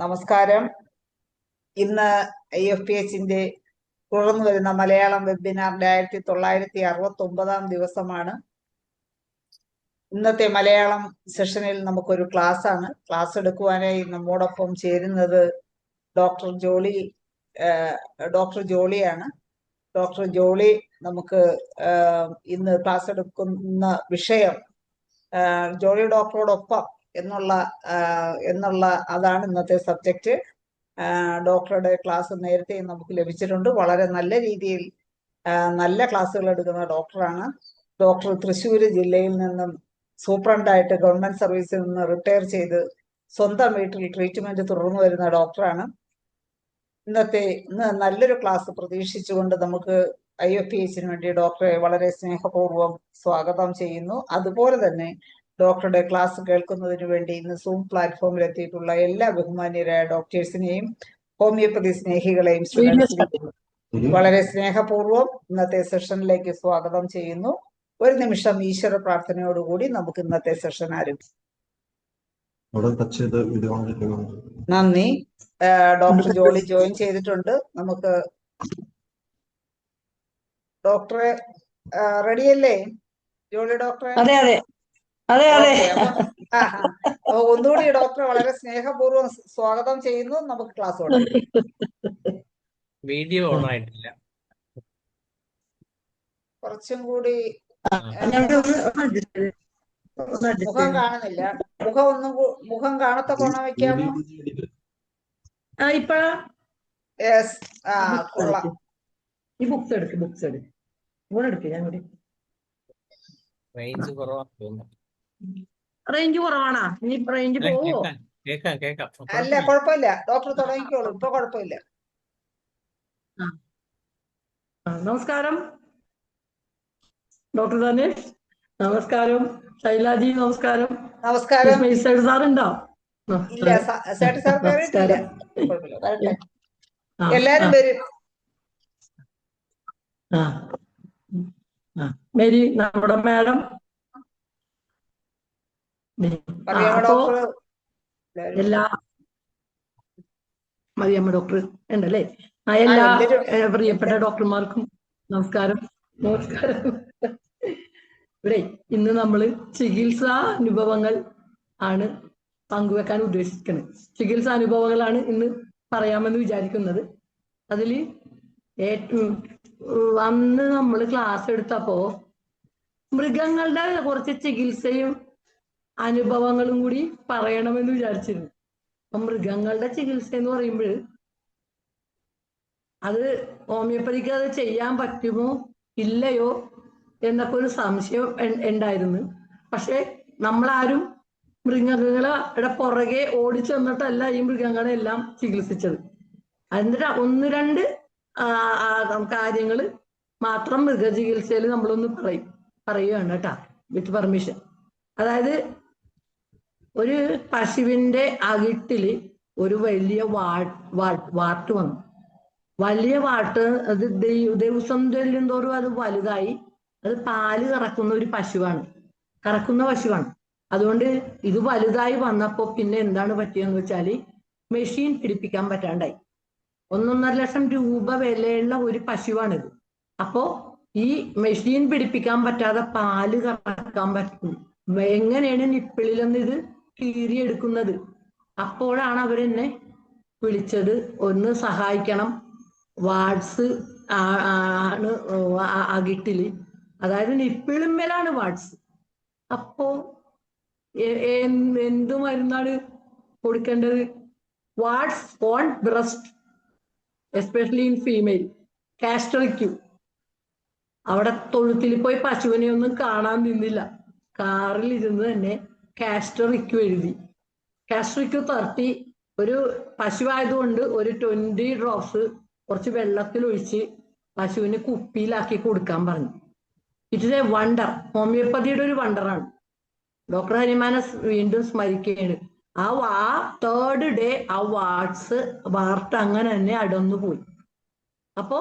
നമസ്കാരം. ഇന്ന് IFPHന്റെ തുടർന്നു വരുന്ന മലയാളം വെബിനാറിന്റെ 1969 ദിവസമാണ്. ഇന്നത്തെ മലയാളം സെഷനിൽ നമുക്കൊരു ക്ലാസ് എടുക്കുവാനായി നമ്മോടൊപ്പം ചേരുന്നത് ഡോക്ടർ ജോളിയാണ്. ഡോക്ടർ ജോളി നമുക്ക് ഇന്ന് ക്ലാസ് എടുക്കുന്ന വിഷയം ജോളി ഡോക്ടറോടൊപ്പം എന്നുള്ള അതാണ് ഇന്നത്തെ സബ്ജക്റ്റ്. ഡോക്ടറുടെ ക്ലാസ് നേരത്തെ നമുക്ക് ലഭിച്ചിട്ടുണ്ട്. വളരെ നല്ല രീതിയിൽ നല്ല ക്ലാസ്സുകൾ എടുക്കുന്ന ഡോക്ടറാണ്. ഡോക്ടർ തൃശ്ശൂർ ജില്ലയിൽ നിന്നും സൂപ്രണ്ടായിട്ട് ഗവൺമെന്റ് സർവീസിൽ നിന്ന് റിട്ടയർ ചെയ്ത് സ്വന്തം വീട്ടിൽ ട്രീറ്റ്മെന്റ് തുടർന്നു വരുന്ന ഡോക്ടറാണ്. ഇന്ന് നല്ലൊരു ക്ലാസ് പ്രതീക്ഷിച്ചുകൊണ്ട് നമുക്ക് IFPHന് വേണ്ടി ഡോക്ടറെ വളരെ സ്നേഹപൂർവ്വം സ്വാഗതം ചെയ്യുന്നു. അതുപോലെ തന്നെ ഡോക്ടറുടെ ക്ലാസ് കേൾക്കുന്നതിന് വേണ്ടി ഇന്ന് സൂം പ്ലാറ്റ്ഫോമിൽ എത്തിയിട്ടുള്ള എല്ലാ ബഹുമാന്യരായ ഡോക്ടേഴ്സിനെയും ഹോമിയോപ്പതി സ്നേഹികളെയും സ്റ്റുഡൻസിനെയും വളരെ സ്നേഹപൂർവ്വം ഇന്നത്തെ സെഷനിലേക്ക് സ്വാഗതം ചെയ്യുന്നു. ഒരു നിമിഷം ഈശ്വര പ്രാർത്ഥനയോടുകൂടി നമുക്ക് ഇന്നത്തെ സെഷൻ ആരംഭിക്കാം. നന്ദി. ഡോക്ടർ ജോളി ജോയിൻ ചെയ്തിട്ടുണ്ട്. നമുക്ക് ഡോക്ടറെ റെഡിയല്ലേ ജോളി ഡോക്ടറെ? അതെ അതെ അതെ അതെ. അപ്പൊ ഒന്നുകൂടി ഡോക്ടറെ വളരെ സ്നേഹപൂർവ്വം സ്വാഗതം ചെയ്യുന്നു. നമുക്ക് ക്ലാസ് തുടങ്ങാം. വീഡിയോ ഓൺ ആയിട്ടില്ല. കുറച്ചും കൂടി മുഖം കാണുന്നില്ല. മുഖം കാണത്തക്കോണം വെക്കാമോ? ഇപ്പഴാ കൊള്ളാം. ഈ ബുക്സ് എടുക്ക് ഞാൻ കൂടി. റേഞ്ച് കുറവാണ് തോന്നുന്നു. റേഞ്ച് കുറവാണോ? ഇനി റേഞ്ച് പോവോ? കേക്കാം. അല്ല, കുഴപ്പമില്ല. ഡോക്ടർ തുടങ്ങിക്കോളൂ. ഇപ്പൊ കുഴപ്പമില്ല. നമസ്കാരം ഡോക്ടർ ധനേഷ്. നമസ്കാരം ശൈലാജി. നമസ്കാരം. സാറുണ്ടോ? ഇല്ല, സേട്ട് സാർ കയറിയിട്ടില്ല. എല്ലാരും വരും. മേരി നമ്മുടെ മാഡം. എല്ലാ മറിയമ്മ ഡോക്ടർ ഉണ്ടല്ലേ? എല്ലാ പ്രിയപ്പെട്ട ഡോക്ടർമാർക്കും നമസ്കാരം. ഇവിടെ ഇന്ന് നമ്മള് ചികിത്സാ അനുഭവങ്ങൾ ആണ് പങ്കുവെക്കാൻ ഉദ്ദേശിക്കുന്നത്. ചികിത്സാ അനുഭവങ്ങളാണ് ഇന്ന് പറയാമെന്ന് വിചാരിക്കുന്നത്. അതില് അന്ന് നമ്മൾ ക്ലാസ് എടുത്തപ്പോ മൃഗങ്ങളുടെ കുറച്ച് ചികിത്സയും അനുഭവങ്ങളും കൂടി പറയണമെന്ന് വിചാരിച്ചിരുന്നു. അപ്പൊ മൃഗങ്ങളുടെ ചികിത്സ എന്ന് പറയുമ്പോൾ അത് ഹോമിയോപ്പതിക്ക് അത് ചെയ്യാൻ പറ്റുമോ ഇല്ലയോ എന്നൊക്കെ ഒരു സംശയം ഉണ്ടായിരുന്നു. പക്ഷെ നമ്മളാരും മൃഗങ്ങളുടെ പുറകെ ഓടിച്ചു വന്നിട്ടല്ല ഈ മൃഗങ്ങളെ എല്ലാം ചികിത്സിച്ചത്. എന്നിട്ട് ഒന്ന് രണ്ട് കാര്യങ്ങൾ മാത്രം മൃഗചികിത്സയിൽ നമ്മളൊന്ന് പറയുകയാണ് കേട്ടാ, വിത്ത് പെർമിഷൻ. അതായത് ഒരു പശുവിന്റെ അകിട്ടില് ഒരു വലിയ വാട്ട് വന്നു. വലിയ വാട്ട് അത് ദിവസം ചെല്ലുന്തോറും അത് വലുതായി. അത് പാല് കറക്കുന്ന പശുവാണ്. അതുകൊണ്ട് ഇത് വലുതായി വന്നപ്പോ പിന്നെ എന്താണ് പറ്റിയെന്ന് വെച്ചാല് മെഷീൻ പിടിപ്പിക്കാൻ പറ്റാണ്ടായി. 1.5 ലക്ഷം രൂപ വിലയുള്ള ഒരു പശുവാണിത്. അപ്പോ ഈ മെഷീൻ പിടിപ്പിക്കാൻ പറ്റാതെ പാല് കറക്കാൻ പറ്റും. എങ്ങനെയാണ് നിപ്പിളിൽ നിന്ന് ഇത് കീറിയെടുക്കുന്നത്? അപ്പോഴാണ് അവരെന്നെ വിളിച്ചത്, ഒന്ന് സഹായിക്കണം, വാട്സ് ആണ് അകിട്ടില്, അതായത് നിപ്പിളിന്മേലാണ് വാട്സ്. അപ്പോ എന്ത് മരുന്നാണ് കൊടുക്കേണ്ടത്? What's on breast, especially in female, കാസ്ട്രിക്യൂ. അവിടെ തൊഴുത്തിൽ പോയി പശുവിനെ ഒന്നും കാണാൻ നിന്നില്ല. കാറിൽ ഇരുന്ന് തന്നെ കാസ്ട്രിക്യൂ എഴുതി. കാസ്ട്രിക്യൂ 30. ഒരു പശുവായതുകൊണ്ട് ഒരു 20 ഡ്രോപ്സ് കുറച്ച് വെള്ളത്തിൽ ഒഴിച്ച് പശുവിന് കുപ്പിയിലാക്കി കൊടുക്കാൻ പറഞ്ഞു. It is a wonder. ഹോമിയോപ്പതിയുടെ ഒരു വണ്ടറാണ്. ഡോക്ടർ ഹരിമാനസ് വീണ്ടും സ്മരിക്കുകയാണ്. ആ 3rd ഡേ ആ വാർട്ട് അങ്ങനെ തന്നെ അടന്നുപോയി. അപ്പോ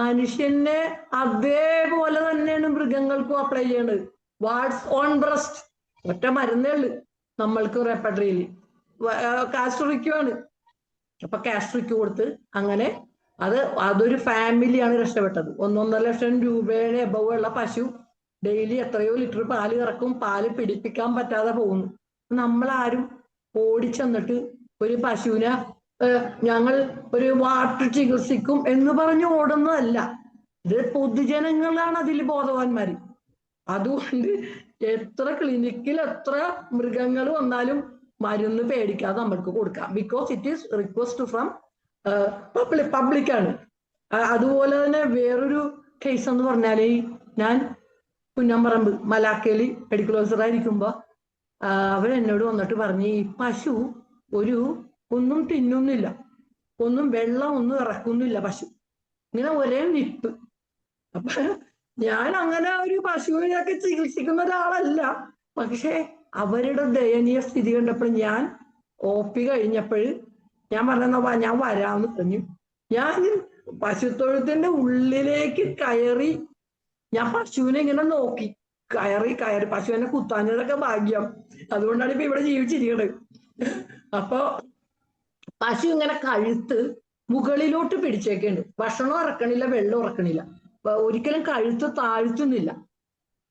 മനുഷ്യനെ അതേപോലെ തന്നെയാണ് മൃഗങ്ങൾക്കും അപ്ലൈ ചെയ്യേണ്ടത്. വാട്സ് ഓൺ ബ്രസ്റ്റ്, ഒറ്റ മരുന്നേ ഉള്ളു നമ്മൾക്ക് റെപ്പട്രിയിൽ. കാസ്ട്രിക്കുമാണ്. അപ്പൊ കാസ്ട്രിക്ക് കൊടുത്ത് അങ്ങനെ അതൊരു ഫാമിലിയാണ് രക്ഷപ്പെട്ടത്. 1.5 ലക്ഷം രൂപയുടെ എബവ് ഉള്ള പശു ഡെയിലി എത്രയോ ലിറ്റർ പാല് കറക്കും. പാല് പിടിപ്പിക്കാൻ പറ്റാതെ പോകുന്നു. നമ്മളാരും ഓടിച്ചെന്നിട്ട് ഒരു പശുവിനെ ഞങ്ങൾ ഒരു വാട്ടർ ചികിത്സിക്കും എന്ന് പറഞ്ഞ് ഓടുന്നതല്ല. ഇത് പൊതുജനങ്ങളാണ് അതിൽ ബോധവാന്മാര്. അതുകൊണ്ട് എത്ര ക്ലിനിക്കിൽ എത്ര മൃഗങ്ങൾ വന്നാലും മരുന്ന് പേടിക്കാതെ നമ്മൾക്ക് കൊടുക്കാം. Because it is request from പബ്ലിക്കാണ്. അതുപോലെ തന്നെ വേറൊരു കേസ് എന്ന് പറഞ്ഞാല്, ഞാൻ കുഞ്ഞമ്പറമ്പ് മലാക്കയിൽ മെഡിക്കൽ ഓഫീസറായിരിക്കുമ്പോ അവരെന്നോട് വന്നിട്ട് പറഞ്ഞ് ഈ പശു ഒന്നും തിന്നുന്നില്ല, വെള്ളം ഒന്നും ഇറക്കുന്നില്ല, പശു ഇങ്ങനെ ഒരേ നിപ്പ്. അപ്പൊ ഞാൻ അങ്ങനെ ഒരു പശുവിനെയൊക്കെ ചികിത്സിക്കുന്ന ഒരാളല്ല. പക്ഷെ അവരുടെ ദയനീയ സ്ഥിതി കണ്ടപ്പോൾ ഞാൻ OP കഴിഞ്ഞപ്പോൾ ഞാൻ പറഞ്ഞ ഞാൻ വരാമെന്ന് പറഞ്ഞു. ഞാൻ പശുത്തൊഴുത്തിന്റെ ഉള്ളിലേക്ക് കയറി ഞാൻ പശുവിനെ ഇങ്ങനെ നോക്കി, കയറി പശുവിനെ കുത്താഞ്ഞതൊക്കെ ഭാഗ്യം. അതുകൊണ്ടാണ് ഇപ്പൊ ഇവിടെ ജീവിച്ചിരിക്കുന്നത്. അപ്പൊ പശു ഇങ്ങനെ കഴുത്ത് മുകളിലോട്ട് പിടിച്ചേക്കുണ്ട്. ഭക്ഷണം ഇറക്കണില്ല, വെള്ളം ഇറക്കണില്ല, ഒരിക്കലും കഴുത്ത് താഴ്ത്തുന്നില്ല.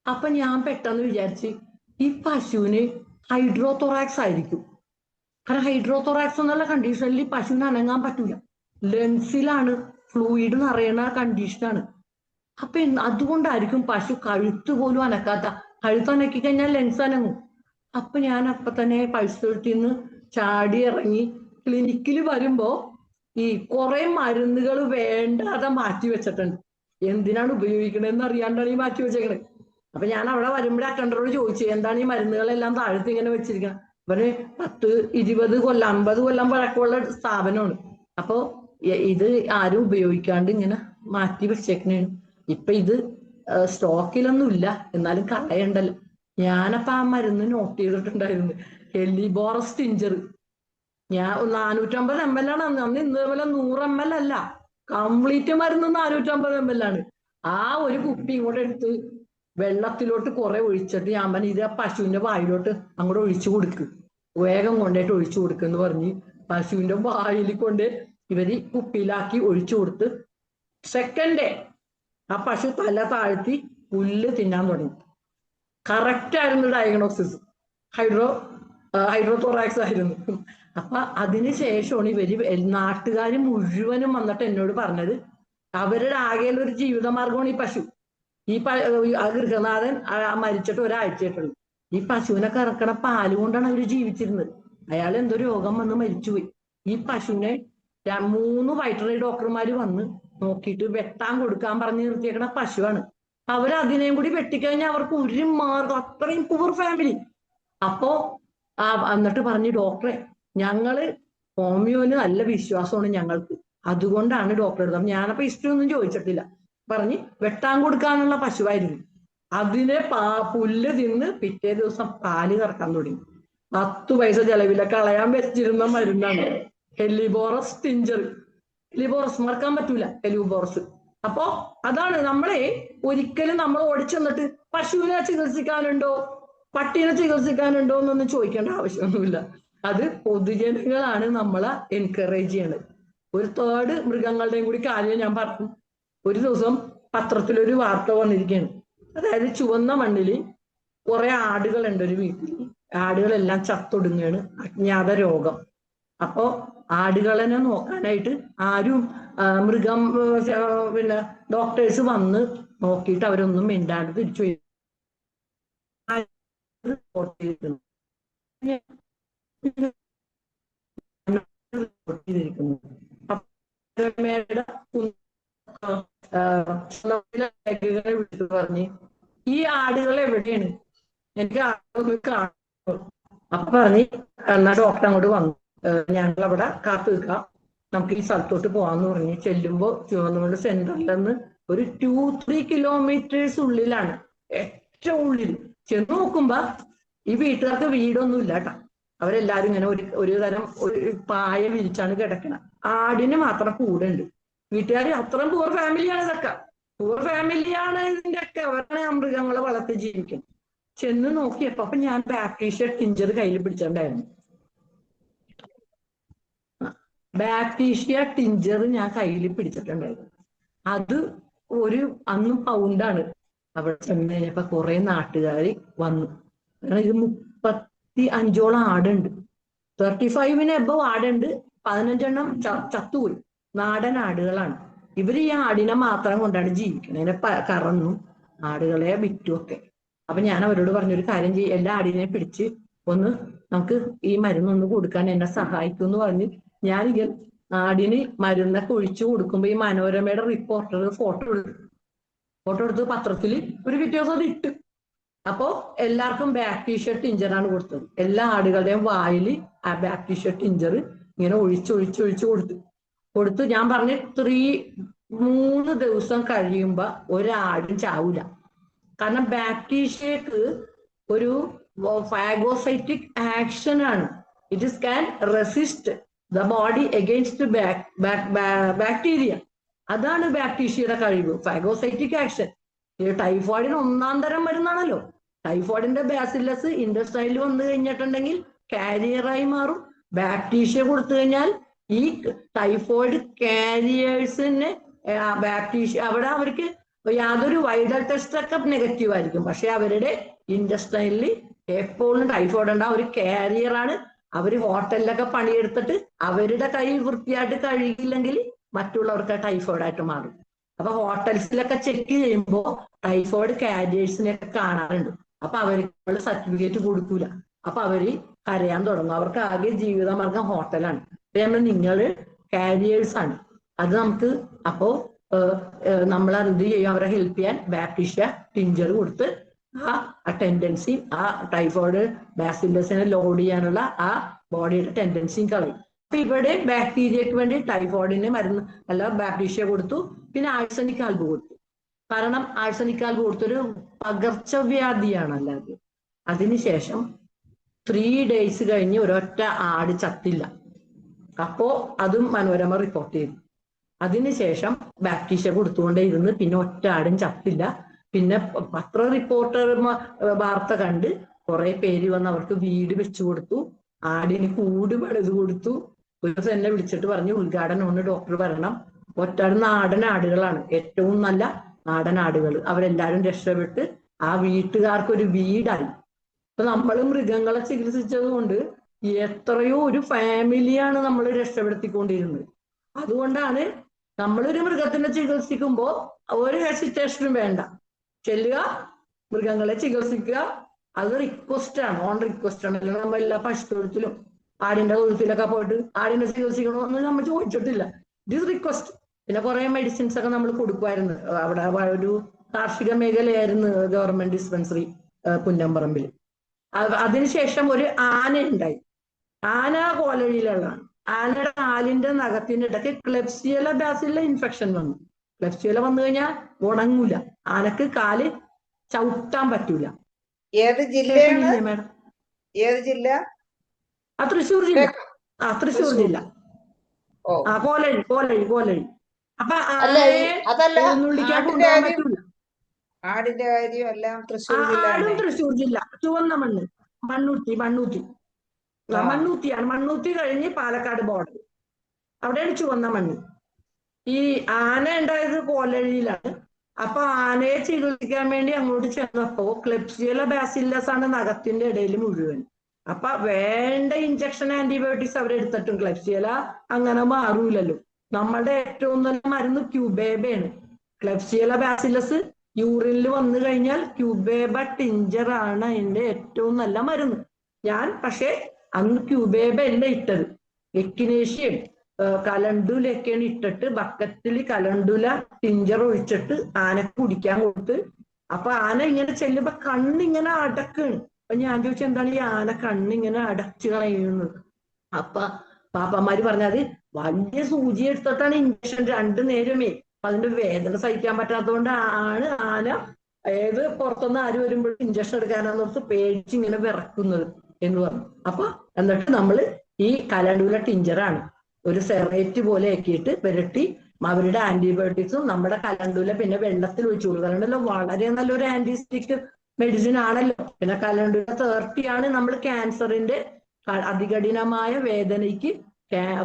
അപ്പൊ ഞാൻ പെട്ടെന്ന് വിചാരിച്ച് ഈ പശുവിന് ഹൈഡ്രോതൊറാക്സ് ആയിരിക്കും. കാരണം ഹൈഡ്രോതൊറാക്സ് എന്നുള്ള കണ്ടീഷനിൽ പശുവിന് അനങ്ങാൻ പറ്റൂല. ലങ്സിലാണ് ഫ്ലൂയിഡ് നിറയണ കണ്ടീഷനാണ്. അപ്പൊ അതുകൊണ്ടായിരിക്കും പശു കഴുത്ത് പോലും അനക്കാത്ത. കഴുത്ത് അനക്കി കഴിഞ്ഞാൽ ലെൻസ് അനങ്ങും. അപ്പൊ ഞാൻ അപ്പൊ തന്നെ പശുത്തൊഴുത്തിൽ നിന്ന് ചാടി ഇറങ്ങി ക്ലിനിക്കിൽ വരുമ്പോ ഈ കുറെ മരുന്നുകൾ വേണ്ടാതെ മാറ്റി വെച്ചിട്ടുണ്ട്. എന്തിനാണ് ഉപയോഗിക്കണതെന്ന് അറിയാണ്ടാണ് ഈ മാറ്റി വെച്ചേക്കണത്. അപ്പൊ ഞാൻ അവിടെ വരുമ്പോഴേ അക്കണ്ടറോട് ചോദിച്ചു, എന്താണ് ഈ മരുന്നുകളെല്ലാം താഴത്ത് ഇങ്ങനെ വെച്ചിരിക്കണം. അവര് 10, 20 കൊല്ലം 50 കൊല്ലം പഴക്കമുള്ള സ്ഥാപനമാണ്. അപ്പൊ ഇത് ആരും ഉപയോഗിക്കാണ്ട് ഇങ്ങനെ മാറ്റി വെച്ചേക്കണേണ്. ഇപ്പൊ ഇത് സ്റ്റോക്കിലൊന്നും ഇല്ല, എന്നാലും കളയണ്ടല്ലോ. ഞാനപ്പൊ ആ മരുന്ന് നോട്ട് ചെയ്തിട്ടുണ്ടായിരുന്നു, ഹെലിബോറസ് ടിഞ്ചർ. ഞാൻ 450 ml ആണ് അന്ന്. ഇന്നേപോലെ 100 ml അല്ല, കംപ്ലീറ്റ് മരുന്ന് 450 ml ആണ്. ആ ഒരു കുപ്പി ഇങ്ങോട്ട് എടുത്ത് വെള്ളത്തിലോട്ട് കുറെ ഒഴിച്ചിട്ട് ഞാൻ പറഞ്ഞു, ഇത് ആ പശുവിന്റെ വായിലോട്ട് അങ്ങോട്ട് ഒഴിച്ചു കൊടുക്ക്, വേഗം കൊണ്ടായിട്ട് ഒഴിച്ചു കൊടുക്കെന്ന് പറഞ്ഞ് പശുവിന്റെ വായിൽ കൊണ്ട് ഇവര് കുപ്പിയിലാക്കി ഒഴിച്ചു കൊടുത്ത് സെക്കൻഡ് ആ പശു തല താഴ്ത്തി പുല്ല് തിന്നാൻ തുടങ്ങി. കറക്റ്റ് ആയിരുന്നു ഡയഗ്നോസിസ്, ഹൈഡ്രോതൊറാക്സ് ആയിരുന്നു. അപ്പൊ അതിനുശേഷമാണ് ഇവര് നാട്ടുകാർ മുഴുവനും വന്നിട്ട് എന്നോട് പറഞ്ഞത്, അവരുടെ ആകെയുള്ള ഒരു ജീവിതമാർഗമാണ് ഈ പശു. ഈ ഗൃഹനാഥൻ മരിച്ചിട്ട് ഒരാഴ്ചയായിട്ടുള്ളൂ. ഈ പശുവിനെ കറക്കണ പാല് കൊണ്ടാണ് അവര് ജീവിച്ചിരുന്നത്. അയാൾ എന്തോ രോഗം വന്ന് മരിച്ചുപോയി. ഈ പശുവിനെ 3 വെറ്ററിനറി ഡോക്ടർമാര് വന്ന് നോക്കിയിട്ട് വെട്ടാൻ കൊടുക്കാൻ പറഞ്ഞു നിർത്തിയേക്കണ പശുവാണ്. അവരതിനെയും കൂടി വെട്ടിക്കഴിഞ്ഞാൽ അവർക്ക് ഒരു മാർഗം, അത്രയും പുവർ ഫാമിലി. അപ്പോ എന്നിട്ട് പറഞ്ഞു, ഡോക്ടറെ ഞങ്ങള് ഹോമിയോന് നല്ല വിശ്വാസമാണ് ഞങ്ങൾക്ക്, അതുകൊണ്ടാണ് ഡോക്ടർ എടുത്തത്. ഞാനപ്പോ ഹിസ്റ്ററി ഒന്നും ചോദിച്ചിട്ടില്ല. പറഞ്ഞ് വെട്ടാൻ കൊടുക്കാനുള്ള പശുവായിരുന്നു. അതിനെ പുല്ല് തിന്ന് പിറ്റേ ദിവസം പാല് കറക്കാൻ തുടങ്ങി. 10 പൈസ ചെലവില്ല, കളയാൻ വെച്ചിരുന്ന മരുന്നാണ് ഹെലിബോറസ് ടിഞ്ചർ. ഹെലിബോറസ് മറക്കാൻ പറ്റൂല, ഹെലിബോറസ്. അപ്പോ അതാണ് നമ്മളെ ഒരിക്കലും നമ്മൾ ഓടിച്ചെന്നിട്ട് പശുവിനെ ചികിത്സിക്കാനുണ്ടോ പട്ടീനെ ചികിത്സിക്കാനുണ്ടോ എന്നൊന്നും ചോദിക്കേണ്ട ആവശ്യമൊന്നുമില്ല. അത് പൊതുജനങ്ങളാണ് നമ്മളെ എൻകറേജ് ചെയ്യണത്. ഒരു 3rd മൃഗങ്ങളുടെയും കൂടി കാര്യം ഞാൻ പറഞ്ഞു. ഒരു ദിവസം പത്രത്തിലൊരു വാർത്ത വന്നിരിക്കുകയാണ്. അതായത് ചുവന്ന മണ്ണിൽ കുറെ ആടുകളുണ്ട് ഒരു വീട്ടിൽ. ആടുകളെല്ലാം ചത്തൊടുങ്ങാണ്, അജ്ഞാത രോഗം. അപ്പോ ആടുകളെ നോക്കാനായിട്ട് ആരും മൃഗം പിന്നെ ഡോക്ടേഴ്സ് വന്ന് നോക്കിയിട്ട് അവരൊന്നും മിണ്ടാണ്ട് തിരിച്ചു വിളിച്ചു പറഞ്ഞ്, ഈ ആടുകൾ എവിടെയാണ്, എനിക്ക് ആടുകൾ കാണും. അപ്പൊ പറഞ്ഞ് എന്നാ ഡോക്ടർ അങ്ങോട്ട് വന്നു, ഞങ്ങൾ അവിടെ കാത്തു നിൽക്കാം, നമുക്ക് ഈ സ്ഥലത്തോട്ട് പോവാന്ന് പറഞ്ഞ് ചെല്ലുമ്പോ ചുവന്നുകൊണ്ട് സെന്ററിൽ നിന്ന് ഒരു 2-3 കിലോമീറ്റേഴ്സ് ഉള്ളിലാണ്, ഏറ്റവും ഉള്ളിൽ ചെന്ന് നോക്കുമ്പോ ഈ വീട്ടുകാർക്ക് വീടൊന്നും ഇല്ല കേട്ടോ. അവരെല്ലാരും ഇങ്ങനെ ഒരു തരം ഒരു പായ വിരിച്ചാണ് കിടക്കണം. ആടിന് മാത്രം കൂടുണ്ട്. വീട്ടുകാർ അത്രയും പൂർ ഫാമിലിയാണ് ഇതൊക്കെ, പൂർ ഫാമിലിയാണ് ഇതിന്റെ ഒക്കെ. അവരാണ് മൃഗങ്ങളെ വളർത്തി ജീവിക്കുന്നത്. ചെന്ന് നോക്കിയപ്പോ ഞാൻ ബാപ്റ്റീഷ്യ ടിഞ്ചർ കയ്യിൽ പിടിച്ചിട്ടുണ്ടായിരുന്നു. ബാക്ടീഷ്യ ടിഞ്ചർ ഞാൻ കയ്യിൽ പിടിച്ചിട്ടുണ്ടായിരുന്നു. അത് അന്നും പൗണ്ടാണ്. അവിടെ ചെന്ന് കഴിഞ്ഞപ്പോ കുറെ നാട്ടുകാർ വന്നു. കാരണം ഇത് 35ഓളം ആടുണ്ട്, 35 എബവ് ആടുണ്ട്. 15 ചത്തുപോയി. നാടൻ ആടുകളാണ്. ഇവര് ഈ ആടിനെ മാത്രം കൊണ്ടാണ് ജീവിക്കുന്നത്. അതിനെ കറന്നും ആടുകളെ വിറ്റും ഒക്കെ. അപ്പൊ ഞാൻ അവരോട് പറഞ്ഞൊരു കാര്യം ചെയ്യും, എല്ലാ ആടിനെ പിടിച്ച് ഒന്ന് നമുക്ക് ഈ മരുന്നൊന്ന് കൊടുക്കാൻ എന്നെ സഹായിക്കും എന്ന് പറഞ്ഞ് ഞാനിങ്ങനെ ആടിന് മരുന്നൊക്കെ ഒഴിച്ചു കൊടുക്കുമ്പോ ഈ മനോരമയുടെ റിപ്പോർട്ടർ ഫോട്ടോ എടുത്ത് പത്രത്തിൽ ഒരു പിറ്റേ ദിവസം അത് ഇട്ട്. അപ്പോ എല്ലാവർക്കും ബാക്ടീഷ്യ ടിഞ്ചറാണ് കൊടുത്തത്. എല്ലാ ആടുകളുടെയും വായിൽ ആ ബാക്ടീഷ്യ ടിഞ്ചർ ഇങ്ങനെ ഒഴിച്ച് കൊടുത്തു. ഞാൻ പറഞ്ഞ 3 ദിവസം കഴിയുമ്പോ ഒരാടും ചാവൂല. കാരണം ബാക്ടീഷ്യക്ക് ഒരു ഫാഗോസൈറ്റിക് ആക്ഷൻ ആണ്. It is can resist the body against bacteria. അതാണ് ബാക്ടീഷ്യയുടെ കഴിവ്, ഫാഗോസൈറ്റിക് ആക്ഷൻ. ടൈഫോയിഡിന് 1-ാം തരം മരുന്നാണല്ലോ. ടൈഫോയിഡിന്റെ ബാസില്ലസ് ഇൻഡസ്ട്രൈനിൽ വന്നു കഴിഞ്ഞിട്ടുണ്ടെങ്കിൽ കാരിയറായി മാറും. ബാക്ടീഷ്യ കൊടുത്തു കഴിഞ്ഞാൽ ഈ ടൈഫോയിഡ് കാരിയേഴ്സിന് ബാക്ടീഷ്യ അവിടെ അവർക്ക് യാതൊരു വൈറൽ ടെസ്റ്റ് ഒക്കെ നെഗറ്റീവ് ആയിരിക്കും. പക്ഷെ അവരുടെ ഇൻഡസ്ട്രൈനിൽ എപ്പോഴും ടൈഫോയിഡ് ഉണ്ടാവും. ഒരു കാരിയറാണ്. അവര് ഹോട്ടലിലൊക്കെ പണിയെടുത്തിട്ട് അവരുടെ കൈ വൃത്തിയായിട്ട് കഴുകിയില്ലെങ്കിൽ മറ്റുള്ളവർക്ക് ടൈഫോയിഡ് ആയിട്ട് മാറും. അപ്പൊ ഹോട്ടൽസിലൊക്കെ ചെക്ക് ചെയ്യുമ്പോൾ ടൈഫോയിഡ് കാരിയേഴ്സിനെയൊക്കെ കാണാറുണ്ട്. അപ്പൊ അവർക്ക് സർട്ടിഫിക്കറ്റ് കൊടുക്കൂല. അപ്പൊ അവര് കരയാൻ തുടങ്ങും. അവർക്ക് ആകെ ജീവിതമാർഗം ഹോട്ടലാണ്. നിങ്ങൾ കാരിയേഴ്സ് ആണ്. അത് നമുക്ക് അപ്പോ നമ്മൾ എന്ത് ചെയ്യും, അവരെ ഹെൽപ്പ് ചെയ്യാൻ ബാക്ടീഷ്യ ടിഞ്ചർ കൊടുത്ത് ആ ടെൻഡൻസി, ആ ടൈഫോയിഡ് ബാസില്ലസിനെ ലോഡ് ചെയ്യാനുള്ള ആ ബോഡിയുടെ ടെൻഡൻസിയും കളയും. അപ്പൊ ഇവിടെ ബാക്ടീരിയക്ക് വേണ്ടി ടൈഫോയിഡിന് മരുന്ന് അല്ല ബാക്ടീഷ്യ കൊടുത്തു. പിന്നെ ആഴ്സനിക് ആൽബ് കൊടുത്തു. കാരണം ആഴ്സനിക് ആൽബ് കൊടുത്തൊരു പകർച്ചവ്യാധിയാണല്ലോ അത്. അതിനുശേഷം 3 days കഴിഞ്ഞ് ഒരൊറ്റ ആട് ചത്തില്ല. അപ്പോ അതും മനോരമ റിപ്പോർട്ട് ചെയ്തു. അതിനുശേഷം ബാക്ടീഷ്യ കൊടുത്തുകൊണ്ടേ ഇരുന്ന് പിന്നെ ഒറ്റ ആടും ചത്തില്ല. പിന്നെ പത്ര റിപ്പോർട്ടർ വാർത്ത കണ്ട് കുറെ പേര് വന്ന് അവർക്ക് വീട് വെച്ചു കൊടുത്തു, ആടിന് കൂട് പണിത് കൊടുത്തു. ഒരു ദിവസം എന്നെ വിളിച്ചിട്ട് പറഞ്ഞു, ഉദ്ഘാടനം ഡോക്ടർ വരണം. നാടൻ ആടുകളാണ്, ഏറ്റവും നല്ല നാടൻ ആടുകൾ. അവരെല്ലാരും രക്ഷപ്പെട്ട് ആ വീട്ടുകാർക്കൊരു വീടായി. അപ്പൊ നമ്മൾ മൃഗങ്ങളെ ചികിത്സിച്ചത് കൊണ്ട് എത്രയോ ഒരു ഫാമിലിയാണ് നമ്മൾ രക്ഷപ്പെടുത്തിക്കൊണ്ടിരുന്നത്. അതുകൊണ്ടാണ് നമ്മളൊരു മൃഗത്തിനെ ചികിത്സിക്കുമ്പോൾ ഒരു ഹെസിറ്റേഷനും വേണ്ട. ചെല്ലുക, മൃഗങ്ങളെ ചികിത്സിക്കുക. അത് റിക്വസ്റ്റ് ആണ്, ഓൺ റിക്വസ്റ്റ് ആണ്. അല്ലെങ്കിൽ നമ്മൾ എല്ലാ പശുത്തൊഴുത്തിലും ആടിന്റെ തൊഴുത്തിലൊക്കെ പോയിട്ട് ആടിനെ ചികിത്സിക്കണമെന്ന് നമ്മൾ ചോദിച്ചിട്ടില്ല. It is request. പിന്നെ കുറെ മെഡിസിൻസ് ഒക്കെ നമ്മൾ കൊടുക്കുമായിരുന്നു. അവിടെ ഒരു കാർഷിക മേഖലയായിരുന്നു ഗവൺമെന്റ് ഡിസ്പെൻസറി പുന്നമ്പറമ്പിൽ. അതിനുശേഷം ഒരു ആന ഉണ്ടായി. ആന കോലഴിയിലുള്ളതാണ്. ആനയുടെ കാലിന്റെ നഖത്തിന്റെ ഇടയ്ക്ക് ക്ലെബ്സിയല ബാസില്ല ഇൻഫെക്ഷൻ വന്നു. ക്ലെബ്സിയല വന്നു കഴിഞ്ഞാൽ ഉണങ്ങൂല. ആനക്ക് കാല് ചവിട്ടാൻ പറ്റൂല. ഏത് ജില്ലയാണ്? മേഡം, ഏത് ജില്ല? തൃശ്ശൂർ ജില്ല. തൃശ്ശൂർ ജില്ല. കോലഴി. അപ്പൊ എഴുന്നള്ളിക്കാൻ കൊണ്ടുപോകാൻ പറ്റൂല. ആടിന്റെ കാര്യം എല്ലാം തൃശ്ശൂർ ജില്ല. ആടും തൃശ്ശൂർ ജില്ല. ചുവന്ന മണ്ണ്, മണ്ണൂത്തിയാണ്. മണ്ണൂത്തി കഴിഞ്ഞ് പാലക്കാട് ബോർഡർ, അവിടെയാണ് ചുവന്ന മണ്ണ്. ഈ ആന ഉണ്ടായത് കോലഴിയിലാണ്. അപ്പൊ ആനയെ ചികിത്സിക്കാൻ വേണ്ടി അങ്ങോട്ട് ചെന്നപ്പോ ക്ലെബ്സിയല ബാസില്ലസ് ആണ് നഖത്തിന്റെ ഇടയിൽ മുഴുവൻ. അപ്പൊ വേണ്ട ഇഞ്ചക്ഷൻ ആന്റിബയോട്ടിക്സ് അവരെടുത്തിട്ടും ക്ലെബ്സിയല അങ്ങനെ മാറൂലല്ലോ. നമ്മളുടെ ഏറ്റവും നല്ല മരുന്ന് ക്യൂബേബയാണ്. ക്ലെബ്സിയല ബാസില്ലസ് യൂറിനിൽ വന്നു കഴിഞ്ഞാൽ ക്യൂബേബ ടിഞ്ചർ ആണ് അതിന്റെ ഏറ്റവും നല്ല മരുന്ന്. ഞാൻ പക്ഷെ അന്ന് ക്യൂബേബ അല്ല ഇട്ടത്, എക്കിനേഷ്യം കലണ്ടുലൊക്കെയാണ് ഇട്ടിട്ട് ബക്കറ്റിൽ കലണ്ടുല ടിഞ്ചർ ഒഴിച്ചിട്ട് ആനക്ക് കുടിക്കാൻ കൊടുത്ത്. അപ്പൊ ആന ഇങ്ങനെ ചെല്ലുമ്പോ കണ്ണിങ്ങനെ അടക്കാണ്. അപ്പൊ ഞാൻ ചോദിച്ചു, എന്താണ് ഈ ആന കണ്ണിങ്ങനെ അടച്ചു കളയുന്നത്? അപ്പൊ പാപ്പന്മാര് പറഞ്ഞത് വലിയ സൂചി എടുത്തിട്ടാണ് ഇഞ്ചക്ഷൻ 2 നേരമേ. അപ്പൊ അതിന്റെ വേദന സഹിക്കാൻ പറ്റാത്തതുകൊണ്ട് ആണ് ആന പുറത്തുനിന്ന് ആര് വരുമ്പോഴും ഇഞ്ചക്ഷൻ എടുക്കാനാന്ന് ഓർത്ത് പേടിച്ച് ഇങ്ങനെ വിറക്കുന്നത് എന്ന് പറഞ്ഞു. അപ്പൊ എന്നിട്ട് നമ്മള് ഈ കലണ്ടുല ടിഞ്ചറാണ് ഒരു സെറേറ്റ് പോലെ ആക്കിയിട്ട് പുരട്ടി അവരുടെ ആന്റിബയോട്ടിക്സും നമ്മുടെ കലണ്ടുല പിന്നെ വെള്ളത്തിൽ ഒഴിച്ചു കൊടുക്കുക. കലണ്ടുല വളരെ നല്ലൊരു ആന്റിസ്റ്റിക് മെഡിസിൻ ആണല്ലോ. പിന്നെ കലണ്ടുല 30 ആണ് നമ്മൾ ക്യാൻസറിന്റെ അതികഠിനമായ വേദനയ്ക്ക്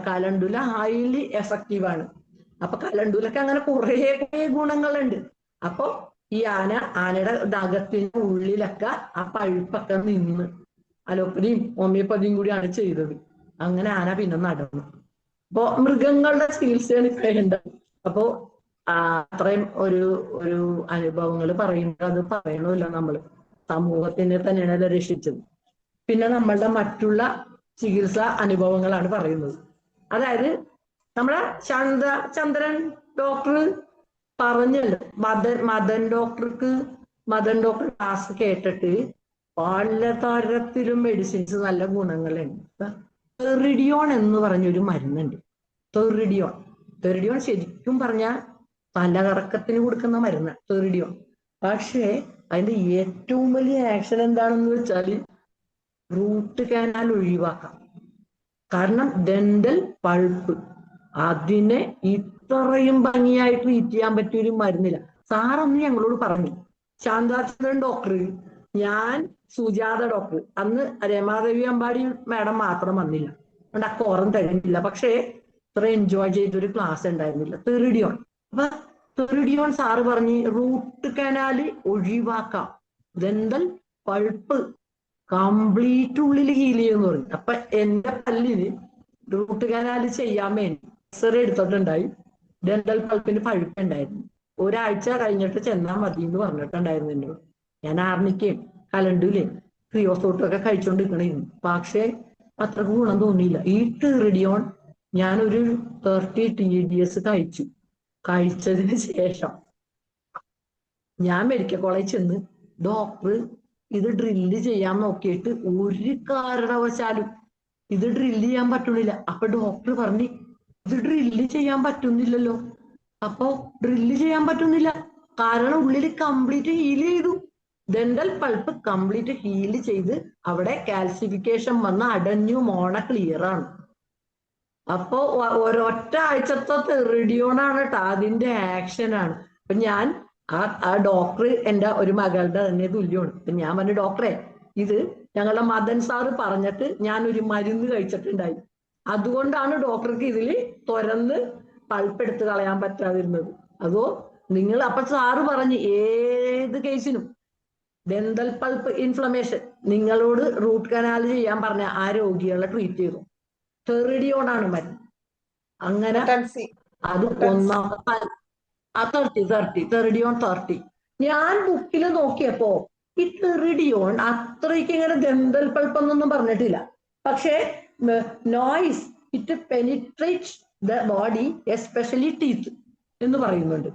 കലണ്ടുല ഹൈലി എഫക്റ്റീവ് ആണ്. അപ്പൊ കലണ്ടുലക്ക് അങ്ങനെ കുറെ ഗുണങ്ങളുണ്ട്. അപ്പൊ ഈ ആനയുടെ നഖത്തിന്റെ ഉള്ളിലൊക്കെ ആ പഴുപ്പൊക്കെ നിന്ന് അലോപ്പതിയും ഹോമിയോപ്പതിയും കൂടിയാണ് ചെയ്തത്. അങ്ങനെ ആന പിന്നെ നടന്നു. അപ്പൊ മൃഗങ്ങളുടെ ചികിത്സയാണ് ഇത്രയുണ്ട്. അപ്പോ അത്രയും ഒരു അനുഭവങ്ങൾ പറയുമ്പോൾ അത് പറയണമല്ലോ നമ്മള്. സമൂഹത്തിനെ തന്നെയാണ് രക്ഷിച്ചത്. പിന്നെ നമ്മളുടെ മറ്റുള്ള ചികിത്സാ അനുഭവങ്ങളാണ് പറയുന്നത്. അതായത് നമ്മളെ ചന്ദ്രൻ ഡോക്ടർ പറഞ്ഞല്ലോ, മദൻ ഡോക്ടർ ക്ലാസ് കേട്ടിട്ട് പലതരത്തിലും മെഡിസിൻസ് നല്ല ഗുണങ്ങളുണ്ട്. തെറിഡിയോൺ എന്ന് പറഞ്ഞൊരു മരുന്നുണ്ട്. തെറിഡിയോൺ ശരിക്കും പറഞ്ഞാൽ തലകറക്കത്തിന് കൊടുക്കുന്ന മരുന്ന് തെറിഡിയോൺ. പക്ഷേ അതിന്റെ ഏറ്റവും വലിയ ആക്ഷൻ എന്താണെന്ന് വെച്ചാല് റൂട്ട് കനാൽ ഒഴിവാക്കാം. കാരണം ഡെന്റൽ പൾപ്പ് അതിനെ ഇത്രയും ഭംഗിയായി ട്രീറ്റ് ചെയ്യാൻ പറ്റിയ ഒരു മരുന്നില്ല. സാറന്ന് ഞങ്ങളോട് പറഞ്ഞു, ശാന്താചന്ദ്രൻ ഡോക്ടർ, ഞാൻ സുജാത ഡോക്ടർ, അന്ന് രമാദേവി അമ്പാടി മാഡം മാത്രം വന്നില്ല, അതുകൊണ്ട് ആ കോറം തികഞ്ഞില്ല. പക്ഷേ ഇത്ര എൻജോയ് ചെയ്തൊരു ക്ലാസ് ഉണ്ടായിരുന്നില്ല. തെറിഡിയോൺ. അപ്പൊ തെറിഡിയോൺ സാറ് പറഞ്ഞ് റൂട്ട് കനാല് ഒഴിവാക്കാം, ഡെന്റൽ പൾപ്പ് കംപ്ലീറ്റ് ഉള്ളിൽ ഹീൽ ചെയ്യുമെന്ന് പറഞ്ഞു. അപ്പൊ എന്റെ പല്ലിന് റൂട്ട് കനാല് ചെയ്യാൻ വേണ്ടി എക്സ്റേ എടുത്തിട്ടുണ്ടായി. ഡെന്റൽ പൾപ്പിന് പഴുപ്പുണ്ടായിരുന്നു. ഒരാഴ്ച കഴിഞ്ഞിട്ട് ചെന്നാൽ മതി എന്ന് പറഞ്ഞിട്ടുണ്ടായിരുന്നു എന്നോട്. ഞാൻ ആർണിക്കയും കലണ്ടൂലയും ക്രിയോസോട്ടും ഒക്കെ കഴിച്ചോണ്ടിരിക്കണായിരുന്നു. പക്ഷേ അത്ര ഗുണം തോന്നിയില്ല. ഈ ടെറിഡിയോൺ ഞാനൊരു 30 TDS കഴിച്ചതിന് ശേഷം ഞാൻ മെഡിക്കൽ കോളേജിൽ ചെന്ന് ഡോക്ടർ ഇത് ഡ്രില്ല് ചെയ്യാൻ നോക്കിയിട്ട് ഒരു കാരണവശാലും ഇത് ഡ്രില്ല് ചെയ്യാൻ പറ്റുന്നില്ല. അപ്പൊ ഡോക്ടർ പറഞ്ഞു, ഇത് ഡ്രില്ല് ചെയ്യാൻ പറ്റുന്നില്ലല്ലോ. അപ്പൊ ഡ്രില്ല് ചെയ്യാൻ പറ്റുന്നില്ല കാരണം ഉള്ളിൽ കംപ്ലീറ്റ് ഹീൽ ചെയ്തു. ഡെന്റൽ പൾപ്പ് കംപ്ലീറ്റ് ഹീൽ ചെയ്ത് അവിടെ കാൽസിഫിക്കേഷൻ വന്ന് അടഞ്ഞു, മോണ ക്ലിയർ ആണ്. അപ്പോ ഒരൊറ്റ ആഴ്ചത്തെ തെറിഡിയോണാണ് കേട്ടോ, അതിന്റെ ആക്ഷനാണ്. അപ്പൊ ഞാൻ ആ ഡോക്ടർ എൻ്റെ ഒരു മകളുടെ തന്നെ തുല്യമാണ്. അപ്പൊ ഞാൻ പറഞ്ഞു, ഡോക്ടറെ ഇത് ഞങ്ങളുടെ മദൻ സാറ് പറഞ്ഞിട്ട് ഞാൻ ഒരു മരുന്ന് കഴിച്ചിട്ടുണ്ടായി, അതുകൊണ്ടാണ് ഡോക്ടർക്ക് ഇതിൽ തുറന്ന് പൾപ്പ് എടുത്ത് കളയാൻ പറ്റാതിരുന്നത്. അതോ നിങ്ങൾ അപ്പൊ സാറ് പറഞ്ഞ് ഏത് കേസിനും ഡെന്റൽ പൾപ്പ് ഇൻഫ്ലമേഷൻ നിങ്ങളോട് റൂട്ട് കനാൽ ചെയ്യാൻ പറഞ്ഞ ആ രോഗികളെ ട്രീറ്റ് ചെയ്തു. തെറിഡിയോണാണ് മരുന്ന്. അങ്ങനെ അത് ഒന്നാമത്തെ 30 തെറിഡിയോൺ 30. ഞാൻ ബുക്കിൽ നോക്കിയപ്പോ ഈ തെറിഡിയോൺ അത്രയ്ക്ക് ഇങ്ങനെ ഡെന്റൽ പൾപ്പ് എന്നൊന്നും പറഞ്ഞിട്ടില്ല. പക്ഷേ noise it penetrates the body especially teeth എന്ന് പറയുന്നുണ്ട്.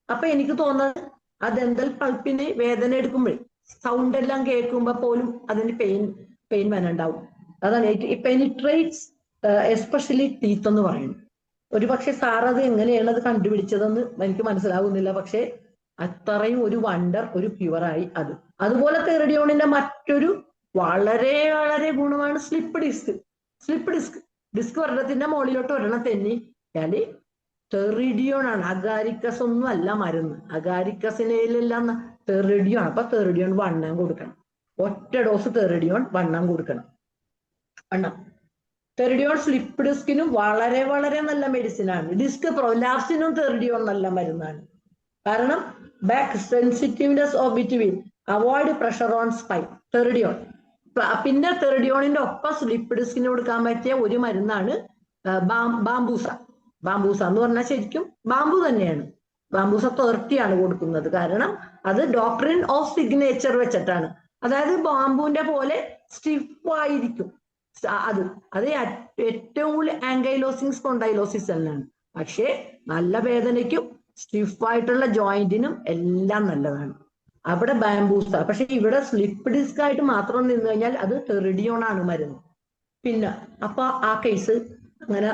അപ്പൊ എനിക്ക് തോന്നുന്നത് ആ ഡെന്റൽ പൾപ്പിന് വേദന എടുക്കുമ്പോഴേ സൗണ്ട് എല്ലാം കേൾക്കുമ്പോ പോലും അതിന് പെയിൻ വന്നുണ്ടാവും. അതാണ് പെനിട്രേറ്റ്സ് എസ്പെഷ്യലി ടീത്ത് എന്ന് പറയുന്നത്. ഒരു പക്ഷെ സാർ അത് എങ്ങനെയാണ് അത് കണ്ടുപിടിച്ചതെന്ന് എനിക്ക് മനസ്സിലാകുന്നില്ല. പക്ഷെ അത്രയും ഒരു വണ്ടർ, ഒരു പ്യുവറായി അത്. അതുപോലെ തെറിഡിയോണിന്റെ മറ്റൊരു വളരെ വളരെ ഗുണമാണ് സ്ലിപ്പ് ഡിസ്ക് ഒരെണ്ണത്തിന്റെ മുകളിലോട്ട് ഒരെണ്ണം തെന്നിയാല് തെറിഡിയോൺ ആണ്. അഗാരിക്കസ് ഒന്നും അല്ല മരുന്ന്. അഗാരിക്കസിനെല്ലാം തെറിഡിയോൺ. അപ്പൊ തെറിഡിയോൺ വണ്ണം കൊടുക്കണം. ഒറ്റ ഡോസ് തെറിഡിയോൺ വണ്ണം കൊടുക്കണം. തെറിഡിയോൺ സ്ലിപ്പ് ഡിസ്കിനും വളരെ വളരെ നല്ല മെഡിസിൻ ആണ്. ഡിസ്ക് പ്രൊലാപ്സിനും തെറിഡിയോൺ നല്ല മരുന്നാണ്. കാരണം back sensitiveness of between avoid pressure on spine theridion. പിന്നെ തെറിഡിയോണിന്റെ ഒപ്പം സ്ലിപ്പ് ഡിസ്കിന് കൊടുക്കാൻ പറ്റിയ ഒരു മരുന്നാണ് ബാംബൂസ എന്ന് പറഞ്ഞാൽ ശരിക്കും ബാംബു തന്നെയാണ്. ബാംബൂസ 30 ആണ് കൊടുക്കുന്നത്. കാരണം അത് ഡോക്ട്രിൻ ഓഫ് സിഗ്നേച്ചർ വെച്ചിട്ടാണ്. അതായത് ബാംബുവിന്റെ പോലെ സ്റ്റിഫ് ആയിരിക്കും അത് ഏറ്റവും കൂടുതൽ ആങ്കൈലോസിങ് സ്പോണ്ടൈലോസിസ് തന്നെയാണ്. പക്ഷേ നല്ല വേദനയ്ക്കും സ്റ്റിഫായിട്ടുള്ള ജോയിന്റിനും എല്ലാം നല്ലതാണ്. അവിടെ ബാംബൂസ. പക്ഷെ ഇവിടെ സ്ലിപ്പ് ഡിസ്ക് ആയിട്ട് മാത്രം നിന്ന് കഴിഞ്ഞാൽ അത് തെറിഡിയോൺ ആണ് മരുന്ന്. പിന്നെ അപ്പൊ ആ കേസ് അങ്ങനെ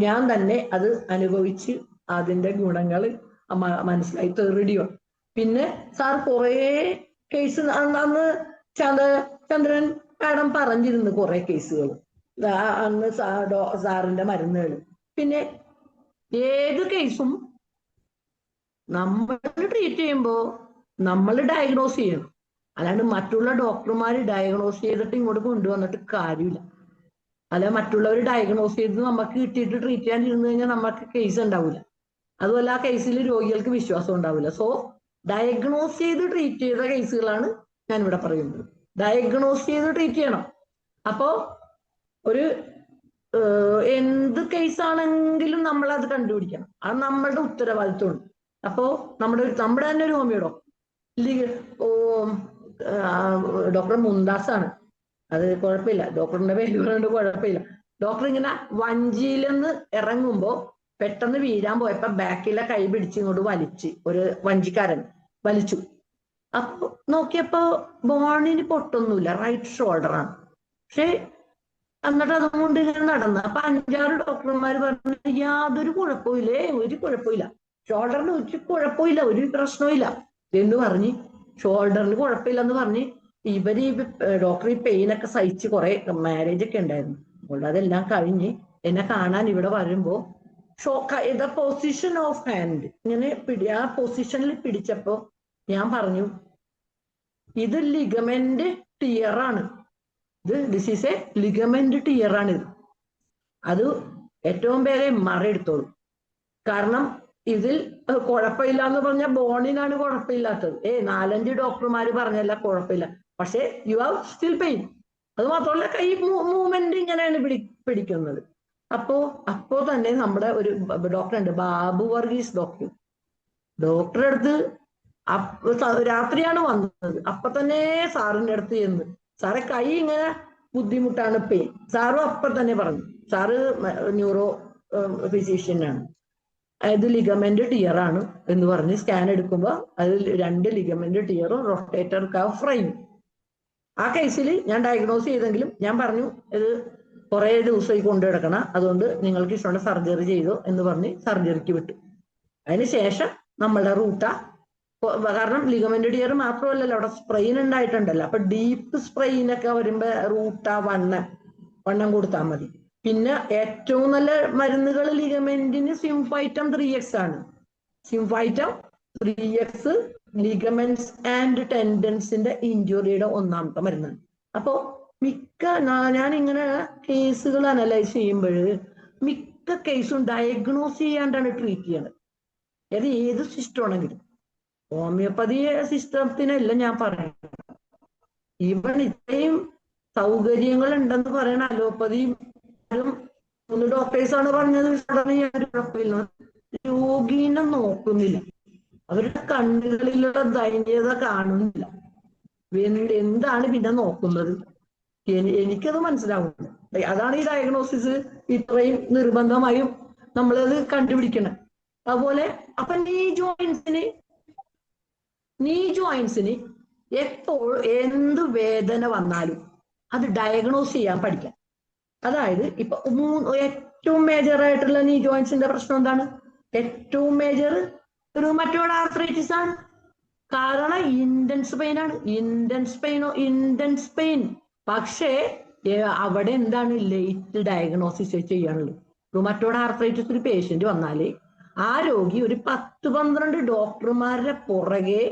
ഞാൻ തന്നെ അത് അനുഭവിച്ച് അതിന്റെ ഗുണങ്ങൾ മനസ്സിലായി. തെറിഡിയോൺ. പിന്നെ സാർ കുറെ കേസ് അന്ന് ചന്ദ്രൻ മാഡം പറഞ്ഞിരുന്നു കുറെ കേസുകൾ അന്ന് സാറിന്റെ മരുന്നുകൾ. പിന്നെ ഏത് കേസും നമ്മൾ ട്രീറ്റ് ചെയ്യുമ്പോൾ നമ്മൾ ഡയഗ്നോസ് ചെയ്യണം. അല്ലാണ്ട് മറ്റുള്ള ഡോക്ടർമാർ ഡയഗ്നോസ് ചെയ്തിട്ട് ഇങ്ങോട്ട് കൊണ്ടുവന്നിട്ട് കാര്യമില്ല. അല്ല മറ്റുള്ളവർ ഡയഗ്നോസ് ചെയ്ത് നമുക്ക് കിട്ടിയിട്ട് ട്രീറ്റ് ചെയ്യാൻ ഇരുന്ന് കഴിഞ്ഞാൽ നമുക്ക് കേസ് ഉണ്ടാവില്ല. അതുപോലെ ആ കേസിൽ രോഗികൾക്ക് വിശ്വാസം ഉണ്ടാവില്ല. സോ ഡയഗ്നോസ് ചെയ്ത് ട്രീറ്റ് ചെയ്ത കേസുകളാണ് ഞാൻ ഇവിടെ പറയുന്നത്. ഡയഗ്നോസ് ചെയ്ത് ട്രീറ്റ് ചെയ്യണം. അപ്പോ ഒരു എന്ത് കേസാണെങ്കിലും നമ്മൾ അത് കണ്ടുപിടിക്കണം. അത് നമ്മളുടെ ഉത്തരവാദിത്വമാണ്. അപ്പോ നമ്മുടെ തന്നെ ഒരു ഹോമിയോ ഡോക്ടർ മുന്താസ് ആണ്, അത് കുഴപ്പമില്ല, ഡോക്ടറിന്റെ പേര് പറഞ്ഞിട്ട് കുഴപ്പമില്ല. ഡോക്ടർ ഇങ്ങനെ വഞ്ചിയിൽ നിന്ന് ഇറങ്ങുമ്പോ പെട്ടെന്ന് വീഴാൻ പോയപ്പോ ബാക്കിലെ കൈ പിടിച്ച് ഇങ്ങോട്ട് വലിച്ച്, ഒരു വഞ്ചിക്കാരൻ വലിച്ചു. അപ്പൊ നോക്കിയപ്പോ ബോണിന് പൊട്ടൊന്നുമില്ല, റൈറ്റ് ഷോൾഡറാണ്. പക്ഷെ എന്നിട്ട് അതുകൊണ്ട് ഇങ്ങനെ നടന്നു. അപ്പൊ 5-6 ഡോക്ടർമാർ പറഞ്ഞു യാതൊരു കുഴപ്പമില്ലേ, ഒരു കുഴപ്പമില്ല, ഷോൾഡറിന് ഒരു കുഴപ്പമില്ല, ഒരു പ്രശ്നമില്ല എന്ന് പറഞ്ഞ്, ഷോൾഡറിന് കുഴപ്പമില്ലെന്ന് പറഞ്ഞ് ഇവര് ഈ ഡോക്ടർ ഈ പെയിനൊക്കെ സഹിച്ച് കുറെ മാരേജ് ഒക്കെ ഉണ്ടായിരുന്നു. അതെല്ലാം കഴിഞ്ഞ് എന്നെ കാണാൻ ഇവിടെ വരുമ്പോ ദ പൊസിഷൻ ഓഫ് ഹാൻഡ് ഇങ്ങനെ ആ പൊസിഷനിൽ പിടിച്ചപ്പോ ഞാൻ പറഞ്ഞു ഇത് ലിഗമെന്റ് ടിയർ ആണ്, this is A ligament tear ആണ് ഇത്. അത് ഏറ്റവും പേരെ മറിയെടുത്തോളൂ. കാരണം ഇതിൽ കുഴപ്പമില്ല എന്ന് പറഞ്ഞാൽ ബോണിനാണ് കുഴപ്പമില്ലാത്തത്. 4-5 ഡോക്ടർമാര് പറഞ്ഞല്ല കുഴപ്പമില്ല, പക്ഷെ യു ഹാവ് സ്റ്റിൽ പെയിൻ. അത് മാത്രമല്ല കൈ മൂവ്മെന്റ് ഇങ്ങനെയാണ് പിടിക്കുന്നത്. അപ്പോ തന്നെ നമ്മുടെ ഒരു ഡോക്ടർ ഉണ്ട്, ബാബു വർഗീസ് ഡോക്ടറെ അടുത്ത് രാത്രിയാണ് വന്നത്. അപ്പൊ തന്നെ സാറിന്റെ അടുത്ത് ചെന്ന്, സാറെ കൈ ഇങ്ങനെ ബുദ്ധിമുട്ടാണ്, പെയിൻ. സാറും അപ്പൊ തന്നെ പറഞ്ഞു, സാറ് ന്യൂറോ ഫിസീഷ്യനാണ്, അത് ലിഗമെന്റ് ടിയർ ആണ് എന്ന് പറഞ്ഞ് സ്കാൻ എടുക്കുമ്പോൾ അതിൽ 2 ലിഗമെന്റ് ടിയറും റൊട്ടേറ്റർ കഫ് ഫ്രെയിം. ആ കേസിൽ ഞാൻ ഡയഗ്നോസ് ചെയ്തെങ്കിലും ഞാൻ പറഞ്ഞു ഇത് കുറെ ദിവസമായി കൊണ്ടുനടക്കണം, അതുകൊണ്ട് നിങ്ങൾക്ക് ഇഷ്ടമുള്ള സർജറി ചെയ്തോ എന്ന് പറഞ്ഞ് സർജറിക്ക് വിട്ടു. അതിനുശേഷം നമ്മളുടെ കാരണം ലിഗമെന്റ് ടിയർ മാത്രമല്ലല്ലോ, അവിടെ സ്പ്രെയിൻ ഉണ്ടായിട്ടുണ്ടല്ലോ. അപ്പൊ ഡീപ്പ് സ്പ്രെയിനൊക്കെ വരുമ്പോ വണ്ണം കൊടുത്താൽ മതി. പിന്നെ ഏറ്റവും നല്ല മരുന്നുകൾ ലിഗമെന്റിന് സിംഫൈറ്റം 3x ആണ്. സിംഫൈറ്റം 3x ലിഗമെന്റ്സ് ആൻഡ് ടെൻഡൻസിന്റെ ഇഞ്ചുറിയുടെ 1ാമത്തെ മരുന്നാണ്. അപ്പോ ഞാൻ ഇങ്ങനെ കേസുകൾ അനലൈസ് ചെയ്യുമ്പോൾ മിക്ക കേസും ഡയഗ്നോസ് ചെയ്യാണ്ടാണ് ട്രീറ്റ് ചെയ്യണത്. അത് ഏത് സിസ്റ്റം ആണെങ്കിലും, ഹോമിയോപ്പതി സിസ്റ്റത്തിനല്ല ഞാൻ പറയുന്നത്. ഈവൻ ഇത്രയും സൗകര്യങ്ങൾ ഉണ്ടെന്ന് പറയണ അലോപ്പതി 3 ഡോക്ടേഴ്സാണ് പറഞ്ഞത് കുഴപ്പമില്ല. രോഗീനെ നോക്കുന്നില്ല, അവരുടെ കണ്ണുകളിലുള്ള ദൈന്യത കാണുന്നില്ല. എന്താണ് പിന്നെ നോക്കുന്നത്? എനിക്കത് മനസ്സിലാവുന്നു. അതാണ് ഈ ഡയഗ്നോസിസ് ഇത്രയും നിർബന്ധമായും നമ്മളത് കണ്ടുപിടിക്കണം. അതുപോലെ അപ്പൊ നീ ജോയിൻസിന് എപ്പോൾ എന്ത് വേദന വന്നാലും അത് ഡയഗ്നോസ് ചെയ്യാൻ പഠിക്കാം. അതായത് ഇപ്പൊ ഏറ്റവും മേജർ ആയിട്ടുള്ള നീ ജോയിൻസിന്റെ പ്രശ്നം എന്താണ്? ഏറ്റവും മേജർ റുമറ്റോയ്ഡ് ആർത്രൈറ്റിസ് ആണ്. കാരണം ഇൻറ്റൻസ് പെയിൻ ആണ്. Intense pain. പക്ഷേ അവിടെ എന്താണ് ലേറ്റ് ഡയഗ്നോസിസ് ചെയ്യാനുള്ളത്. റുമറ്റോയ്ഡ് ആർത്രൈറ്റിസ് ഒരു പേഷ്യന്റ് വന്നാല് ആ രോഗി ഒരു 10-12 ഡോക്ടർമാരുടെ പുറകെ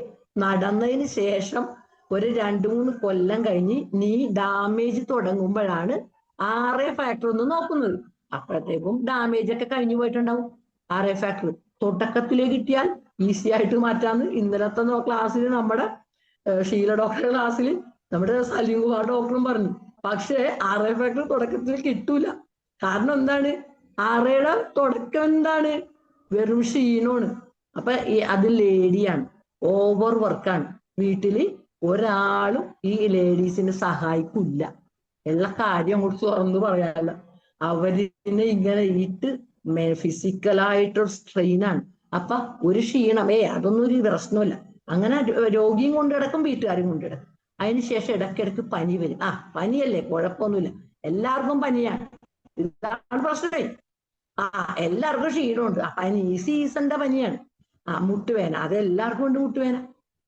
നടന്നതിന് ശേഷം ഒരു 2-3 കൊല്ലം കഴിഞ്ഞ് നീ ഡാമേജ് തുടങ്ങുമ്പോഴാണ് RA ഫാക്ടർ ഒന്ന് നോക്കുന്നത്. അപ്പോഴത്തേക്കും ഡാമേജ് ഒക്കെ കഴിഞ്ഞു പോയിട്ടുണ്ടാവും. RA ഫാക്ടർ തുടക്കത്തിലേക്ക് കിട്ടിയാൽ ഈസി ആയിട്ട് മാറ്റാന്ന് ഇന്നലത്തെ ക്ലാസ്സിൽ നമ്മുടെ ഷീല ഡോക്ടറുടെ ക്ലാസ്സിൽ നമ്മുടെ സലീം കുമാർ ഡോക്ടറും പറഞ്ഞു. പക്ഷേ RA ഫാക്ടർ തുടക്കത്തിൽ കിട്ടൂല. കാരണം എന്താണ്? RAയുടെ തുടക്കം എന്താണ്? വെറും ക്ഷീണമാണ്. അപ്പൊ അത് ലേഡിയാണ്, ഓവർ വർക്കാണ്. വീട്ടില് ഒരാളും ഈ ലേഡീസിനെ സഹായിക്കില്ല. ഉള്ള കാര്യം അങ്ങോട്ട് തുറന്നു പറയാല്ല. അവരിനെ ഇങ്ങനെ ഇട്ട് ഫിസിക്കലായിട്ടൊരു സ്ട്രെയിനാണ്. അപ്പൊ ഒരു ക്ഷീണം അതൊന്നും ഒരു പ്രശ്നമില്ല. അങ്ങനെ രോഗിയും കൊണ്ടിടക്കും, വീട്ടുകാരും കൊണ്ടിടക്കും. അതിനുശേഷം ഇടയ്ക്കിടയ്ക്ക് പനി വരും. പനിയല്ലേ, കുഴപ്പമൊന്നുമില്ല, എല്ലാവർക്കും പനിയാണ്, ഇതാണ് പ്രശ്നമേ. എല്ലാവർക്കും ക്ഷീണമുണ്ട്. പനി ഈ സീസണിന്റെ പനിയാണ്. മുട്ടുവേന, അതെല്ലാവർക്കും ഉണ്ട് മുട്ടുവേന.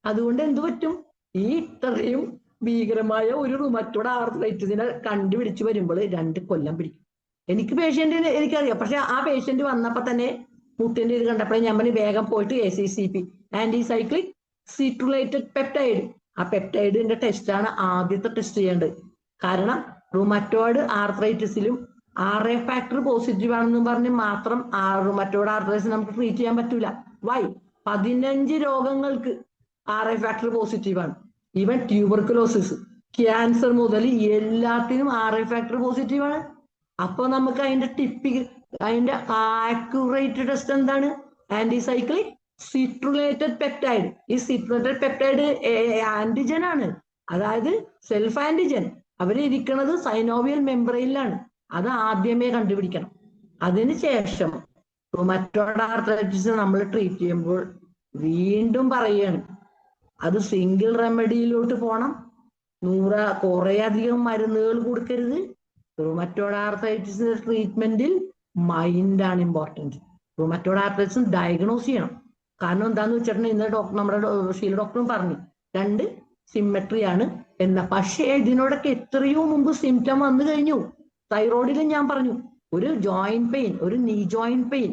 അതുകൊണ്ട് എന്തു പറ്റും? ഈ ഇത്രയും ഭീകരമായ ഒരു റുമറ്റോയ്ഡ് ആർത്രൈറ്റിസിനെ കണ്ടുപിടിച്ച് വരുമ്പോൾ 2 കൊല്ലം പിടിക്കും. പേഷ്യന്റിന് എനിക്കറിയാം. പക്ഷെ ആ പേഷ്യന്റ് വന്നപ്പോ തന്നെ മുട്ടിന്റെ ഇത് കണ്ടപ്പോഴേ ഞാൻ പറഞ്ഞു വേഗം പോയിട്ട് ACCP, ആന്റിസൈക്ലിക് സിട്രുലേറ്റഡ് പെപ്റ്റൈഡ്, ആ പെപ്റ്റൈഡിന്റെ ടെസ്റ്റാണ് ആദ്യത്തെ ടെസ്റ്റ് ചെയ്യേണ്ടത്. കാരണം റുമറ്റോയിഡ് ആർത്രൈറ്റിസിലും RA ഫാക്ടർ പോസിറ്റീവ് ആണെന്ന് പറഞ്ഞ് മാത്രം റുമറ്റോയിഡ് ആർത്രൈറ്റിസ് നമുക്ക് ട്രീറ്റ് ചെയ്യാൻ പറ്റൂല. വൈ? 15 രോഗങ്ങൾക്ക് RA ഫാക്ടർ പോസിറ്റീവ് ആണ്. ഈവൻ ട്യൂബർക്കുലോസിസ്, ക്യാൻസർ മുതൽ എല്ലാത്തിനും RA ഫാക്ടർ പോസിറ്റീവ് ആണ്. അപ്പൊ നമുക്ക് അതിന്റെ ആക്യുറേറ്റ് ടെസ്റ്റ് എന്താണ്? ആന്റിസൈക്ലിക് സിട്രുലേറ്റഡ് പെപ്റ്റൈഡ്. ഈ സിട്രുലേറ്റഡ് പെപ്റ്റൈഡ് ആന്റിജൻ ആണ്, അതായത് സെൽഫ് ആന്റിജൻ. അവരിയ്ക്കുന്നത് സൈനോവിയൽ മെംബ്രെയിനിലാണ്. അത് ആദ്യമേ കണ്ടുപിടിക്കണം. അതിനുശേഷം റുമറ്റോയിഡ് ആർത്രൈറ്റിസ് നമ്മൾ ട്രീറ്റ് ചെയ്യുമ്പോൾ വീണ്ടും പറയുകയാണ്, അത് സിംഗിൾ റെമഡിയിലോട്ട് പോകണം. കുറേ അധികം മരുന്നുകൾ കൊടുക്കരുത്. റുമറ്റോയിഡ് ആർത്രൈറ്റിസ് ട്രീറ്റ്മെന്റിൽ മൈൻഡാണ് ഇമ്പോർട്ടൻറ്റ്. റുമറ്റോയിഡ് ആർത്രൈറ്റിസ് ഡയഗ്നോസ് ചെയ്യണം. കാരണം എന്താന്ന് വെച്ചിട്ടുണ്ടെങ്കിൽ ഇന്ന് നമ്മുടെ ഷീല ഡോക്ടറും പറഞ്ഞു 2 സിമെട്രി ആണ് എന്ന. പക്ഷേ ഇതിനോടൊക്കെ എത്രയോ മുമ്പ് സിംറ്റം വന്നു കഴിഞ്ഞു. തൈറോയിഡിലും ഞാൻ പറഞ്ഞു, ഒരു ജോയിന്റ് പെയിൻ, ഒരു നീ ജോയിന്റ് പെയിൻ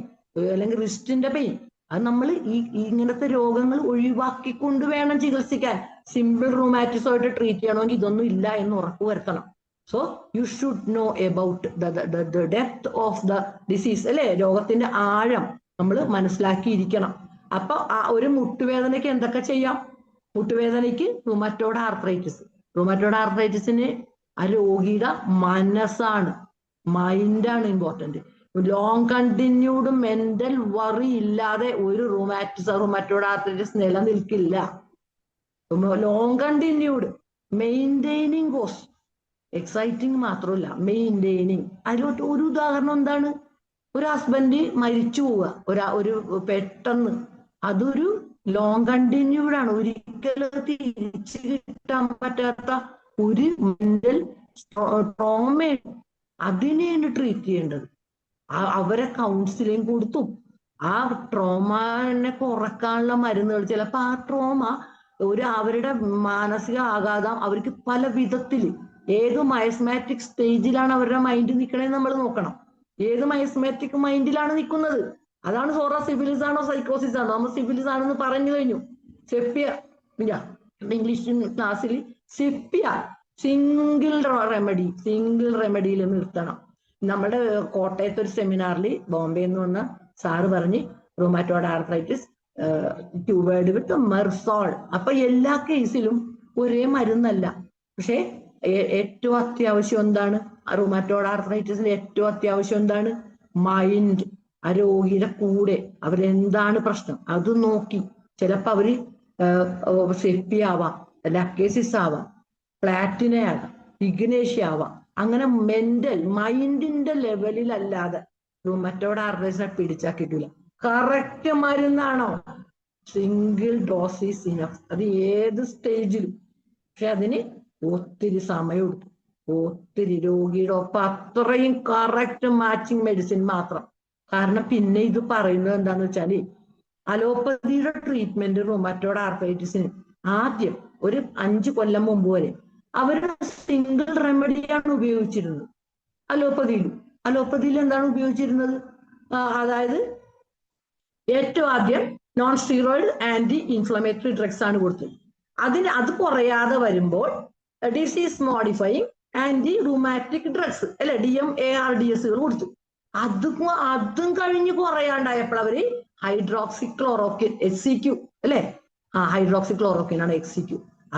അല്ലെങ്കിൽ റിസ്റ്റിന്റെ പെയിൻ, അത് നമ്മൾ ഇങ്ങനത്തെ രോഗങ്ങൾ ഒഴിവാക്കിക്കൊണ്ട് വേണം ചികിത്സിക്കാൻ. സിമ്പിൾ റൂമാറ്റിസമായിട്ട് ട്രീറ്റ് ചെയ്യണമെങ്കിൽ ഇതൊന്നും ഇല്ല എന്ന് ഉറപ്പുവരുത്തണം. So you should know about the depth of the disease, അല്ലെ? രോഗത്തിന്റെ ആഴം നമ്മൾ മനസ്സിലാക്കിയിരിക്കണം. അപ്പൊ ഒരു മുട്ടുവേദനയ്ക്ക് എന്തൊക്കെ ചെയ്യാം? മുട്ടുവേദനയ്ക്ക് റുമറ്റോയിഡ് ആർത്രൈറ്റിസിന് ആ രോഗിയുടെ മനസ്സാണ്, മൈൻഡാണ് important. Long continued mental worry ഇല്ലാതെ ഒരു റുമറ്റോയിഡ് ആർത്രൈറ്റിസ് നിലനിൽക്കില്ല. Long continued maintaining cause, exciting മാത്രമല്ല മെയിൻറ്റെയിനിങ്. അതിലോട്ട് ഒരു ഉദാഹരണം എന്താണ്? ഒരു ഹസ്ബൻഡ് മരിച്ചു പോവുക ഒരു പെട്ടെന്ന്, അതൊരു ലോങ് കണ്ടിന്യൂഡ് ആണ്. ഒരിക്കലും തിരിച്ചു കിട്ടാൻ പറ്റാത്ത ഒരു മെന്റൽ ട്രോമയാണ്. അതിനെയാണ് ട്രീറ്റ് ചെയ്യേണ്ടത്. അവരെ കൗൺസിലിംഗ് കൊടുത്തും ആ ട്രോമനെ കുറക്കാനുള്ള മരുന്നുകൾ, ചിലപ്പോൾ ആ ട്രോമ അവരുടെ മാനസിക ആഘാതം അവർക്ക് പല വിധത്തിൽ, ഏത് മയസ്മാറ്റിക് സ്റ്റേജിലാണ് അവരുടെ മൈൻഡ് നിൽക്കണേന്ന് നമ്മൾ നോക്കണം. ഏത് മയസ്മാറ്റിക് മൈൻഡിലാണ് നിൽക്കുന്നത്? അതാണ് സിഫിലിസ് ആണോ സൈക്കോസിസ് ആണോ? നമ്മൾ സിഫിലിസ് ആണെന്ന് പറഞ്ഞു കഴിഞ്ഞു. സെപ്പിയ ഇംഗ്ലീഷ് ക്ലാസ്സിൽ സെപ്പിയ സിംഗിൾ റെമഡിയിൽ നിർത്തണം. നമ്മുടെ കോട്ടയത്ത് ഒരു സെമിനാറിൽ ബോംബെയിൽ നിന്ന് വന്ന സാറ് പറഞ്ഞ് റുമറ്റോയിഡ് ആർത്രൈറ്റിസ് ക്യൂവേർഡ് വിത്ത് മെർസോൾ. അപ്പൊ എല്ലാ കേസിലും ഒരേ മരുന്നല്ല. പക്ഷെ ഏറ്റവും അത്യാവശ്യം എന്താണ്? റുമറ്റോയിഡ് ആർത്രൈറ്റിസിന് ഏറ്റവും അത്യാവശ്യം എന്താണ്? മൈൻഡ്. ആ രോഗിയുടെ കൂടെ അവരെന്താണ് പ്രശ്നം അത് നോക്കി, ചിലപ്പോൾ അവര് സെപ്പി ആവാം, ലക്കേസിസ് ആവാം, പ്ലാറ്റിന ആവാം, ഇഗ്നേഷ്യ ആവാം. അങ്ങനെ മൈൻഡിന്റെ ലെവലിലല്ലാതെ റുമറ്റോയിഡ് ആർത്രൈറ്റിസിനെ പിടിച്ചാക്കിയിട്ടില്ല. കറക്റ്റ് മരുന്നാണോ? Single dose is enough. അത് ഏത് സ്റ്റേജിലും. പക്ഷെ അതിന് ഒത്തിരി സമയം എടുക്കും, ഒത്തിരി രോഗിയുടെ ഒപ്പം അത്രയും കറക്റ്റ് മാച്ചിങ് മെഡിസിൻ മാത്രം. കാരണം പിന്നെ ഇത് പറയുന്നത് എന്താന്ന് വെച്ചാല്, അലോപ്പതിയുടെ ട്രീറ്റ്മെന്റ് റുമറ്റോയിഡ് ആർത്രൈറ്റിസിന് ആദ്യം ഒരു 5 കൊല്ലം മുമ്പ് വരെ അവര് സിംഗിൾ റെമഡിയാണ് ഉപയോഗിച്ചിരുന്നത്. അലോപ്പതിയിൽ എന്താണ് ഉപയോഗിച്ചിരുന്നത്? അതായത് ഏറ്റവും ആദ്യം non steroid anti inflammatory drugs ആണ് കൊടുത്തത്. അത് കുറയാതെ വരുമ്പോൾ disease modifying anti rheumatic drugs, അല്ലെ, DMARDS കൊടുത്തു. അതും കഴിഞ്ഞ് കുറയാണ്ടായപ്പോൾ അവര് ഹൈഡ്രോക്സിക്ലോറോക്വിൻ HCQ, അല്ലെ, ഹൈഡ്രോക്സിക്ലോറോക്വിൻ ആണ് HCQ,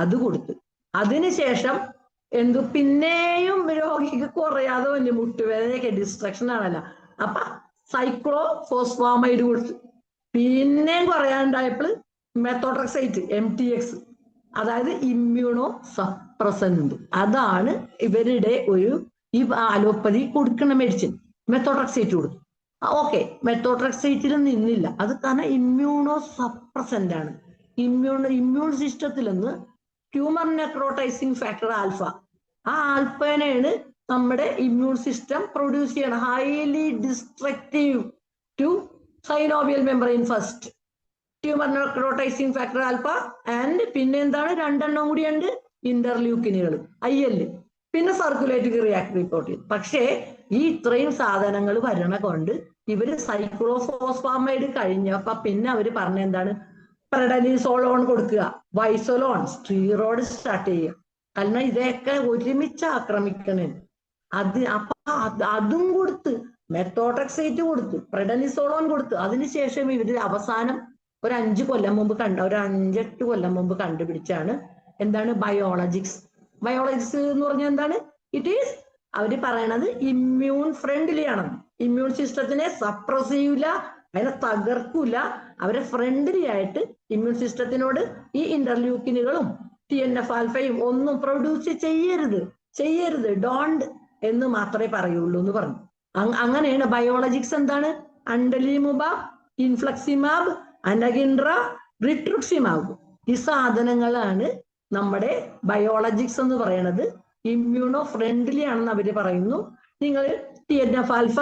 അത് കൊടുത്തു. അതിനുശേഷം പിന്നെയും രോഗിക്ക് കുറയാതെ വന്നു. മുട്ടുവേദനയൊക്കെ ഡിസ്ട്രക്ഷൻ ആണല്ലോ. അപ്പൊ സൈക്ലോഫോസ്ഫാമൈഡ് കൊടുത്തു. പിന്നെയും കുറയാണ്ടായപ്പോൾ മെത്തോട്രക്സൈറ്റ് MTX, അതായത് ഇമ്മ്യൂണോ സപ്രസന്റ്. അതാണ് ഇവരുടെ ഈ അലോപ്പതി കൊടുക്കുന്ന മെഡിസിൻ. മെത്തോട്രക്സൈറ്റ് കൊടുത്തു. ഓക്കെ, മെത്തോട്രക്സൈറ്റിൽ നിന്നില്ല. അത് കാരണം ഇമ്മ്യൂണോ സപ്രസന്റ് ആണ്. ഇമ്മ്യൂൺ സിസ്റ്റത്തിൽ നിന്ന് ട്യൂമർ നെക്രോട്ടൈസിങ് ഫാക്ടർ ആൽഫ, ആ ആൽഫേനെയാണ് നമ്മുടെ ഇമ്മ്യൂൺ സിസ്റ്റം പ്രൊഡ്യൂസ് ചെയ്യണം. Highly destructive to synovial membrane first, tumour necrotising factor alpha and പിന്നെ എന്താണ് 2 എണ്ണം കൂടിയുണ്ട്, ഇന്റർലൂക്കിനുകൾ, IL, പിന്നെ സർക്കുലേറ്റിംഗ് റിയാക്ടറി പ്രോട്ടീൻ. പക്ഷേ ഈ ഇത്രയും സാധനങ്ങൾ വരണ കൊണ്ട് ഇവര് സൈക്ലോഫോസ്ഫാമൈഡ് കഴിഞ്ഞപ്പോ പിന്നെ അവര് പറഞ്ഞ എന്താണ്, പ്രെഡനിസോളോൺ കൊടുക്കുക, വൈസോലോൺ, സ്റ്റീറോയിഡ് സ്റ്റാർട്ട് ചെയ്യുക. കാരണം ഇതൊക്കെ ഒരുമിച്ച് ആക്രമിക്കണേ. അതും കൊടുത്ത് മെത്തോട്രക്സേറ്റ് കൊടുത്തു, പ്രെഡനിസോളോൺ കൊടുത്തു. അതിനുശേഷം ഇവര് അവസാനം ഒരു 5 കൊല്ലം മുമ്പ് ഒരു 5-8 കൊല്ലം മുമ്പ് കണ്ടുപിടിച്ചാണ് എന്താണ് ബയോളജിക്സ്. ബയോളജിക്സ് എന്ന് പറഞ്ഞാൽ എന്താണ്? ഇറ്റ് ഈസ് അവര് പറയണത് ഇമ്മ്യൂൺ ഫ്രണ്ട്ലി ആണെന്ന്. ഇമ്മ്യൂൺ സിസ്റ്റത്തിനെ സപ്രസ് ചെയ്യൂല, അതിനെ തകർക്കൂല, അവരെ ഫ്രണ്ട്ലി ആയിട്ട് ഇമ്മ്യൂൺ സിസ്റ്റത്തിനോട് ഈ ഇന്റർലൂക്കിനുകളും TNF ആൽഫയും ഒന്നും പ്രൊഡ്യൂസ് ചെയ്യരുത് ഡോണ്ട് എന്ന് മാത്രമേ പറയുള്ളൂ എന്ന് പറഞ്ഞു. അങ്ങനെയാണ് ബയോളജിക്സ്. എന്താണ്? അണ്ടലിമുബാബ്, ഇൻഫ്ലക്സിമാബ്, അനഗിൻഡ്ര, റിട്രുക്സിമാബ്, ഈ സാധനങ്ങളാണ് നമ്മുടെ ബയോളജിക്സ് എന്ന് പറയുന്നത്. ഇമ്മ്യൂണോ ഫ്രണ്ട്ലി ആണെന്ന് അവര് പറയുന്നു. നിങ്ങൾ TNF ആൽഫ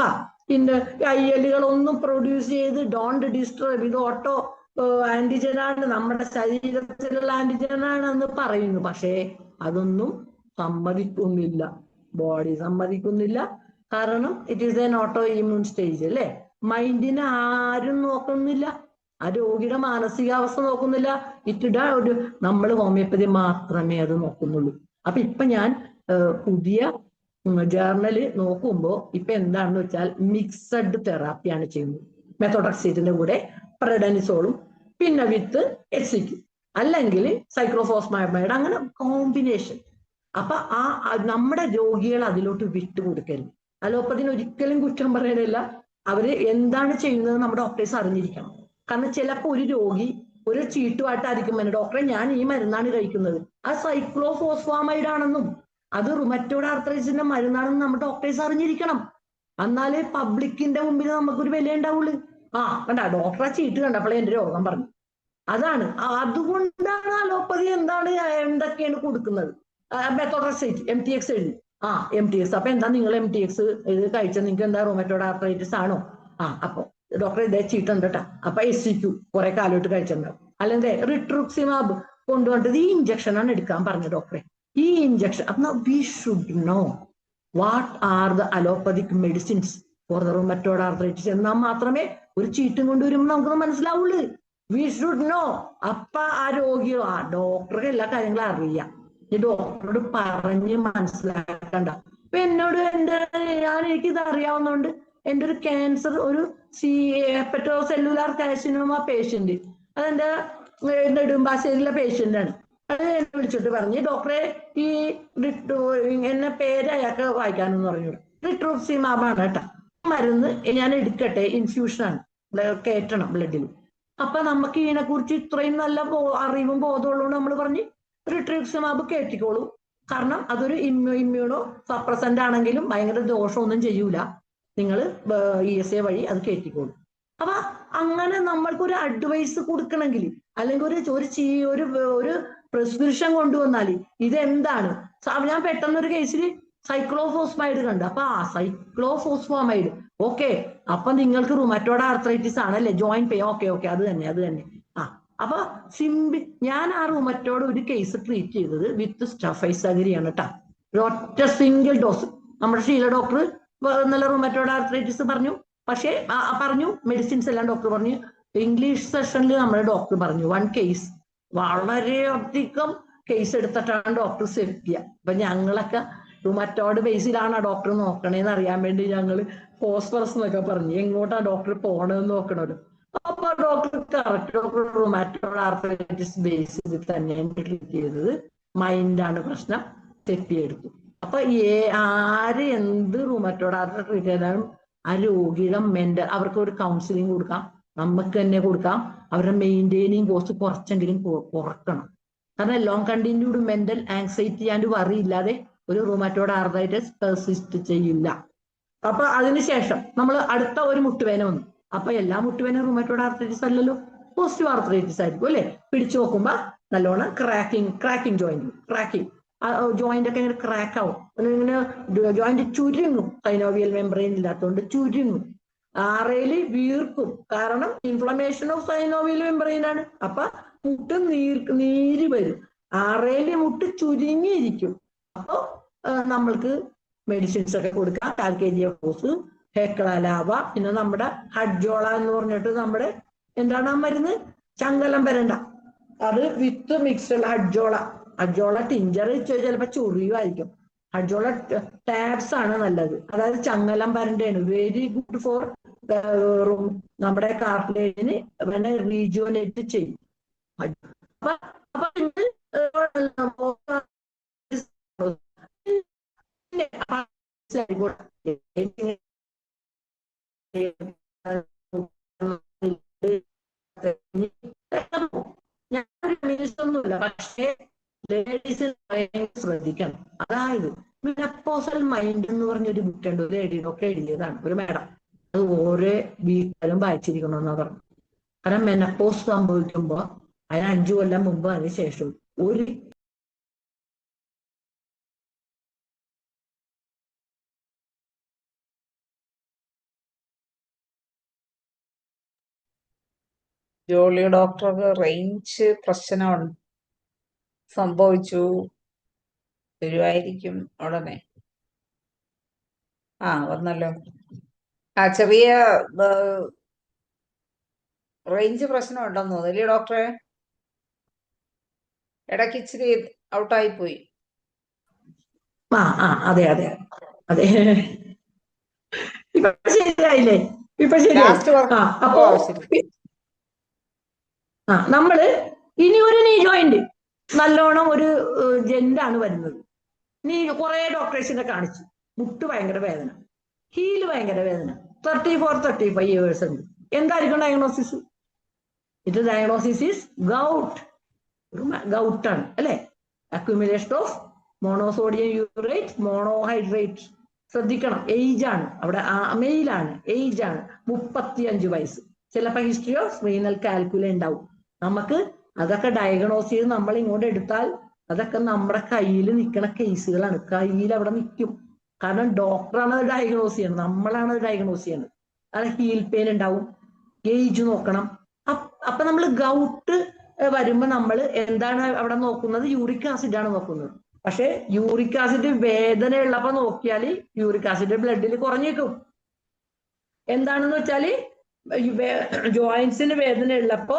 IL-കളൊന്നും പ്രൊഡ്യൂസ് ചെയ്ത് ഡോണ്ട് ഡിസ്റ്റർബ്, ഇത് ഓട്ടോ ആന്റിജനാണ്, നമ്മുടെ ശരീരത്തിലുള്ള ആന്റിജനാണെന്ന് പറയുന്നു. പക്ഷേ അതൊന്നും സമ്മതിക്കുന്നില്ല, ബോഡി സമ്മതിക്കുന്നില്ല. കാരണം it is N auto immune stage അല്ലേ. മൈൻഡിനെ ആരും നോക്കുന്നില്ല, ആ രോഗിയുടെ മാനസികാവസ്ഥ നോക്കുന്നില്ല. നമ്മൾ ഹോമിയോപ്പതി മാത്രമേ അത് നോക്കുന്നുള്ളൂ. അപ്പൊ ഇപ്പൊ ഞാൻ പുതിയ ജേർണല് നോക്കുമ്പോ ഇപ്പൊ എന്താണെന്ന് വെച്ചാൽ മിക്സഡ് തെറാപ്പിയാണ് ചെയ്യുന്നത്. മെത്തോട്രക്സേറ്റിന്റെ കൂടെ പ്രെഡനിസോളും പിന്നെ വിത്ത് HCQ അല്ലെങ്കിൽ സൈക്ലോഫോസ്ഫാമൈഡ്, അങ്ങനെ കോമ്പിനേഷൻ. അപ്പൊ നമ്മുടെ രോഗികൾ അതിലോട്ട് വിട്ടുകൊടുക്കരുത്. അലോപ്പതിന് ഒരിക്കലും കുറ്റം പറയാനില്ല. അവര് എന്താണ് ചെയ്യുന്നത് നമ്മുടെ ഡോക്ടേഴ്സ് അറിഞ്ഞിരിക്കണം. കാരണം ചിലപ്പോൾ ഒരു രോഗി ഒരു ചീട്ടുമായിട്ടായിരിക്കും ഡോക്ടറെ ഞാൻ ഈ മരുന്നാണ് കഴിക്കുന്നത്, അത് സൈക്ലോഫോസ്ഫാമൈഡ് ആണെന്നും അത് റുമറ്റോയ്ഡ് ആർത്രൈറ്റിസിന്റെ മരുന്നാണെന്നും നമ്മുടെ ഡോക്ടേഴ്സ് അറിഞ്ഞിരിക്കണം. എന്നാലേ പബ്ലിക്കിന്റെ മുമ്പിൽ നമുക്കൊരു വില ഉണ്ടാവുള്ളൂ. കണ്ട ഡോക്ടറെ ചീട്ട് കണ്ടപ്പോഴേ എന്റെ രോഗം പറഞ്ഞു. അതാണ്, അതുകൊണ്ടാണ് അലോപ്പതി എന്തൊക്കെയാണ് കൊടുക്കുന്നത്. മെത്തോട്രക്സേറ്റ് MTX എഴുതി, MTX. അപ്പൊ എന്താ നിങ്ങൾ MTX ഇത് കഴിച്ചാൽ നിങ്ങൾക്ക് എന്താ റുമറ്റോയ്ഡ് ആർത്രൈറ്റിസ് ആണോ? അപ്പൊ ഡോക്ടർ ഇതേ ചീട്ടുണ്ട് കേട്ടാ. അപ്പൊ SCQ കുറെ കാലമായിട്ട് കഴിച്ചിട്ടുണ്ടാവും. അല്ലെങ്കിൽ റിട്രുക്സിമാബ് കൊണ്ടുവന്നിട്ട് ഈ ഇഞ്ചക്ഷൻ ആണ് എടുക്കാൻ പറഞ്ഞ ഡോക്ടറെ. ഈ ഇഞ്ചക്ഷൻ അപ്പൊ we should know what are the allopathic medicines for the rheumatoid arthritis. എന്നാൽ മാത്രമേ ഒരു ചീട്ടും കൊണ്ടുവരുമ്പോൾ നമുക്ക് മനസ്സിലാവുള്ളൂ. We should know. അപ്പൊ ആ രോഗിയോ ഡോക്ടർക്ക് എല്ലാ കാര്യങ്ങളും അറിയാം. ഈ ഡോക്ടറോട് പറഞ്ഞ് മനസ്സിലാക്കണ്ട. ഇപ്പൊ എന്നോട് എനിക്കിത് അറിയാവുന്നതുകൊണ്ട് എൻ്റെ ഒരു ക്യാൻസർ, ഒരു ഹെപ്പറ്റോ സെല്ലുലാർ കാർസിനോമ പേഷ്യന്റ്, അതെന്റെ നെടുമ്പാശ്ശേരിയിലെ പേഷ്യന്റ് ആണ്. അത് എന്നെ വിളിച്ചിട്ട് പറഞ്ഞ് ഡോക്ടറെ ഈ എന്നെ പേര് അയാൾക്ക് വായിക്കാനെന്ന് പറഞ്ഞു. റിട്രുക്സിമാബാണ് കേട്ടോ മരുന്ന്, ഞാൻ എടുക്കട്ടെ, ഇൻഫ്യൂഷനാണ്, കയറ്റണം ബ്ലഡിൽ. അപ്പൊ നമുക്ക് ഇതിനെക്കുറിച്ച് ഇത്രയും നല്ല അറിവും ബോധമുള്ളതുകൊണ്ട് നമ്മൾ പറഞ്ഞ് റിട്രുക്സിമാബ് കയറ്റിക്കോളൂ. കാരണം അതൊരു ഇമ്മ്യൂണോ സപ്രസന്റ് ആണെങ്കിലും ഭയങ്കര ദോഷമൊന്നും ചെയ്യൂല, നിങ്ങൾ ESA വഴി അത് കയറ്റിക്കോളൂ. അപ്പൊ അങ്ങനെ നമ്മൾക്കൊരു അഡ്വൈസ് കൊടുക്കണമെങ്കിൽ അല്ലെങ്കിൽ ഒരു പ്രിസ്ക്രിപ്ഷൻ കൊണ്ടുവന്നാൽ ഇതെന്താണ്, ഞാൻ പെട്ടെന്നൊരു കേസിൽ സൈക്ലോഫോസ്ഫൈഡ് കണ്ടു. അപ്പൊ സൈക്ലോഫോസ്ഫാമൈഡ് ഓക്കെ, അപ്പൊ നിങ്ങൾക്ക് റുമറ്റോയ്ഡ് ആർത്രൈറ്റിസ് ആണല്ലേ, ജോയിന്റ് പെയിൻ, ഓക്കെ അത് തന്നെ. അപ്പൊ ഞാൻ ആ റുമറ്റോയ്ഡ് ഒരു കേസ് ട്രീറ്റ് ചെയ്തത് വിത്ത് സ്റ്റഫൈസഗരിയാണ് കേട്ടാ. ഒറ്റ സിംഗിൾ ഡോസ്. നമ്മുടെ ഷീല ഡോക്ടർ നല്ല റുമറ്റോയ്ഡ് ആർത്രൈറ്റിസ് പറഞ്ഞു മെഡിസിൻസ് എല്ലാം ഡോക്ടർ പറഞ്ഞു. ഇംഗ്ലീഷ് സെഷനിൽ നമ്മുടെ ഡോക്ടർ പറഞ്ഞു 1 കേസ്, വളരെയധികം കേസ് എടുത്തിട്ടാണ് ഡോക്ടർ സെറ്റ് ചെയ്യുക. അപ്പൊ ഞങ്ങളൊക്കെ റുമറ്റോയ്ഡ് ബേസിലാണ് ഡോക്ടർ നോക്കണേന്ന് അറിയാൻ വേണ്ടി ഞങ്ങൾ ഫോസ്ഫറസ് എന്നൊക്കെ പറഞ്ഞു എങ്ങോട്ടാ ഡോക്ടർ പോകണമെന്ന് നോക്കണല്ലോ. അപ്പൊ doctor correct, doctor rheumatoid arthritis ബേസിൽ തന്നെയാണ് ട്രീറ്റ് ചെയ്തത്. മൈൻഡാണ് പ്രശ്നം, തെറ്റിയെടുത്തു. അപ്പൊ ആര് എന്ത് റുമറ്റോയ്ഡ് ആർത്രൈറ്റിസ് ട്രീറ്റ് ചെയ്താലും ആ രോഗിയുടെ മെന്റൽ, അവർക്ക് ഒരു കൗൺസിലിംഗ് കൊടുക്കാം, നമുക്ക് തന്നെ കൊടുക്കാം. അവരുടെ മെയിൻറ്റെയിനിങ് കോസ്റ്റ് കുറച്ചെങ്കിലും കുറക്കണം. കാരണം long continued mental anxiety and worry ഇല്ലാതെ ഒരു റുമറ്റോയ്ഡ് ആർത്രൈറ്റിസ് പെർസിസ്റ്റ് ചെയ്യില്ല. അപ്പൊ അതിനുശേഷം നമ്മൾ അടുത്ത ഒരു മുട്ടുവേന വന്നു. അപ്പൊ എല്ലാ മുട്ടുവേന റുമറ്റോയ്ഡ് ആർത്രൈറ്റിസ് അല്ലല്ലോ, പോസിറ്റീവ് ആർത്രൈറ്റിസ് ആയിരിക്കും അല്ലെ. പിടിച്ചു നോക്കുമ്പോ നല്ലോണം ക്രാക്കിംഗ് ജോയിന്റ് ഒക്കെ ഇങ്ങനെ ക്രാക്ക് ആവും, ഇങ്ങനെ ജോയിന്റ് ചുരുങ്ങും. സൈനോവിയൽ മെമ്പറൈൻ ഇല്ലാത്തതുകൊണ്ട് ചുരുങ്ങും. ആറയില് വീർക്കും, കാരണം ഇൻഫ്ലമേഷൻ ഓഫ് സൈനോവിയൽ മെമ്പറൈൻ ആണ്. അപ്പൊ മുട്ട് നീര് വരും, ആറയില് മുട്ട് ചുരുങ്ങിയിരിക്കും. അപ്പൊ നമ്മൾക്ക് മെഡിസിൻസ് ഒക്കെ കൊടുക്കാം, കാൽക്കേരിയോസ്, ഹെക്ലാലാവ, പിന്നെ നമ്മുടെ ഹഡ്ജോള എന്ന് പറഞ്ഞിട്ട് നമ്മുടെ എന്താണ് ആ മരുന്ന്, ചങ്കലം വരണ്ട, അത് വിത്ത് മിക്സ്ഡ് ഹഡ്ജോള ടിഞ്ചർ ചിലപ്പോ ചൊറിയുമായിരിക്കും. ഹഡ്ജോള ടാബ്സ് ആണ് നല്ലത്. അതായത് ചങ്ങലം പരണ്ടാണ് വെരി ഗുഡ് ഫോർ നമ്മുടെ കാർട്ടിലേജിന് വേണ്ട റീജുവനേറ്റ് ചെയ്യും. അപ്പൊ അപ്പൊ നിങ്ങൾ ഞാൻ ഒന്നുമില്ല, പക്ഷേ ലേഡീസ് ശ്രദ്ധിക്കണം. അതായത് മെനപ്പോസൽ മൈൻഡ് എന്ന് പറഞ്ഞൊരു ബുക്കുണ്ട്, ഒരു ലേഡിയൊക്കെ എഴുതിയതാണ്, ഒരു മാഡം. അത് ഓരോ വീട്ടിലും വായിച്ചിരിക്കണമെന്നാ പറഞ്ഞു. കാരണം മെനപ്പോസ് സംഭവിക്കുമ്പോ അതിന് 5 കൊല്ലം മുമ്പ് അതിന് ശേഷം ഒരു ജോളി ഡോക്ടർക്ക് റേഞ്ച് പ്രശ്നം സംഭവിച്ചു. വരുമായിരിക്കും ഉടനെ. വന്നല്ലോ. ചെറിയ റേഞ്ച് പ്രശ്നം ഉണ്ടെന്ന് തോന്നുന്നു അല്ലേ ഡോക്ടറെ? ഇടയ്ക്ക് ഇച്ചിരി ഔട്ടായി പോയി. അതെ അതെ അതെ, ഇപ്പൊ ശരിയായില്ലേ? ഇപ്പൊ ശരിയായി. അപ്പോ നമ്മള് ഇനി ഒരു നീ ജോയിന്റ് നല്ലോണം ഒരു ജെന്റാണ് വരുന്നത്. നീ കുറെ ഡോക്ടേഴ്സിനെ കാണിച്ചു, മുട്ട് ഭയങ്കര വേദന, ഹീല് ഭയങ്കര വേദന, 34-35 ഇയേഴ്സ് ഉണ്ട്. എന്തായിരിക്കും ഡയഗ്നോസിസ്? ഇത് ഡയഗ്നോസിസ് ഈസ് ഗൗട്ട്. ഗൗട്ടാണ് അല്ലെ? Accumulation of monosodium urate, monohydrate. ശ്രദ്ധിക്കണം, ഏജ് ആണ് അവിടെ, മെയിലാണ്, ഏജ് ആണ് 35 വയസ്സ്. ചിലപ്പോൾ ഹിസ്റ്ററി ഓഫ് റീനൽ കാൽക്കുല ഉണ്ടാവും. നമുക്ക് അതൊക്കെ ഡയഗ്നോസ് ചെയ്ത് നമ്മൾ ഇങ്ങോട്ട് എടുത്താൽ അതൊക്കെ നമ്മുടെ കയ്യിൽ നിൽക്കുന്ന കേസുകളാണ്. കയ്യിൽ അവിടെ നിൽക്കും. കാരണം ഡോക്ടറാണ് അത് ഡയഗ്നോസ് ചെയ്യണത്, നമ്മളാണ് അത് ഡയഗ്നോസ് ചെയ്യണത്. അത് ഹീൽ പെയിൻ ഉണ്ടാവും, ഏജ് നോക്കണം. അപ്പൊ നമ്മൾ ഗൗട്ട് വരുമ്പോ നമ്മൾ എന്താണ് അവിടെ നോക്കുന്നത്? യൂറിക് ആസിഡ് ആണ് നോക്കുന്നത്. പക്ഷെ യൂറിക് ആസിഡ് വേദന ഉള്ളപ്പോ നോക്കിയാൽ യൂറിക് ആസിഡ് ബ്ലഡിൽ കുറഞ്ഞേക്കും. എന്താണെന്ന് വെച്ചാല് ജോയിന്റ്സിന് വേദന ഉള്ളപ്പോ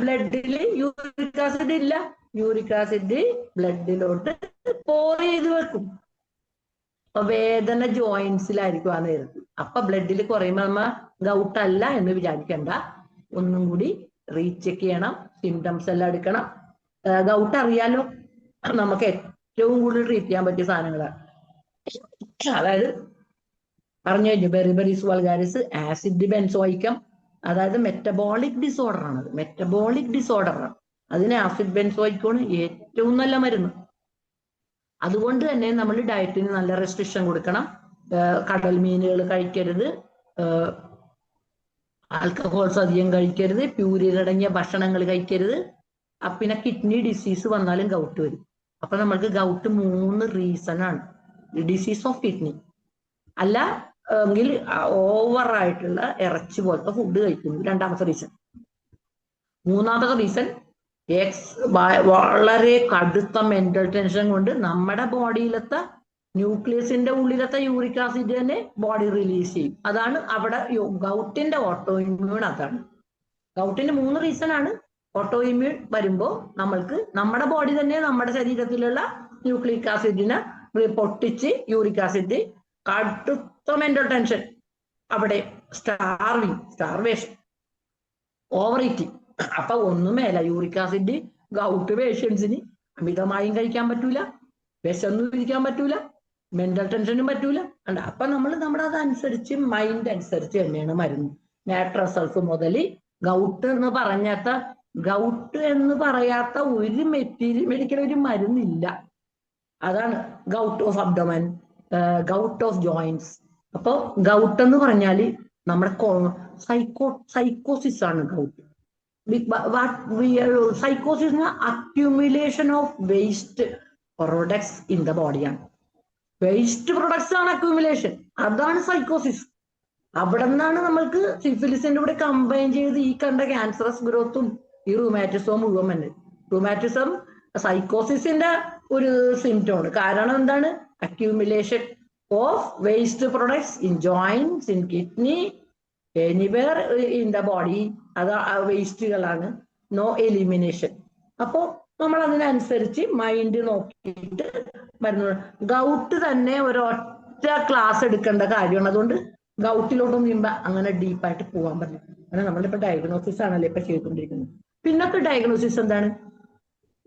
ബ്ലഡിൽ യൂറിക് ആസിഡ് ഇല്ല. യൂറിക് ആസിഡ് ബ്ലഡിലോട്ട് പോർ ചെയ്ത് വെക്കും. അപ്പൊ വേദന ജോയിന്റ്സിലായിരിക്കും ആ നേരത്ത്. അപ്പൊ ബ്ലഡിൽ കുറയുമ്പോ നമ്മ ഗൗട്ട് അല്ല എന്ന് വിചാരിക്കണ്ട. ഒന്നും കൂടി റീചെക്ക് ചെയ്യണം, സിംറ്റംസ് എല്ലാം എടുക്കണം. ഗൗട്ട് അറിയാലോ, നമുക്ക് ഏറ്റവും കൂടുതൽ ട്രീറ്റ് ചെയ്യാൻ പറ്റിയ സാധനങ്ങളാണ്. അതായത് പറഞ്ഞു കഴിഞ്ഞു, ബെറിബറിസ് വൾഗാരിസ്, ആസിഡ് ബെൻസോയിക്കം, അതായത് മെറ്റബോളിക് ഡിസോർഡർ ആണ്. മെറ്റബോളിക് ഡിസോർഡർ ആണ്, അതിന് ആസിഡ് ബെൻസോയിക്കാണ് ഏറ്റവും നല്ല മരുന്ന്. അതുകൊണ്ട് തന്നെ നമ്മൾ ഡയറ്റിന് നല്ല റെസ്ട്രിക്ഷൻ കൊടുക്കണം. കടൽ മീനുകൾ കഴിക്കരുത്, ആൽക്കഹോൾസ് അധികം കഴിക്കരുത്, പ്യൂരിനടങ്ങിയ ഭക്ഷണങ്ങൾ കഴിക്കരുത്. പിന്നെ കിഡ്നി ഡിസീസ് വന്നാലും ഗൗട്ട് വരും. അപ്പൊ നമ്മൾക്ക് ഗൗട്ട് 3 റീസൺ ആണ്. ഡിസീസ് ഓഫ് കിഡ്നി അല്ല എങ്കിൽ ഓവറായിട്ടുള്ള ഇറച്ചി പോലത്തെ ഫുഡ് കഴിക്കുന്നു, 2ാമത്തെ റീസൺ. 3ാമത്തെ റീസൺ വളരെ കടുത്ത മെന്റൽ ടെൻഷൻ കൊണ്ട് നമ്മുടെ ബോഡിയിലത്തെ ന്യൂക്ലിയസിന്റെ ഉള്ളിലത്തെ യൂറിക് ആസിഡ് തന്നെ ബോഡി റിലീസ് ചെയ്യും. അതാണ് അവിടെ ഗൗട്ടിന്റെ ഓട്ടോ ഇമ്മ്യൂൺ. അതാണ് ഗൗട്ടിന്റെ 3 റീസൺ ആണ്. ഓട്ടോ ഇമ്മ്യൂൺ വരുമ്പോ നമ്മൾക്ക് നമ്മുടെ ബോഡി തന്നെ നമ്മുടെ ശരീരത്തിലുള്ള ന്യൂക്ലിക് ആസിഡിനെ പൊട്ടിച്ച് യൂറിക് ആസിഡ്, കടുത്ത മെന്റൽ ടെൻഷൻ, അവിടെ സ്റ്റാർവേഷൻ, ഓവർ ഈറ്റിംഗ്. അപ്പൊ ഒന്നുമേല യൂറിക് ആസിഡ് ഗൗട്ട് പേഷ്യൻസിന് അമിതമായും കഴിക്കാൻ പറ്റൂല, വിശന്നും ഇരിക്കാൻ പറ്റൂല, മെന്റൽ ടെൻഷനും പറ്റൂല. അപ്പൊ നമ്മൾ നമ്മുടെ അതനുസരിച്ച് മൈൻഡ് അനുസരിച്ച് തന്നെയാണ് മരുന്ന്. നാട്രസൾഫ് മുതൽ ഗൗട്ട് എന്ന് പറയാത്ത ഒരു മെഡിക്കൽ ഒരു മരുന്നില്ല. അതാണ് gout of abdomen, gout of joints. അപ്പൊ ഗൗട്ട് എന്ന് പറഞ്ഞാല് നമ്മുടെ സൈക്കോസിസ് ആണ് gout. Sycosis accumulation of waste products in the ബോഡിയാണ്. വേസ്റ്റ് പ്രൊഡക്ട്സ് ആണ് അക്യുമുലേഷൻ, അതാണ് സൈക്കോസിസ്. അവിടെ നിന്നാണ് നമ്മൾക്ക് സിഫിലിസിന്റെ കൂടെ കമ്പൈൻ ചെയ്ത് ഈ കണ്ട ക്യാൻസറസ് ഗ്രോത്തും ഈ റൂമാറ്റിസവും മുഴുവൻ തന്നെ. റൂമാറ്റിസം സൈക്കോസിസിന്റെ ഒരു സിംറ്റമാണ്. കാരണം എന്താണ്? Accumulation of waste products in joints, in kidney, anywhere in the body. അത് വേസ്റ്റുകളാണ്, നോ എലിമിനേഷൻ. അപ്പോൾ നമ്മൾ അതിനനുസരിച്ച് മൈൻഡ് നോക്കിയിട്ട് മരുന്ന്. ഗൗട്ട് തന്നെ ഒരൊറ്റ ക്ലാസ് എടുക്കേണ്ട കാര്യമാണ്. അതുകൊണ്ട് ഗൗട്ടിലോട്ടൊന്നും ചെയ്യുമ്പോ അങ്ങനെ ഡീപ്പായിട്ട് പോകാൻ പറ്റില്ല. കാരണം നമ്മളിപ്പോ ഡയഗ്നോസിസ് ആണല്ലോ ഇപ്പൊ ചെയ്തുകൊണ്ടിരിക്കുന്നത്. പിന്നൊക്കെ ഡയഗ്നോസിസ് എന്താണ്?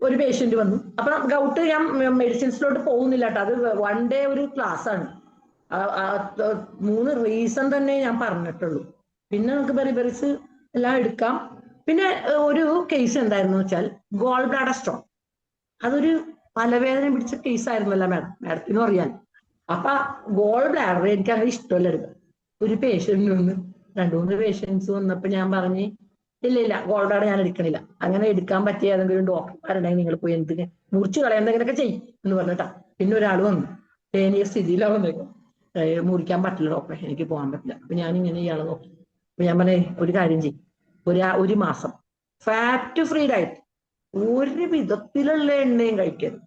ഒരു പേഷ്യന്റ് വന്നു. അപ്പൊ ഗൗട്ട് ഞാൻ മെഡിസിൻസിലോട്ട് പോകുന്നില്ല കേട്ടോ, അത് വൺ ഡേ ഒരു ക്ലാസ് ആണ്. 3 റീസൺ തന്നെ ഞാൻ പറഞ്ഞിട്ടുള്ളൂ. പിന്നെ നമുക്ക് ബെറിബെറിസ് എല്ലാം എടുക്കാം. പിന്നെ ഒരു കേസ് എന്തായിരുന്നു വെച്ചാൽ ഗോൾ ബ്ലാഡർ സ്റ്റോൺ. അതൊരു തലവേദന പിടിച്ച കേസ് ആയിരുന്നല്ലോ മാഡത്തിനും അറിയാൻ. അപ്പൊ ഗോൾ ബ്ലാഡർ എനിക്ക് അങ്ങനെ ഇഷ്ടമല്ല എടുക്കാം. ഒരു പേഷ്യന്റ് വന്ന് 2-3 പേഷ്യൻസ് വന്നപ്പോ ഞാൻ പറഞ്ഞ് ഇല്ല ഗോൾ ബ്ലാഡർ ഞാൻ എടുക്കണില്ല. അങ്ങനെ എടുക്കാൻ പറ്റിയ ഏതെങ്കിലും ഡോക്ടർമാരുണ്ടെങ്കിൽ നിങ്ങൾ പോയി എന്തിന് മുറിച്ച് കളയാൻ എന്തെങ്കിലുമൊക്കെ ചെയ്യും എന്ന് പറഞ്ഞിട്ടാ. പിന്നെ ഒരാൾ വന്നു, ദയനീയ സ്ഥിതിയിലാണ് വന്നേക്കും, മുറിക്കാൻ പറ്റില്ല ഡോക്ടറെ, എനിക്ക് പോകാൻ പറ്റില്ല. അപ്പൊ ഞാൻ ഇങ്ങനെ ഇയാളെ നോക്കി. അപ്പൊ ഞാൻ പറഞ്ഞേ ഒരു കാര്യം ചെയ്യും, ഒരു മാസം ഫാറ്റ് ഫ്രീ ഡയറ്റ്, ഒരു വിധത്തിലുള്ള എണ്ണയും കഴിക്കരുത്,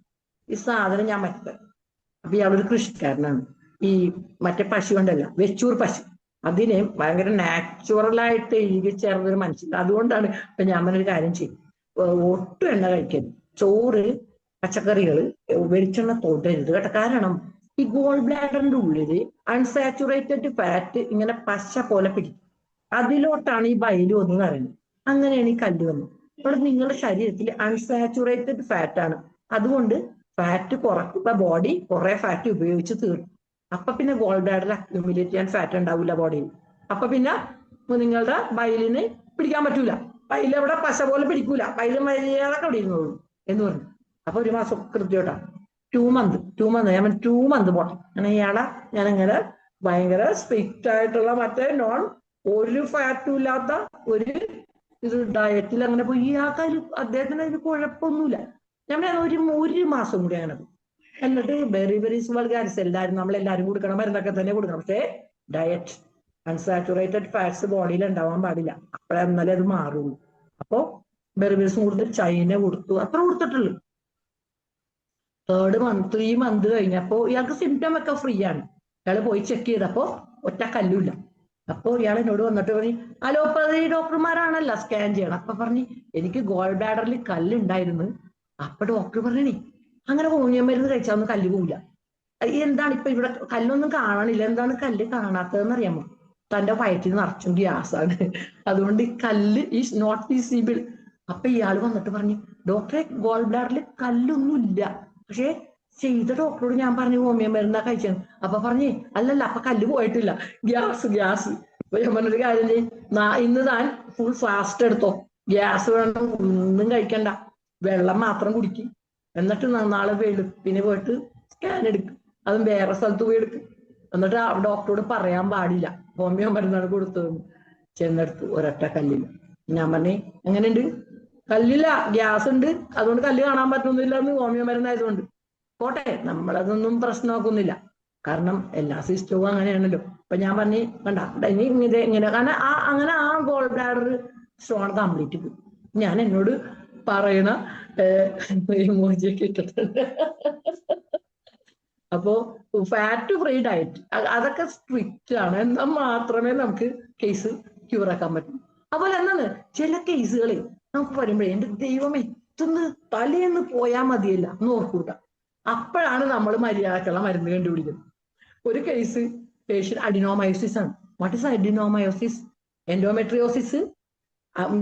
ഈ സാധനം ഞാൻ മറ്റത്. അപ്പൊ ഇയാളൊരു കൃഷിക്കാരനാണ്. ഈ മറ്റേ പശു ഉണ്ടല്ല, വെച്ചൂർ പശു, അതിനെ ഭയങ്കര നാച്ചുറലായിട്ട് എഴുതി ചേർന്നൊരു മനുഷ്യൻ. അതുകൊണ്ടാണ് ഇപ്പൊ ഞാൻ പറഞ്ഞൊരു കാര്യം ചെയ്യും, ഒട്ടും എണ്ണ കഴിക്കരുത്, ചോറ്, പച്ചക്കറികൾ, വെളിച്ചെണ്ണ തൊടരുത് കേട്ടോ. കാരണം ഈ ഗോൾ ബ്ലാഡറിന്റെ ഉള്ളില് അൺസാച്ചുറേറ്റഡ് ഫാറ്റ് ഇങ്ങനെ പശ പോലെ പിടിക്കും. അതിലോട്ടാണ് ഈ ബൈല് വന്ന് പറയുന്നത്. അങ്ങനെയാണ് ഈ കല്ല് വന്നത്. ഇവിടെ നിങ്ങളുടെ ശരീരത്തിൽ അൺസാച്ചുറേറ്റഡ് ഫാറ്റ് ആണ്. അതുകൊണ്ട് ഫാറ്റ് കുറയ്ക്കുമ്പോ ബോഡി കുറെ ഫാറ്റ് ഉപയോഗിച്ച് തീർക്കും. അപ്പൊ പിന്നെ ഗോൾ ബ്ലാഡറിൽ അക്യൂമുലേറ്റ് ചെയ്യാൻ ഫാറ്റ് ഉണ്ടാവില്ല ബോഡിയിൽ. അപ്പൊ പിന്നെ നിങ്ങളുടെ ബൈലിന് പിടിക്കാൻ പറ്റൂല, ബൈല് അവിടെ പശ പോലെ പിടിക്കൂല, ബൈല് മര്യാദക്ക് അവിടെ ഇരുന്നോളൂ എന്ന് പറഞ്ഞു. അപ്പൊ ഒരു മാസം കൃത്യമായിട്ടാ 2 മന്ത് ഞാൻ 2 മന്ത് പോട്ടെ. അങ്ങനെ ഇയാളെ ഞാനിങ്ങനെ ഭയങ്കര സ്ട്രിക്റ്റ് ആയിട്ടുള്ള മറ്റേ ഒരു ഫാറ്റും ഇല്ലാത്ത ഒരു ഡയറ്റിൽ അങ്ങനെ പോയി. ഇയാൾക്ക് അദ്ദേഹത്തിന് അതിന് കുഴപ്പമൊന്നുമില്ല. ഞാൻ ഒരു മാസം കൂടി അങ്ങനെ പോയി. എന്നിട്ട് ബെറിബെറിസ് വൾഗാരിസ് നമ്മളെല്ലാരും കൊടുക്കണം, മരുന്നൊക്കെ തന്നെ കൊടുക്കണം. പക്ഷേ ഡയറ്റ് അൺസാച്ചുറേറ്റഡ് ഫാറ്റ്സ് ബോഡിയിൽ ഉണ്ടാവാൻ പാടില്ല. എന്നാലേ അത് മാറുള്ളൂ. അപ്പോ ബെറിബെറിസും കൊടുത്ത് ചൈന കൊടുത്തു, അത്ര കൊടുത്തിട്ടുള്ളൂ. 3 മന്ത് കഴിഞ്ഞപ്പോ ഇയാൾക്ക് സിംറ്റം ഒക്കെ ഫ്രീ ആണ്. ഇയാൾ പോയി ചെക്ക് ചെയ്തപ്പോ ഒറ്റ കല്ലുമില്ല. അപ്പോ ഇയാൾ എന്നോട് വന്നിട്ട് പറഞ്ഞു, അലോപ്പതി ഡോക്ടർമാരാണല്ലോ സ്കാൻ ചെയ്യണം. അപ്പൊ പറഞ്ഞു എനിക്ക് ഗോൾ ബ്ലാഡറിൽ കല്ലുണ്ടായിരുന്നു. അപ്പൊ ഡോക്ടർ പറഞ്ഞേ അങ്ങനെ ഹോമിയോ മരുന്ന് കഴിച്ചാൽ കല്ല് പോവില്ല. എന്താണ് ഇപ്പൊ ഇവിടെ കല്ലൊന്നും കാണണില്ല, എന്താണ് കല്ല് കാണാത്തതെന്ന് അറിയാമോ? തന്റെ വയറ്റിൽ നിറച്ചും ഗ്യാസാണ്, അതുകൊണ്ട് കല്ല് ഈസ് നോട്ട് വിസിബിൾ. അപ്പൊ ഇയാൾ വന്നിട്ട് പറഞ്ഞു, ഡോക്ടറെ ഗോൾ ബ്ലാഡറിൽ കല്ലൊന്നും ഇല്ല, പക്ഷെ ചെയ്ത ഡോക്ടറോട് ഞാൻ പറഞ്ഞു ഹോമിയോ മരുന്നാ കഴിച്ചത്. അപ്പൊ പറഞ്ഞേ അല്ലല്ല അപ്പൊ കല്ല് പോയിട്ടില്ല, ഗ്യാസ്. അപ്പൊ ഞാൻ പറഞ്ഞൊരു കാര്യം ചെയ്യും, ഇന്ന് താൻ ഫുൾ ഫാസ്റ്റ് എടുത്തോ, ഗ്യാസ് വേണം, ഒന്നും കഴിക്കണ്ട, വെള്ളം മാത്രം കുടിക്കും. എന്നിട്ട് നാളെ വെളുപ്പിന് പോയിട്ട് സ്കാൻ എടുക്കും, അതും വേറെ സ്ഥലത്ത് പോയി എടുക്കും. എന്നിട്ട് ഡോക്ടറോട് പറയാൻ പാടില്ല ഹോമിയോ മരുന്നാണ് കൊടുത്തതെന്ന്. ചെന്നെടുത്ത് ഒരൊറ്റ കല്ലില്ല. ഞാൻ പറഞ്ഞേ എങ്ങനെയുണ്ട്? കല്ലില്ല, ഗ്യാസ് ഉണ്ട്, അതുകൊണ്ട് കല്ല് കാണാൻ പറ്റുന്നില്ല എന്ന് ഹോമിയോ മരുന്നായതുകൊണ്ട്. പോട്ടെ, നമ്മളതൊന്നും പ്രശ്നമാക്കുന്നില്ല, കാരണം എല്ലാ സിസ്റ്റവും അങ്ങനെയാണല്ലോ. അപ്പൊ ഞാൻ പറഞ്ഞു കണ്ട ഇങ്ങനെ കാരണം അങ്ങനെ ആ ഗോൾ ബ്ലാഡർ സ്റ്റോൺ കംപ്ലീറ്റ് പോയി. ഞാൻ എന്നോട് പറയണ ഇമോജിയൊക്കെ ഇട്ടിട്ടുണ്ട്. അപ്പോ ഫാറ്റ് ഫ്രീ ഡയറ്റ് അതൊക്കെ സ്ട്രിക്റ്റ് ആണ്, എന്നാൽ മാത്രമേ നമുക്ക് കേസ് ക്യൂർ ആക്കാൻ പറ്റൂ. അതുപോലെ എന്താണ് ചില കേസുകളിൽ നമുക്ക് വരുമ്പോഴേ എന്റെ ദൈവം എത്തുന്ന തലേന്ന് പോയാൽ മതിയല്ല എന്ന് ഓർക്കൂട്ട. അപ്പോഴാണ് നമ്മൾ മര്യാദക്കുള്ള മരുന്ന് കണ്ടുപിടിക്കുന്നത്. ഒരു കേസ് പേഷ്യന്റ് അഡിനോമയോസിസ് ആണ്. What is adenomyosis? എൻഡോമെട്രിയോസിസ്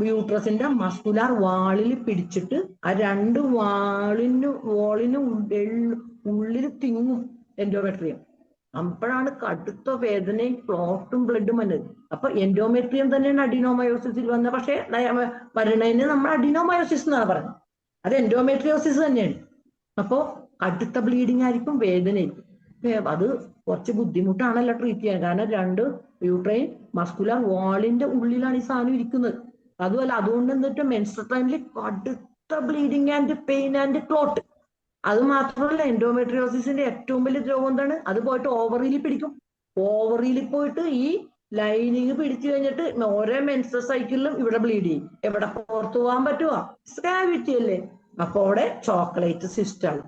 യൂട്രസിന്റെ മസ്കുലാർ വാളിൽ പിടിച്ചിട്ട് ആ 2 വാളിന് ഉള്ളിൽ തിങ്ങും എൻഡോമെട്രിയം. അപ്പോഴാണ് കടുത്ത വേദനയും ക്ലോട്ടും ബ്ലഡും വന്നത്. അപ്പൊ എൻഡോമെട്രിയം തന്നെയാണ് അഡിനോമയോസിസിൽ വന്നത്. പക്ഷെ വരണതിന് നമ്മൾ അഡിനോമയോസിസ് എന്നാണ് പറയുന്നത്, അത് എൻഡോമെട്രിയോസിസ് തന്നെയാണ്. അപ്പോ കടുത്ത ബ്ലീഡിങ് ആയിരിക്കും, വേദനയായിരിക്കും. അത് കുറച്ച് ബുദ്ധിമുട്ടാണല്ലോ ട്രീറ്റ് ചെയ്യാൻ, കാരണം 2 യൂട്രൈൻ മസ്കുലാർ വാളിന്റെ ഉള്ളിലാണ് ഈ സാധനം ഇരിക്കുന്നത്. അതുമല്ല, അതുകൊണ്ട് എന്നിട്ട് മെൻസ്ട്രൽ ടൈമിൽ കടുത്ത bleeding and pain and clot. അത് മാത്രമല്ല, എൻഡോമെട്രിയോസിന്റെ ഏറ്റവും വലിയ രോഗം എന്താണ്? അത് പോയിട്ട് ഓവറിയിൽ പിടിക്കും. ഓവറിയിൽ പോയിട്ട് ഈ ലൈനിങ് പിടിച്ചു കഴിഞ്ഞിട്ട് ഓരോ മെൻസ്ട്രൽ സൈക്കിളിലും ഇവിടെ ബ്ലീഡ് ചെയ്യും. എവിടെ പുറത്തു പോകാൻ പറ്റുമോ? സ്കാവിറ്റി അല്ലേ. അപ്പൊ അവിടെ ചോക്ലേറ്റ് സിസ്റ്റ് ആണ്.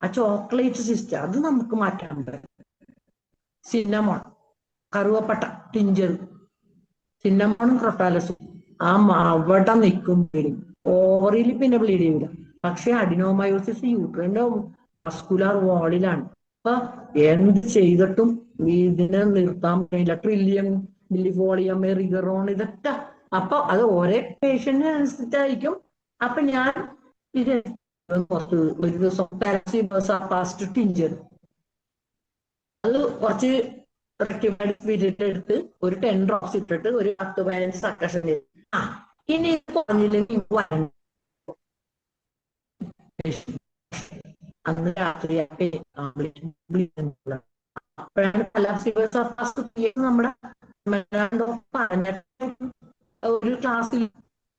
ആ ചോക്ലേറ്റ് സിസ്റ്റ് അത് നമുക്ക് മാറ്റാൻ പറ്റും. സിന്നമോൺ, കറുവപ്പട്ട, ടിഞ്ചർ, സിന്നമോണും ക്രോട്ടാലസും അവിടെ നിൽക്കും ബ്ലീഡിങ്. ഓവറിയിൽ പിന്നെ ബ്ലീഡ് ചെയ്യില്ല. പക്ഷെ അഡിനോമയോസിസ് യൂട്രൈൻ്റെ വാസ്കുലാർ വാളിലാണ്. അപ്പൊ എന്ത് ചെയ്തിട്ടും ഇതിനെ നിർത്താൻ പറ്റില്ല. ട്രില്ലിയം, മില്ലിവോളിയം, റിഗറോൺ, ഇതൊക്കെ. അപ്പൊ അത് ഓരോ പേഷ്യന്റിന് അനുസരിച്ചായിരിക്കും. അപ്പൊ ഞാൻ ഇത് ഒരു ദിവസം പാസ്റ്റ് ടിഞ്ചർ അത് കുറച്ച് സ്പിരിറ്റ് എടുത്ത് ഒരു 10 ഡ്രോപ്സ് ഇട്ടിട്ട് ഒരു 10-15 സക്കഷൻ ചെയ്തു. ഇനി പറഞ്ഞില്ലെങ്കിൽ അന്ന് രാത്രിയായിട്ട് അപ്പോഴാണ് നമ്മുടെ ഒരു ക്ലാസ്സിൽ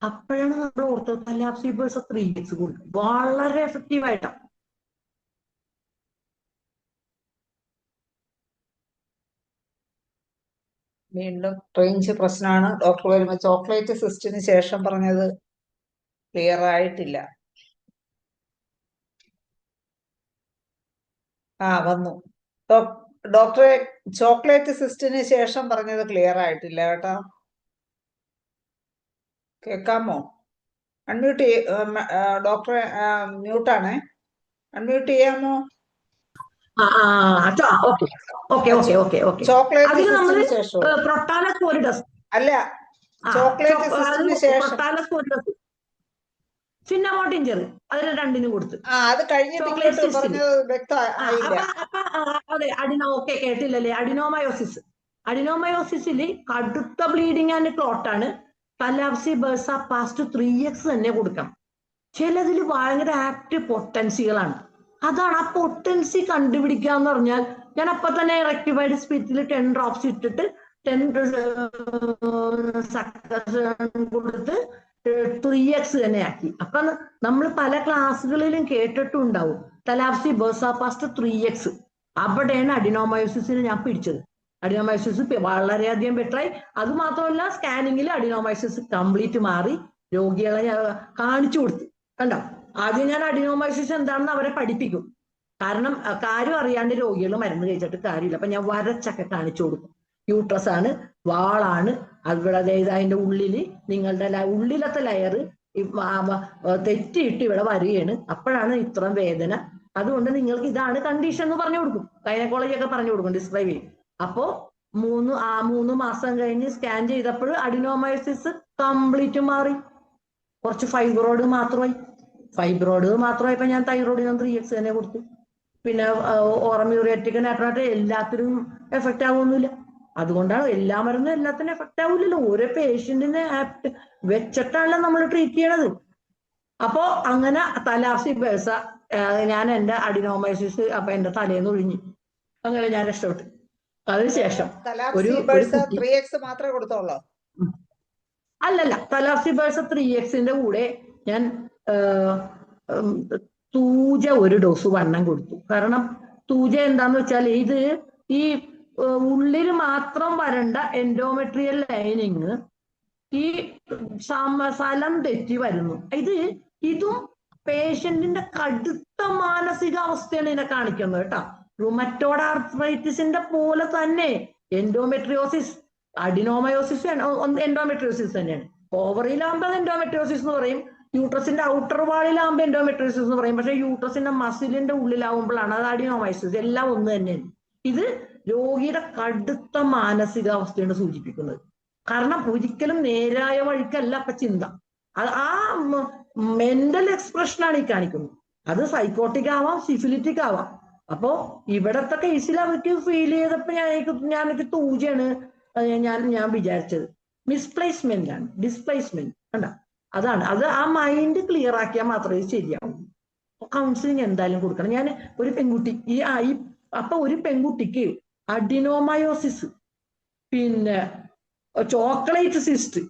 അപ്പോഴാണ് നമ്മൾ ഓർത്തത് തലാപ്സിബേഴ്സ് 3x കൊടുക്കും. വളരെ എഫക്റ്റീവ് ആയിട്ടാണ്. വീണ്ടും റേഞ്ച് പ്രശ്നമാണ്. ഡോക്ടർ വരുമ്പോ ചോക്ലേറ്റ് സിസ്റ്റിന് ശേഷം പറഞ്ഞത് ക്ലിയർ ആയിട്ടില്ല. വന്നു. ഡോക്ടറെ, ചോക്ലേറ്റ് സിസ്റ്റിന് ശേഷം പറഞ്ഞത് ക്ലിയർ ആയിട്ടില്ല കേട്ടോ. കേൾക്കാമോ? അൺമ്യൂട്ട് ഡോക്ടറെ, മ്യൂട്ടാണേ, അൺമ്യൂട്ട് ചെയ്യാമോ? ചോക്ലേറ്റ് സിസ്റ്റിന് ശേഷം അല്ല, ചോക്ലേറ്റ് സിസ്റ്റിന് ശേഷം സിന്നമോട്ടിഞ്ചർ അതിന് രണ്ടിനും കൊടുത്ത്. അത് കഴിഞ്ഞിട്ട് പറഞ്ഞത് വ്യക്തമായില്ല. അതെ, കേട്ടില്ലല്ലേ? അഡിനോമയോസിസിൽ കടുത്ത ബ്ലീഡിങ് ആൻഡ് ക്ലോട്ടാണ്. തലാപ്സിബേഴ്സ പാസ്റ്റ് 3x തന്നെ കൊടുക്കണം. ചിലതിൽ ഭയങ്കര ആക്റ്റീവ് പൊട്ടൻസികളാണ്. അതാണ് ആ പൊട്ടൻസി കണ്ടുപിടിക്കുക എന്ന് പറഞ്ഞാൽ, ഞാൻ അപ്പൊ തന്നെ റെക്ടിഫൈഡ് സ്പിരിറ്റിൽ 10 ഡ്രോപ്സ് ഇട്ടിട്ട് 10 കൊടുത്ത് 3x തന്നെ ആക്കി. അപ്പൊ നമ്മൾ പല ക്ലാസ്സുകളിലും കേട്ടിട്ടുണ്ടാവും തലാപ്സിബേഴ്സ പാസ്റ്റ് 3x. അവിടെയാണ് അഡിനോമയോസിസിന് ഞാൻ പിടിച്ചത്. അഡിനോമയോസിസ് വളരെയധികം ബെറ്ററായി. അത് മാത്രമല്ല, സ്കാനിങ്ങിൽ അഡിനോമയോസിസ് കംപ്ലീറ്റ് മാറി. രോഗികളെ കാണിച്ചു കൊടുത്തു. കണ്ടോ, ആദ്യം ഞാൻ അഡിനോമയോസിസ് എന്താണെന്ന് അവരെ പഠിപ്പിക്കും. കാരണം കാര്യം അറിയാണ്ട് രോഗികൾ മരുന്ന് കഴിച്ചിട്ട് കാര്യമില്ല. അപ്പൊ ഞാൻ വരച്ചൊക്കെ കാണിച്ചു കൊടുക്കും. യൂട്രസ് ആണ്, വാളാണ്, അവിടെ അതിന്റെ ഉള്ളില് നിങ്ങളുടെ ഉള്ളിലത്തെ ലെയർ തെറ്റിയിട്ട് ഇവിടെ വരികയാണ്. അപ്പോഴാണ് ഇത്രയും വേദന. അതുകൊണ്ട് നിങ്ങൾക്ക് ഇതാണ് കണ്ടീഷൻ എന്ന് പറഞ്ഞു കൊടുക്കും. ഗൈനക്കോളജി ഒക്കെ പറഞ്ഞു കൊടുക്കും, ഡിസ്ക്രൈബ് ചെയ്യും. അപ്പോ 3 മാസം കഴിഞ്ഞ് സ്കാൻ ചെയ്തപ്പോൾ അഡിനോമയോസിസ് കംപ്ലീറ്റ് മാറി. കുറച്ച് ഫൈബ്രോയിഡ് മാത്രമായപ്പോ ഞാൻ തൈറോയിഡിനും 3x തന്നെ കൊടുത്തു. പിന്നെ ഓറമ്യൂറിയറ്റിക് നാട്രാറ്റ് എല്ലാത്തിനും എഫക്റ്റ് ആവുമൊന്നുമില്ല. അതുകൊണ്ടാണ് എല്ലാ മരുന്നും എല്ലാത്തിനും എഫക്റ്റ് ആവില്ലല്ലോ. ഓരോ പേഷ്യന്റിനെ ആപ്റ്റ് വെച്ചിട്ടാണല്ലോ നമ്മൾ ട്രീറ്റ് ചെയ്യണത്. അപ്പോ അങ്ങനെ തലാപ്സിബേഴ്സ ഞാൻ എന്റെ അഡിനോമയോസിസ് അപ്പൊ എന്റെ തലേന്ന് ഒഴിഞ്ഞു. അങ്ങനെ ഞാൻ രക്ഷപ്പെട്ടു. അതിനുശേഷം അല്ലല്ല, തലാപ്സിബേഴ്സ 3xന്റെ കൂടെ ഞാൻ തൂജ ഒരു ഡോസ് വണ്ണം കൊടുത്തു. കാരണം തൂജ എന്താന്ന് വെച്ചാൽ ഇത് ഈ ഉള്ളിൽ മാത്രം വരണ്ട എൻഡോമെട്രിയൽ ലൈനിങ് ഈ സ്ഥലം തെറ്റി വരുന്നു. ഇതും പേഷ്യന്റിന്റെ കടുത്ത മാനസികാവസ്ഥയാണ് ഇതിനെ കാണിക്കുന്നത് കേട്ടോ. റുമറ്റോയ്ഡ് ആർത്രൈറ്റിസിന്റെ പോലെ തന്നെ എൻഡോമെട്രിയോസിസ്, അഡിനോമയോസിസ് എൻഡോമെട്രിയോസിസ് തന്നെയാണ്. ഓവറിയിലാകുമ്പോൾ എൻഡോമെട്രിയോസിസ് എന്ന് പറയും, യൂട്രസിന്റെ ഔട്ടർ വാളിലാകുമ്പോൾ എൻഡോമെട്രിയോസിസ് എന്ന് പറയും. പക്ഷെ യൂട്രസിന്റെ മസിലിന്റെ ഉള്ളിലാവുമ്പോഴാണ് അത് അഡിനോമയോസിസ്. എല്ലാം ഒന്ന് തന്നെയാണ്. ഇത് രോഗിയുടെ കടുത്ത മാനസികാവസ്ഥയാണ് സൂചിപ്പിക്കുന്നത്. കാരണം ഒരിക്കലും നേരായ വഴിക്കല്ല അപ്പൊ ചിന്ത. ആ മെന്റൽ എക്സ്പ്രഷനാണ് ഈ കാണിക്കുന്നത്. അത് സൈക്കോട്ടിക് ആവാം, സിഫിലിറ്റിക് ആവാം. അപ്പോ ഇവിടത്തെ കേസിൽ അവർക്ക് ഫീൽ ചെയ്തപ്പോ ഞാനൊക്കെ തൂജയാണ് ഞാൻ വിചാരിച്ചത്. മിസ്പ്ലേസ്മെന്റ് ആണ്, ഡിസ്പ്ലേസ്മെന്റ് കണ്ട. അതാണ് അത്. ആ മൈൻഡ് ക്ലിയർ ആക്കിയാൽ മാത്രമേ ശരിയാവൂ. കൗൺസിലിംഗ് എന്തായാലും കൊടുക്കണം. ഞാൻ ഒരു പെൺകുട്ടി അപ്പൊ ഒരു പെൺകുട്ടിക്ക് അഡിനോമയോസിസ്, പിന്നെ ചോക്ലേറ്റ് സിസ്റ്റ്,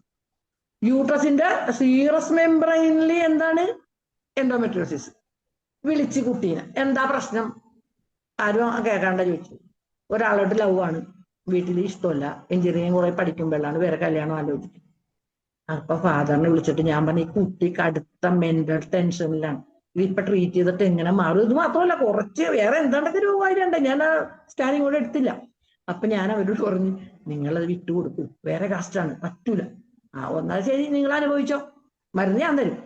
യൂട്രസിന്റെ സീറസ് മെംബ്രെയിനിൽ എന്താണ് എൻഡോമെട്രിയോസിസ്. വിളിച്ച് കുട്ടീനെ എന്താ പ്രശ്നം, ആരും കേൾക്കാണ്ട ചോദിച്ചു. ഒരാളോട് ലവ് ആണ്, വീട്ടിൽ ഇഷ്ടമല്ല, എഞ്ചിനീയറിംഗ് കുറെ പഠിക്കുമ്പോഴാണ് വേറെ കല്യാണം ആലോചിക്കും. അപ്പൊ ഫാദറിനെ വിളിച്ചിട്ട് ഞാൻ പറഞ്ഞു, ഈ കുട്ടിക്ക് അടുത്ത മെന്റൽ ടെൻഷനിലാണ്, ഇതിപ്പൊ ട്രീറ്റ് ചെയ്തിട്ട് എങ്ങനെ മാറും. ഇത് മാത്രമല്ല കുറച്ച് വേറെ എന്താണ്ടൊക്കെ രോഗമായിട്ടുണ്ട്. ഞാൻ ആ സ്കാനിങ് കൂടെ എടുത്തില്ല. അപ്പൊ ഞാൻ അവരോട് പറഞ്ഞു, നിങ്ങളത് വിട്ടുകൊടുക്കൂ, വേറെ കാസ്റ്റാണ്, പറ്റൂല. ഒന്നാ ശരി, നിങ്ങൾ അനുഭവിച്ചോ, മരുന്ന് ഞാൻ തരും.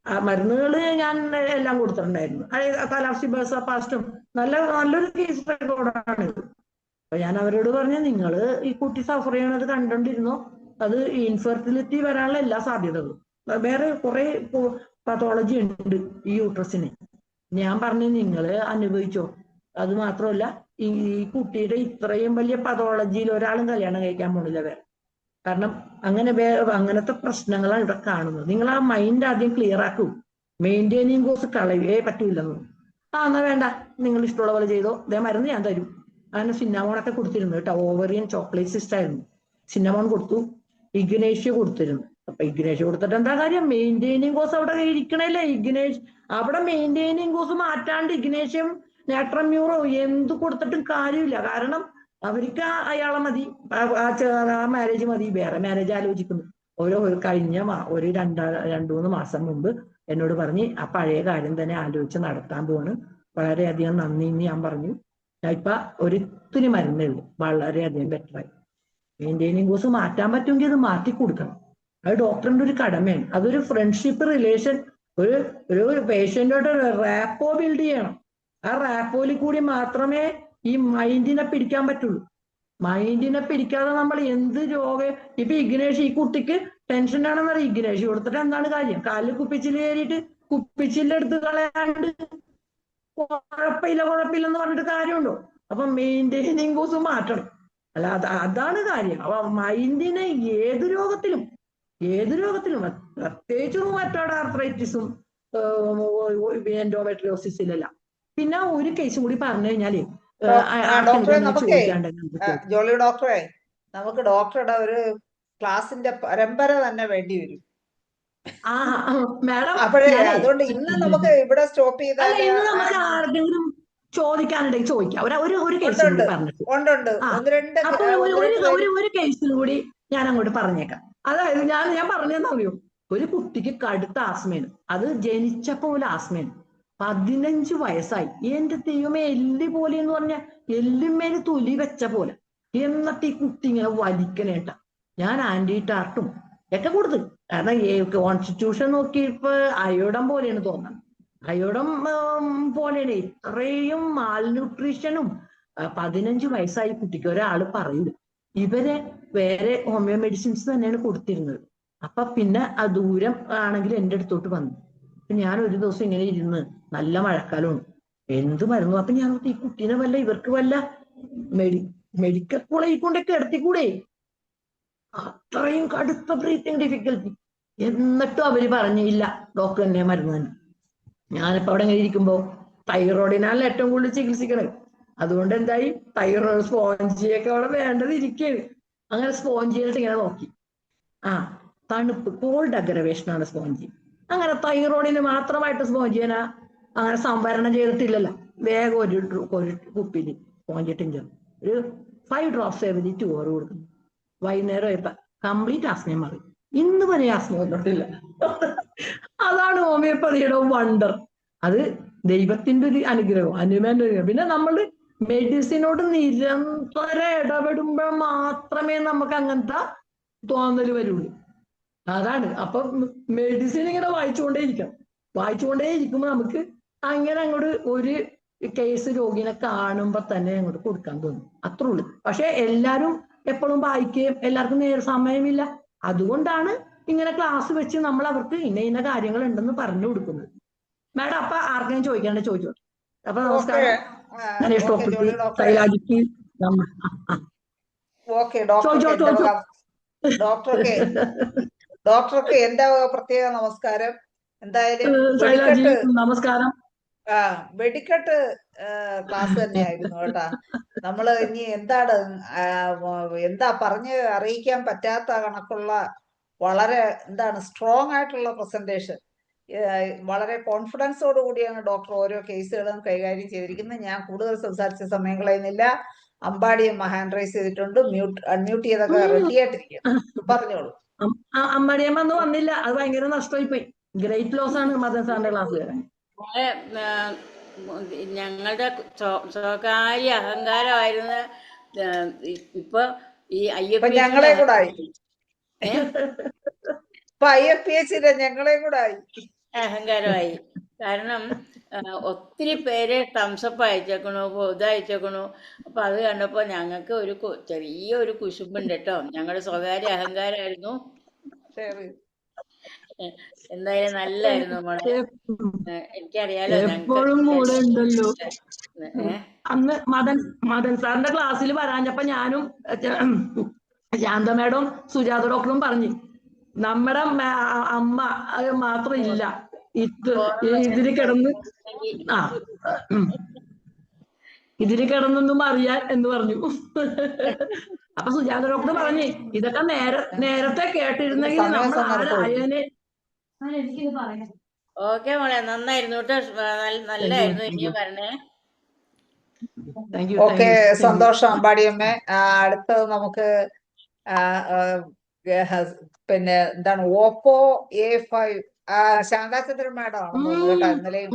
ആ മരുന്നുകൾ ഞാൻ എല്ലാം കൊടുത്തിട്ടുണ്ടായിരുന്നു. കലാപ്സിബേഴ്സ പാസ്റ്റും നല്ലൊരു കേസ് റെക്കോർഡാണ്. അപ്പൊ ഞാൻ അവരോട് പറഞ്ഞു, നിങ്ങള് ഈ കുട്ടി സഫർ ചെയ്യണത് കണ്ടോണ്ടിരുന്നോ, അത് ഇൻഫെർട്ടിലിറ്റി വരാനുള്ള എല്ലാ സാധ്യതകളും, വേറെ കുറെ പത്തോളജി ഉണ്ട് ഈ യൂട്രസിന്. ഞാൻ പറഞ്ഞു നിങ്ങള് അനുഭവിച്ചോ. അത് മാത്രമല്ല, ഈ കുട്ടിയുടെ ഇത്രയും വലിയ പതോളജിയിൽ ഒരാളും കല്യാണം കഴിക്കാൻ പോണില്ല വേറെ. കാരണം അങ്ങനത്തെ പ്രശ്നങ്ങളാണ് ഇവിടെ കാണുന്നത്. നിങ്ങൾ ആ മൈൻഡ് ആദ്യം ക്ലിയർ ആക്കൂ. മെയിൻറ്റെയിനിങ് കോഴ്സ് കളയേ പറ്റൂലെന്ന്. എന്നാ വേണ്ട, നിങ്ങൾ ഇഷ്ടമുള്ള പോലെ ചെയ്തോ, ഇതേ മരുന്ന് ഞാൻ തരും. അങ്ങനെ സിന്നമോണൊക്കെ കൊടുത്തിരുന്നു കേട്ടോ. ഓവറിയൻ ചോക്ലേറ്റ് സിസ്റ്റ് ആയിരുന്നു. സിന്നമോൺ കൊടുത്തു, ഇഗ്നേഷ്യ കൊടുത്തിരുന്നു. അപ്പൊ ഇഗ്നേഷ്യ കൊടുത്തിട്ട് എന്താ കാര്യം? മെയിൻറ്റെയിനിങ് കോഴ്സ് അവിടെ ഇരിക്കണല്ലേ. അവിടെ മെയിൻറ്റെയിനിങ് കോഴ്സ് മാറ്റാണ്ട് ഇഗ്നേഷ്യം നാട്രമ്യൂറോ എന്ത് കൊടുത്തിട്ടും കാര്യമില്ല. കാരണം അവർക്ക് അയാളെ മതി, ആ മാരേജ് മതി, വേറെ മാരേജ് ആലോചിക്കുന്നു. കഴിഞ്ഞ ഒരു 2-3 മാസം മുമ്പ് എന്നോട് പറഞ്ഞ് ആ പഴയ കാര്യം തന്നെ ആലോചിച്ച് നടത്താൻ പോവാണ്. വളരെയധികം നന്ദി എന്ന് ഞാൻ പറഞ്ഞു. ഇപ്പൊ ഒരിത്തിരി മരുന്നേ ഉള്ളൂ, വളരെയധികം ബെറ്ററായി. മെയിൻറ്റെയിനിങ് കോഴ്സ് മാറ്റാൻ പറ്റുമെങ്കിൽ അത് മാറ്റി കൊടുക്കണം. അത് ഡോക്ടറിന്റെ ഒരു കടമയാണ്. അതൊരു ഫ്രണ്ട്ഷിപ്പ് റിലേഷൻ, ഒരു പേഷ്യന്റോട് റാപ്പോ ബിൽഡ് ചെയ്യണം. ആ റാപ്പോയിൽ കൂടി മാത്രമേ ഈ മൈൻഡിനെ പിടിക്കാൻ പറ്റുള്ളൂ. മൈൻഡിനെ പിടിക്കാതെ നമ്മൾ എന്ത് രോഗം, ഇപ്പൊ ഇഗ്നേഷ് ഈ കുട്ടിക്ക് ടെൻഷൻ ആണെന്ന് പറയും. ഇഗ്നേഷ് കൊടുത്തിട്ട് എന്താണ് കാര്യം? കാലിൽ കുപ്പിച്ചില് കയറിയിട്ട് കുപ്പിച്ചില്ലെടുത്ത് കളയാണ്ട് കുഴപ്പമില്ലെന്ന് പറഞ്ഞിട്ട് കാര്യമുണ്ടോ? അപ്പൊ മെയിൻറ്റെയിനിങ് കോഴ്സ് മാറ്റണം. അല്ല, അതാണ് കാര്യം. അപ്പൊ മൈൻഡിനെ ഏത് രോഗത്തിലും പ്രത്യേകിച്ച് റുമറ്റോയ്ഡ് ആർത്രൈറ്റിസും എൻഡോമെട്രിയോസിസിലല്ല. പിന്നെ ഒരു കേസും കൂടി പറഞ്ഞു കഴിഞ്ഞാല് ഡോക്ടറെ നമുക്കേ ചോദിക്കാണ്ടെങ്കിൽ ജോളി ഡോക്ടറെ, നമുക്ക് ഡോക്ടറുടെ ഒരു ക്ലാസിന്റെ പരമ്പര തന്നെ വേണ്ടി വരും. മാഡം അപ്പോഴേ അതുകൊണ്ട് ഇന്ന് നമുക്ക് ഇവിടെ സ്റ്റോപ്പ് അല്ല, ചെയ്താൽ ഇന്ന് നമുക്ക് ആർക്കെങ്കിലും ചോദിക്കാനുണ്ടെങ്കിൽ ചോദിക്കാം. ഒരു കേസും കൂടി പറഞ്ഞിട്ട് അപ്പൊ ഒരു കേസിൽ കൂടി ഞാൻ അങ്ങോട്ട് പറഞ്ഞേക്കാം. അതായത് ഞാൻ പറഞ്ഞതെന്ന് അറിയോ, ഒരു കുട്ടിക്ക് കടുത്ത ആസ്മയാണ്. അത് ജനിച്ചപ്പോ പോലെ ആസ്മയാണ്. 15 വയസ്സായി. എന്റെ ദൈവമേ, എല്ല് പോലെ എന്ന് പറഞ്ഞ എല്ലുമേല് തൊലി വെച്ച പോലെ. എന്നിട്ട് ഈ കുട്ടി ഇങ്ങനെ വലിക്കണേട്ട. ഞാൻ ആന്റിടാർട്ടും ഒക്കെ കൊടുത്തു. കാരണം കോൺസ്റ്റിറ്റ്യൂഷൻ നോക്കിയപ്പോ അയോഡം പോലെയാണ് തോന്നുന്നത്. അയോഡം പോലെയാണ്. ഇത്രയും മാൽന്യൂട്രീഷനും 15 വയസ്സായി കുട്ടിക്ക് ഒരാൾ പറയൂല. ഇവരെ വേറെ ഹോമിയോ മെഡിസിൻസ് തന്നെയാണ് കൊടുത്തിരുന്നത്. അപ്പൊ പിന്നെ ആ ദൂരം ആണെങ്കിൽ എൻ്റെ അടുത്തോട്ട് വന്നു. അപ്പൊ ഞാൻ ഒരു ദിവസം ഇങ്ങനെ ഇരുന്ന്, നല്ല മഴക്കാലമാണ്, എന്ത് മരുന്നു. അപ്പൊ ഞാൻ ഈ കുട്ടീനെ ഇവർക്ക് വല്ല മെഡിക്കൽ കോളേജിൽ കൊണ്ടൊക്കെ കിടത്തിക്കൂടെ? അത്രയും കടുത്ത ബ്രീത്തിങ് ഡിഫിക്കൽറ്റി. എന്നിട്ടും അവര് പറഞ്ഞില്ല, ഡോക്ടർ തന്നെ മരുന്ന് തന്നെ. ഞാനിപ്പോ അവിടെ ഇങ്ങനെ ഇരിക്കുമ്പോ തൈറോയിഡിനാണ് ഏറ്റവും കൂടുതൽ ചികിത്സിക്കണത്. അതുകൊണ്ട് എന്തായി, തൈറോയിഡ് സ്പോഞ്ചിയൊക്കെ അവിടെ വേണ്ടതിരിക്കുകയാണ്. അങ്ങനെ സ്പോഞ്ചിയായിട്ട് ഇങ്ങനെ നോക്കി. തണുപ്പ്, കോൾഡ് അഗ്രവേഷനാണ് സ്പോഞ്ചി. അങ്ങനെ തൈറോയിഡിന് മാത്രമായിട്ട് സ്പോഞ്ചിയന അങ്ങനെ സംവരണം ചെയ്തിട്ടില്ലല്ലോ. വേഗം ഒരു കുപ്പിയിൽ സ്പോഞ്ചി ടിഞ്ചർ ഒരു 5 drops എവരി 2 hour കൊടുക്കുന്നു. വൈകുന്നേരം ഇപ്പൊ കംപ്ലീറ്റ് ആസ്മയം മാറി. ഇന്ന് വരെ ആസ്മ വന്നിട്ടില്ല. അതാണ് ഹോമിയോപ്പതിയുടെ വണ്ടർ. അത് ദൈവത്തിന്റെ ഒരു അനുഗ്രഹം, അനുമാന്റെ അനുഗ്രഹം. പിന്നെ നമ്മൾ മെഡിസിനോട് നിരന്തരം ഇടപെടുമ്പോൾ മാത്രമേ നമുക്ക് അങ്ങനത്തെ തോന്നൽ വരുള്ളൂ. അതാണ്. അപ്പൊ മെഡിസിൻ ഇങ്ങനെ വായിച്ചുകൊണ്ടേ ഇരിക്കുമ്പോൾ നമുക്ക് അങ്ങനെ അങ്ങോട്ട് ഒരു കേസ് രോഗിനെ കാണുമ്പോ തന്നെ അങ്ങോട്ട് കൊടുക്കാൻ തോന്നും. അത്രേ ഉള്ളൂ. പക്ഷെ എല്ലാരും എപ്പോഴും വായിക്കുകയും എല്ലാവർക്കും നേരെ സമയമില്ല. അതുകൊണ്ടാണ് ഇങ്ങനെ ക്ലാസ് വെച്ച് നമ്മൾ അവർക്ക് ഇന്ന കാര്യങ്ങൾ ഉണ്ടെന്ന് പറഞ്ഞു കൊടുക്കുന്നത്. മാഡം, അപ്പൊ ആർക്കെങ്കിലും ചോദിക്കാണ്ട് ചോദിച്ചോ. അപ്പൊ നമസ്കാരം. ഡോക്ടർക്ക് എന്റെ പ്രത്യേക നമസ്കാരം. എന്തായാലും നമസ്കാരം. വെടിക്കെട്ട് ക്ലാസ് തന്നെയായിരുന്നു കേട്ടാ. നമ്മള് ഇനി എന്താ പറഞ്ഞ് അറിയിക്കാൻ പറ്റാത്ത കണക്കുള്ള വളരെ സ്ട്രോങ് ആയിട്ടുള്ള പ്രസന്റേഷൻ. വളരെ കോൺഫിഡൻസോട് കൂടിയാണ് ഡോക്ടർ ഓരോ കേസുകളും കൈകാര്യം ചെയ്തിരിക്കുന്നത്. ഞാൻ കൂടുതൽ സംസാരിച്ച സമയം കളയുന്നില്ല. അമ്പാടിയും ഹാൻഡ് റൈസ് ചെയ്തിട്ടുണ്ട്. അൺമ്യൂട്ട് ചെയ്തൊക്കെ റെഡി ആയിട്ടിരിക്കും. പറഞ്ഞോളൂ. അമ്പാടിയമ്മ ഒന്നും വന്നില്ല. അത് ഭയങ്കര നഷ്ടമായി പോയി. ഗ്രേറ്റ് ലോസ് ആണ് മദൻ സാറിന്റെ ക്ലാസ് വരാൻ. ഞങ്ങളുടെ സ്വകാര്യ അഹങ്കാരമായിരുന്നു. ഇപ്പൊ ഈ ഞങ്ങളെ കൂടെ ആയി. ഞങ്ങളെ കൂടെ ആയി. അഹങ്കാരമായി. കാരണം ഒത്തിരി പേര് തംസപ്പ് അയച്ചേക്കണു, ഇത് അയച്ചേക്കണു. അപ്പൊ അത് കണ്ടപ്പോ ഞങ്ങൾക്ക് ഒരു ചെറിയൊരു കുശുമ്പുണ്ട് കേട്ടോ. ഞങ്ങളുടെ സ്വകാര്യ അഹങ്കാരമായിരുന്നു. ശരി. എന്തായാലും നല്ലായിരുന്നു മോളെ. എനിക്കറിയാലോ എപ്പോഴും കൂടെ ഉണ്ടല്ലോ. ഏ അന്ന് മദൻ സാറിന്റെ ക്ലാസ്സിൽ വരാഞ്ഞപ്പോ ഞാനും ശാന്ത മേഡം സുജാത ഡോക്ടറും പറഞ്ഞു നമ്മുടെ അമ്മ അത് മാത്രമില്ല ഇതില് കിടന്ന് ആ ഇതില് കിടന്നൊന്നും അറിയാൻ എന്ന് പറഞ്ഞു. അപ്പൊ സുജാത ഡോക്ടർ പറഞ്ഞു ഇതൊക്കെ നേരത്തെ കേട്ടിരുന്നെങ്കിൽ നമ്മൾ ആരായനെ. എനിക്കിത് പറയാം. ഓക്കെ മോളെ, നന്നായിരുന്നു കേട്ടോ. നല്ലായിരുന്നു. ഇനിയും വരണേ. ഓക്കെ, സന്തോഷം അമ്പാടിയമ്മേ. അടുത്തത് നമുക്ക് പിന്നെ എന്താണ് ഓപ്പോ A5 ശാന്താചന്ദ്രൻ മാഡം ആണെന്ന് തോന്നുന്നു കേട്ടോ. ഇന്നലെയും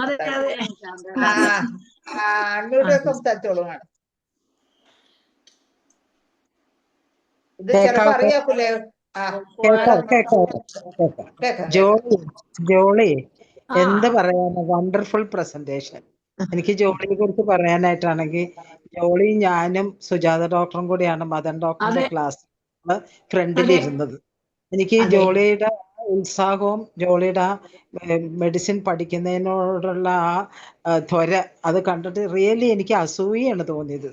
അൺമ്യൂട്ട് സംസാരിച്ചോളൂ മാഡം. ഇത് ചിലപ്പോ അറിയാക്കൂലേ? ജോളി എന്ത് പറയാനാ, വണ്ടർഫുൾ പ്രസന്റേഷൻ. എനിക്ക് ജോളിയെ കുറിച്ച് പറയാനായിട്ടാണെങ്കിൽ ജോളിയും ഞാനും സുജാത ഡോക്ടറും കൂടിയാണ് മദൻ ഡോക്ടറിന്റെ ക്ലാസ് ഫ്രണ്ടിലിരുന്നത്. എനിക്ക് ജോളിയുടെ ഉത്സാഹവും ജോളിയുടെ മെഡിസിൻ പഠിക്കുന്നതിനോടുള്ള ആ ത്വര അത് കണ്ടിട്ട് റിയലി എനിക്ക് അസൂയാണ് തോന്നിയത്.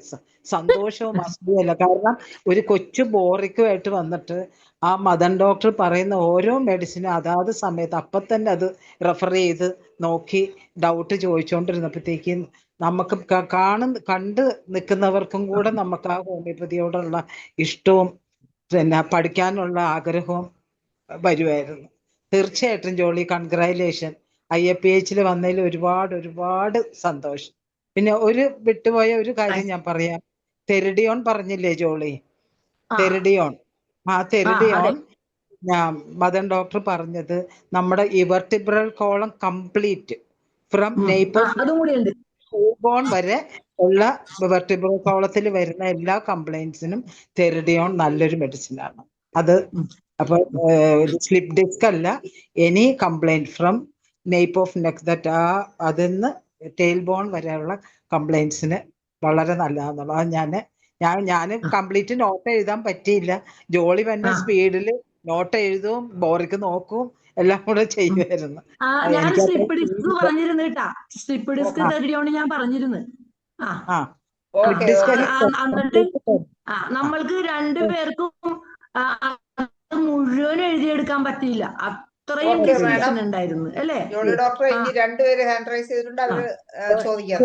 സന്തോഷവും അസൂയല്ല. കാരണം ഒരു കൊച്ചു ബോറിക്കുമായിട്ട് വന്നിട്ട് ആ മദൻ ഡോക്ടർ പറയുന്ന ഓരോ മെഡിസിനും അതാത് സമയത്ത് അപ്പം തന്നെ അത് റെഫർ ചെയ്ത് നോക്കി ഡൗട്ട് ചോദിച്ചുകൊണ്ടിരുന്നപ്പോഴത്തേക്കും നമുക്ക് കണ്ട് നിൽക്കുന്നവർക്കും കൂടെ നമുക്ക് ആ ഹോമിയോപ്പതിയോടുള്ള ഇഷ്ടവും പിന്നെ പഠിക്കാനുള്ള ആഗ്രഹവും വരുമായിരുന്നു. തീർച്ചയായിട്ടും ജോളി, കൺഗ്രാജുലേഷൻ. IAPH വന്നതിൽ ഒരുപാട് സന്തോഷം. പിന്നെ ഒരു വിട്ടുപോയ ഒരു കാര്യം ഞാൻ പറയാം. തെരഡിയോൺ പറഞ്ഞില്ലേ ജോളി? തെരഡിയോൺ മദൻ ഡോക്ടർ പറഞ്ഞത് നമ്മുടെ vertebral column complete from nape bone വരെ ഉള്ള വെർട്ടിബ്രൽ കോളത്തിൽ വരുന്ന എല്ലാ കംപ്ലൈൻസിനും തെരഡിയോൺ നല്ലൊരു മെഡിസിനാണ്. അത് അപ്പൊ സ്ലിപ്പ് ഡിസ്ക് അല്ല, any complaint from nape of neck that അതിന്ന് ടെയിൽ ബോൺ വരെയുള്ള കംപ്ലൈൻസിന് വളരെ നല്ലതാണെന്നുള്ളത് ഞാൻ കംപ്ലീറ്റ് നോട്ട് എഴുതാൻ പറ്റിയില്ല. ജോളി തന്നെ സ്പീഡിൽ നോട്ട് എഴുതും, ബോറിക്ക് നോക്കും, എല്ലാം കൂടെ ചെയ്യുമായിരുന്നു. ഞാൻ സ്ലിപ്പ് ഡിസ്ക് പറഞ്ഞിരുന്നു കേട്ടാ. സ്ലിപ്പ് ഡിസ്ക് തരുവാണ് ഞാൻ പറഞ്ഞിരുന്നു. നമ്മൾക്ക് രണ്ടുപേർക്കും മുഴുവൻ എഴുതിയെടുക്കാൻ പറ്റിയില്ല. അത്രയും ഡിസ്കഷൻ ഉണ്ടായിരുന്നു അല്ലേ ജോളി ഡോക്ടർ? ഇനി രണ്ടുപേര് ഹാൻഡ് റൈസ് ചെയ്തിട്ടുണ്ട്, അവര് ചോദിക്കാം.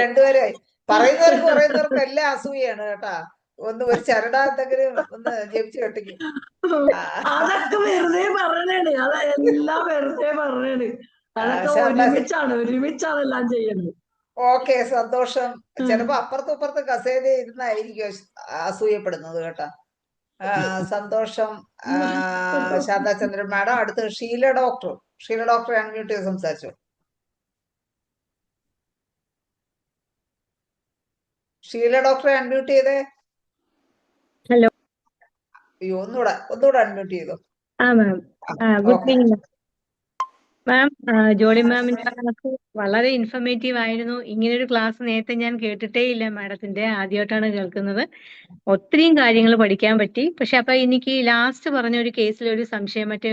രണ്ടുപേരെ പറയുന്നവർക്ക് എല്ലാം അസൂയാണ് കേട്ടാ. ഒരു ചരട എന്തെങ്കിലും ഒന്ന് ജപിച്ചു കെട്ടിക്കും. അതൊക്കെ വെറുതെ പറഞ്ഞാണ്, അതെല്ലാം വെറുതെ പറഞ്ഞാണ്. അതൊക്കെ ഒരുമിച്ചാണ് എല്ലാം ചെയ്യുന്നത്. ഓക്കെ, സന്തോഷം. ചിലപ്പോ അപ്പുറത്തും ഇപ്പുറത്തും കസേര ഇരുന്നായിരിക്കും അസൂയപ്പെടുന്നത് കേട്ടാ. സന്തോഷം ശാന്താചന്ദ്രൻ മാഡം. അടുത്ത് Sheela doctor. Sheela doctor unmute ചെയ്ത് സംസാരിച്ചു. ഷീല ഡോക്ടറെ അൺമ്യൂട്ട് ചെയ്തേ. ഹലോ. അയ്യോ, ഒന്നുകൂടെ അൺമ്യൂട്ട് ചെയ്തോ. ഗുഡ് ഈവനിങ് മാം. ജോളി മാമിന്റെ ക്ലാസ് വളരെ ഇൻഫർമേറ്റീവ് ആയിരുന്നു. ഇങ്ങനൊരു ക്ലാസ് നേരത്തെ ഞാൻ കേട്ടിട്ടേ ഇല്ല മാഡത്തിന്റെ, ആദ്യമായിട്ടാണ് കേൾക്കുന്നത്. ഒത്തിരിയും കാര്യങ്ങൾ പഠിക്കാൻ പറ്റി. പക്ഷെ അപ്പൊ എനിക്ക് ലാസ്റ്റ് പറഞ്ഞ ഒരു കേസിൽ ഒരു സംശയം, മറ്റേ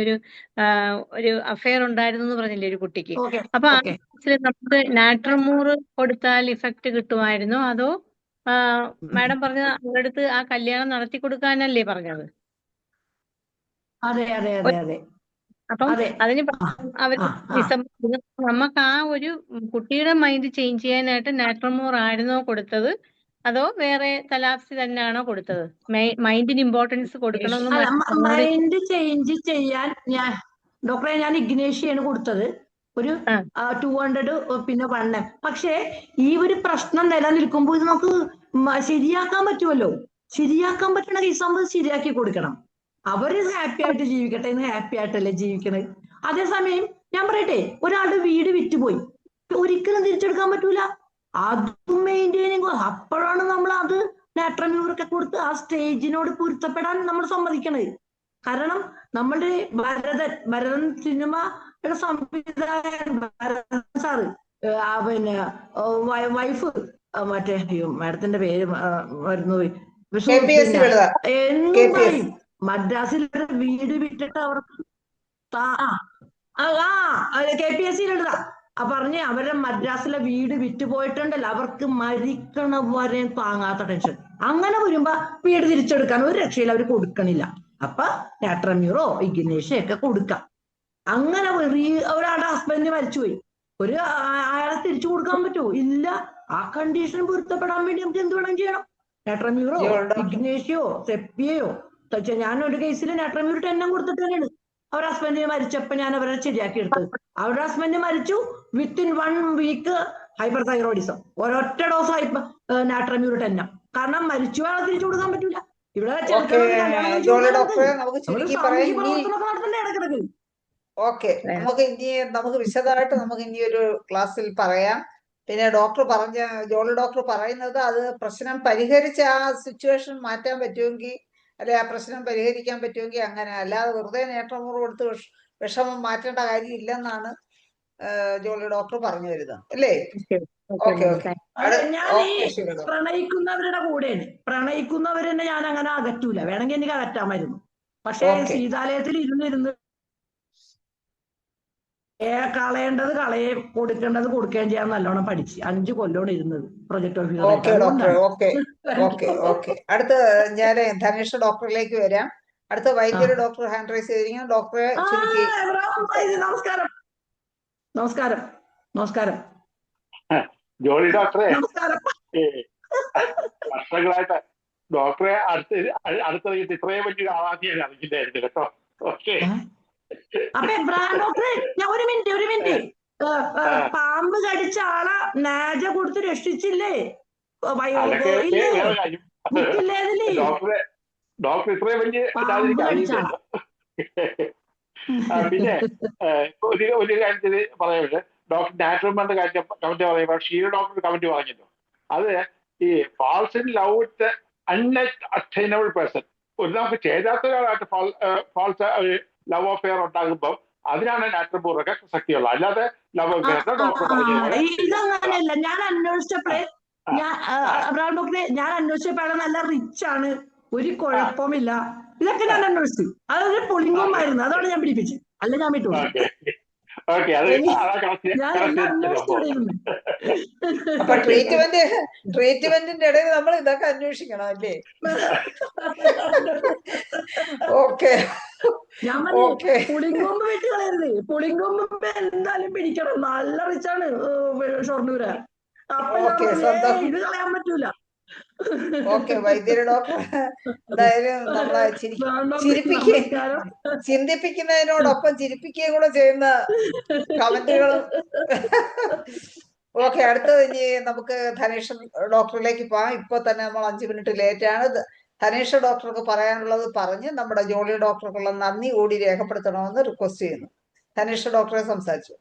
ഒരു അഫയർ ഉണ്ടായിരുന്നു എന്ന് പറഞ്ഞില്ലേ ഒരു കുട്ടിക്ക്. അപ്പൊ ആ കേസിൽ നമുക്ക് നാട്രമൂർ കൊടുത്താൽ ഇഫക്റ്റ് കിട്ടുമായിരുന്നോ, അതോ മാഡം പറഞ്ഞ അവരുടെ അടുത്ത് ആ കല്യാണം നടത്തി കൊടുക്കാനല്ലേ പറഞ്ഞത്? അതെ. അപ്പം അതിന് അവര് നമുക്ക് ആ ഒരു കുട്ടിയുടെ മൈൻഡ് ചേഞ്ച് ചെയ്യാനായിട്ട് നാട്രമൂർ ആയിരുന്നോ കൊടുത്തത്, അതോ വേറെ തലാപ്സി തന്നെയാണോ കൊടുത്തത്? മൈൻഡിന് ഇമ്പോർട്ടൻസ് കൊടുക്കണമെന്ന് മൈൻഡ് ചേഞ്ച് ചെയ്യാൻ ഡോക്ടറെ ഞാൻ ഇഗ്നേഷ്യാണ് കൊടുത്തത്. ഒരു 200 പിന്നെ 1. പക്ഷേ ഈ ഒരു പ്രശ്നം നിലനിൽക്കുമ്പോൾ ഇത് നമുക്ക് ശരിയാക്കാൻ പറ്റുമല്ലോ. ശരിയാക്കാൻ പറ്റണ കേസാകുമ്പോൾ ശരിയാക്കി കൊടുക്കണം. അവര് ഹാപ്പി ആയിട്ട് ജീവിക്കട്ടെ എന്ന് ഹാപ്പി ആയിട്ടല്ലേ ജീവിക്കണത്. അതേസമയം ഞാൻ പറയട്ടെ, ഒരാളുടെ വീട് വിറ്റുപോയി, ഒരിക്കലും തിരിച്ചെടുക്കാൻ പറ്റൂല. അതും മെയിൻറ്റെയിനിങ്. അപ്പോഴാണ് നമ്മൾ അത് നാട്രമ്യൂറൊക്കെ കൊടുത്ത് ആ സ്റ്റേജിനോട് പൊരുത്തപ്പെടാൻ നമ്മൾ സമ്മതിക്കണത്. കാരണം നമ്മളുടെ ഭരതൻ സിനിമയുടെ സംവിധായകൻ ഭരതൻ സാറ് പിന്നെ വൈഫ് മറ്റേ മാഡത്തിന്റെ പേര് മറന്നുപോയി. KPSC പിന്നെ ലളിത. എന്നും KPSC. പറയും മദ്രാസിൽ ഒരു വീട് വിട്ടിട്ട് അവർക്ക് KPSC ലളിത പറഞ്ഞ് അവരെ മദ്രാസിലെ വീട് വിറ്റുപോയിട്ടുണ്ടല്ലോ, അവർക്ക് മരിക്കണ വരെ താങ്ങാത്ത ടെൻഷൻ. അങ്ങനെ വരുമ്പോ വീട് തിരിച്ചെടുക്കാൻ ഒരു രക്ഷയിൽ അവർ കൊടുക്കണില്ല. അപ്പൊ നാട്രമ്യൂറോ ഇഗ്നേഷ്യോ ഒക്കെ കൊടുക്കാം. അങ്ങനെ ഒരാളുടെ ഹസ്ബൻഡ് മരിച്ചുപോയി, അയാളെ തിരിച്ചു കൊടുക്കാൻ പറ്റുമോ? ഇല്ല. ആ കണ്ടീഷൻ പൊരുത്തപ്പെടാൻ വേണ്ടി നമുക്ക് എന്ത് വേണം ചെയ്യണം? നാട്രമ്യൂറോ ഇഗ്നേഷ്യോ സെപ്പിയോ. ഞാൻ ഒരു കേസിൽ നാട്രമ്യൂർ 10 കൊടുത്തിട്ട് തന്നെയാണ് അവരുടെ ഹസ്ബൻഡ് മരിച്ചപ്പോ ഞാൻ അവരെ ശരിയാക്കി എടുത്തത്. അവരുടെ ഹസ്ബൻഡ് മരിച്ചു, വിത്തിൻ 1 വീക്ക് ഹൈപ്പർ തൈറോയിഡിസം, ഒരൊറ്റ ഡോസ് നാട്രമ്യൂർ 10. കാരണം മരിച്ചു ആളെ തിരിച്ചു കൊടുക്കാൻ പറ്റൂല. ഇവിടെ ഡോക്ടറെ നമുക്ക് ചുരുക്കി പറയാം. നടത്തണ്ടേ ഇടക്കിടക്ക്? ഓക്കെ, നമുക്ക് വിശദമായിട്ട് നമുക്ക് ഇനി ഒരു ക്ലാസ്സിൽ പറയാം. പിന്നെ ജോളി ഡോക്ടർ പറയുന്നത് അത് പ്രശ്നം പരിഹരിച്ച് ആ സിറ്റുവേഷൻ മാറ്റാൻ പറ്റുമെങ്കിൽ, അല്ലെ ആ പ്രശ്നം പരിഹരിക്കാൻ പറ്റുമെങ്കിൽ അങ്ങനെ, അല്ലാതെ വെറുതെ നേട്ടമുറ കൊടുത്ത് വിഷമം മാറ്റേണ്ട കാര്യം ഇല്ലെന്നാണ് ജോളി ഡോക്ടർ പറഞ്ഞു വരുന്നത്, അല്ലേ? Okay okay. ഞാൻ ഈ പ്രണയിക്കുന്നവരുടെ കൂടെയാണ്. പ്രണയിക്കുന്നവരെന്നെ ഞാൻ അങ്ങനെ അകറ്റൂല. വേണമെങ്കിൽ എനിക്ക് അകറ്റാമായിരുന്നു. പക്ഷേ ശീതാലയത്തിൽ ഇരുന്നിരുന്ന് കളയേണ്ടത് കളയുകയും കൊടുക്കേണ്ടത് കൊടുക്കുകയും ചെയ്യാൻ നല്ലോണം പഠിച്ച് 5 കൊല്ലോണ് ഇരുന്നത് പ്രൊജക്ട് ഓഫീസർ. അടുത്ത ഞാൻ ധനേഷ് ഡോക്ടറിലേക്ക് വരാം. അടുത്ത വൈദ്യുതി ഡോക്ടർ ഹാൻഡ് റൈസ് ചെയ്തിരിക്കുന്നു. ഡോക്ടറെ നമസ്കാരം. നമസ്കാരം. നമസ്കാരം ജോളി ഡോക്ടറെ. നമസ്കാരം. വർഷങ്ങളായിട്ട് ഡോക്ടറെ അടുത്ത ഇത്രയും വലിയ ആവാസിയാണ് അറിയില്ലായിരുന്നു കേട്ടോ. ഓക്കെ. അപ്പൊ ഡോക്ടറെ ഞാൻ ഒരു മിനിറ്റ് പാമ്പ് കടിച്ച ആളെ നാജ കൊടുത്ത് രക്ഷിച്ചില്ലേ? ഡോക്ടർ ഇത്രയും വലിയ അറിയില്ല. പിന്നെ ഒരു കാര്യത്തിൽ പറയുന്നത് ഡോക്ടർ നാച്ചുറൽ കമന്റ് പറയുമ്പോൾ ഷീല ഡോക്ടർ കമന്റ് പറഞ്ഞല്ലോ, അത് ഈ falls in love with unattainable person, ഒരു നമുക്ക് ചേരാത്ത ഒരാളായിട്ട് ഫാൾസ് ലവ് അഫെയർ ഉണ്ടാകുമ്പോൾ അതിനാണ് നാട്രമൂറൊക്കെ ശക്തിയുള്ളത്. അല്ലാതെ ലവ് അഫെയർ ഇതങ്ങനെയല്ല. ഞാൻ അന്വേഷിച്ചപ്പോഴേ നല്ല റിച്ച് ആണ്, ഒരു കുഴപ്പമില്ല. ഇതൊക്കെ ഞാൻ അന്വേഷിച്ചു. അതൊരു പുളിങ്കൊമ്പായിരുന്നു, അതാണ് ഞാൻ പിടിപ്പിച്ചത്. അല്ല ഞാൻ വിട്ടു. അപ്പൊ ട്രീറ്റ്മെന്റിന്റെ ഇടയിൽ നമ്മൾ ഇതൊക്കെ അന്വേഷിക്കണം, അല്ലേ? ഓക്കെ. പുളിങ്കൊമ്പ് വെട്ടി കളയരുത്. പുളിങ്കൊമ്പ് എന്തായാലും പിടിക്കണം. നല്ല റിച്ചാണ് ഷൊർണൂര്. അപ്പൊ ഇത് കളയാൻ പറ്റൂല. ഓക്കെ, വൈദ്യര് ഡോക്ടർ എന്തായാലും നമ്മളെ ചിന്തിപ്പിക്കുന്നതിനോടൊപ്പം ചിരിപ്പിക്കുകയും കൂടെ ചെയ്യുന്ന കമന്റുകളും. ഓക്കെ, അടുത്തത് ഇനി നമുക്ക് ധനേഷ് ഡോക്ടറിലേക്ക് പോകാം. ഇപ്പൊ തന്നെ നമ്മൾ 5 മിനിറ്റ് ലേറ്റ് ആണ്. ധനേഷ് ഡോക്ടർക്ക് പറയാനുള്ളത് പറഞ്ഞ് നമ്മുടെ ജോളി ഡോക്ടർക്കുള്ള നന്ദി കൂടി രേഖപ്പെടുത്തണമെന്ന് റിക്വസ്റ്റ് ചെയ്യുന്നു. ധനേഷ് ഡോക്ടറെ സംസാരിച്ചു.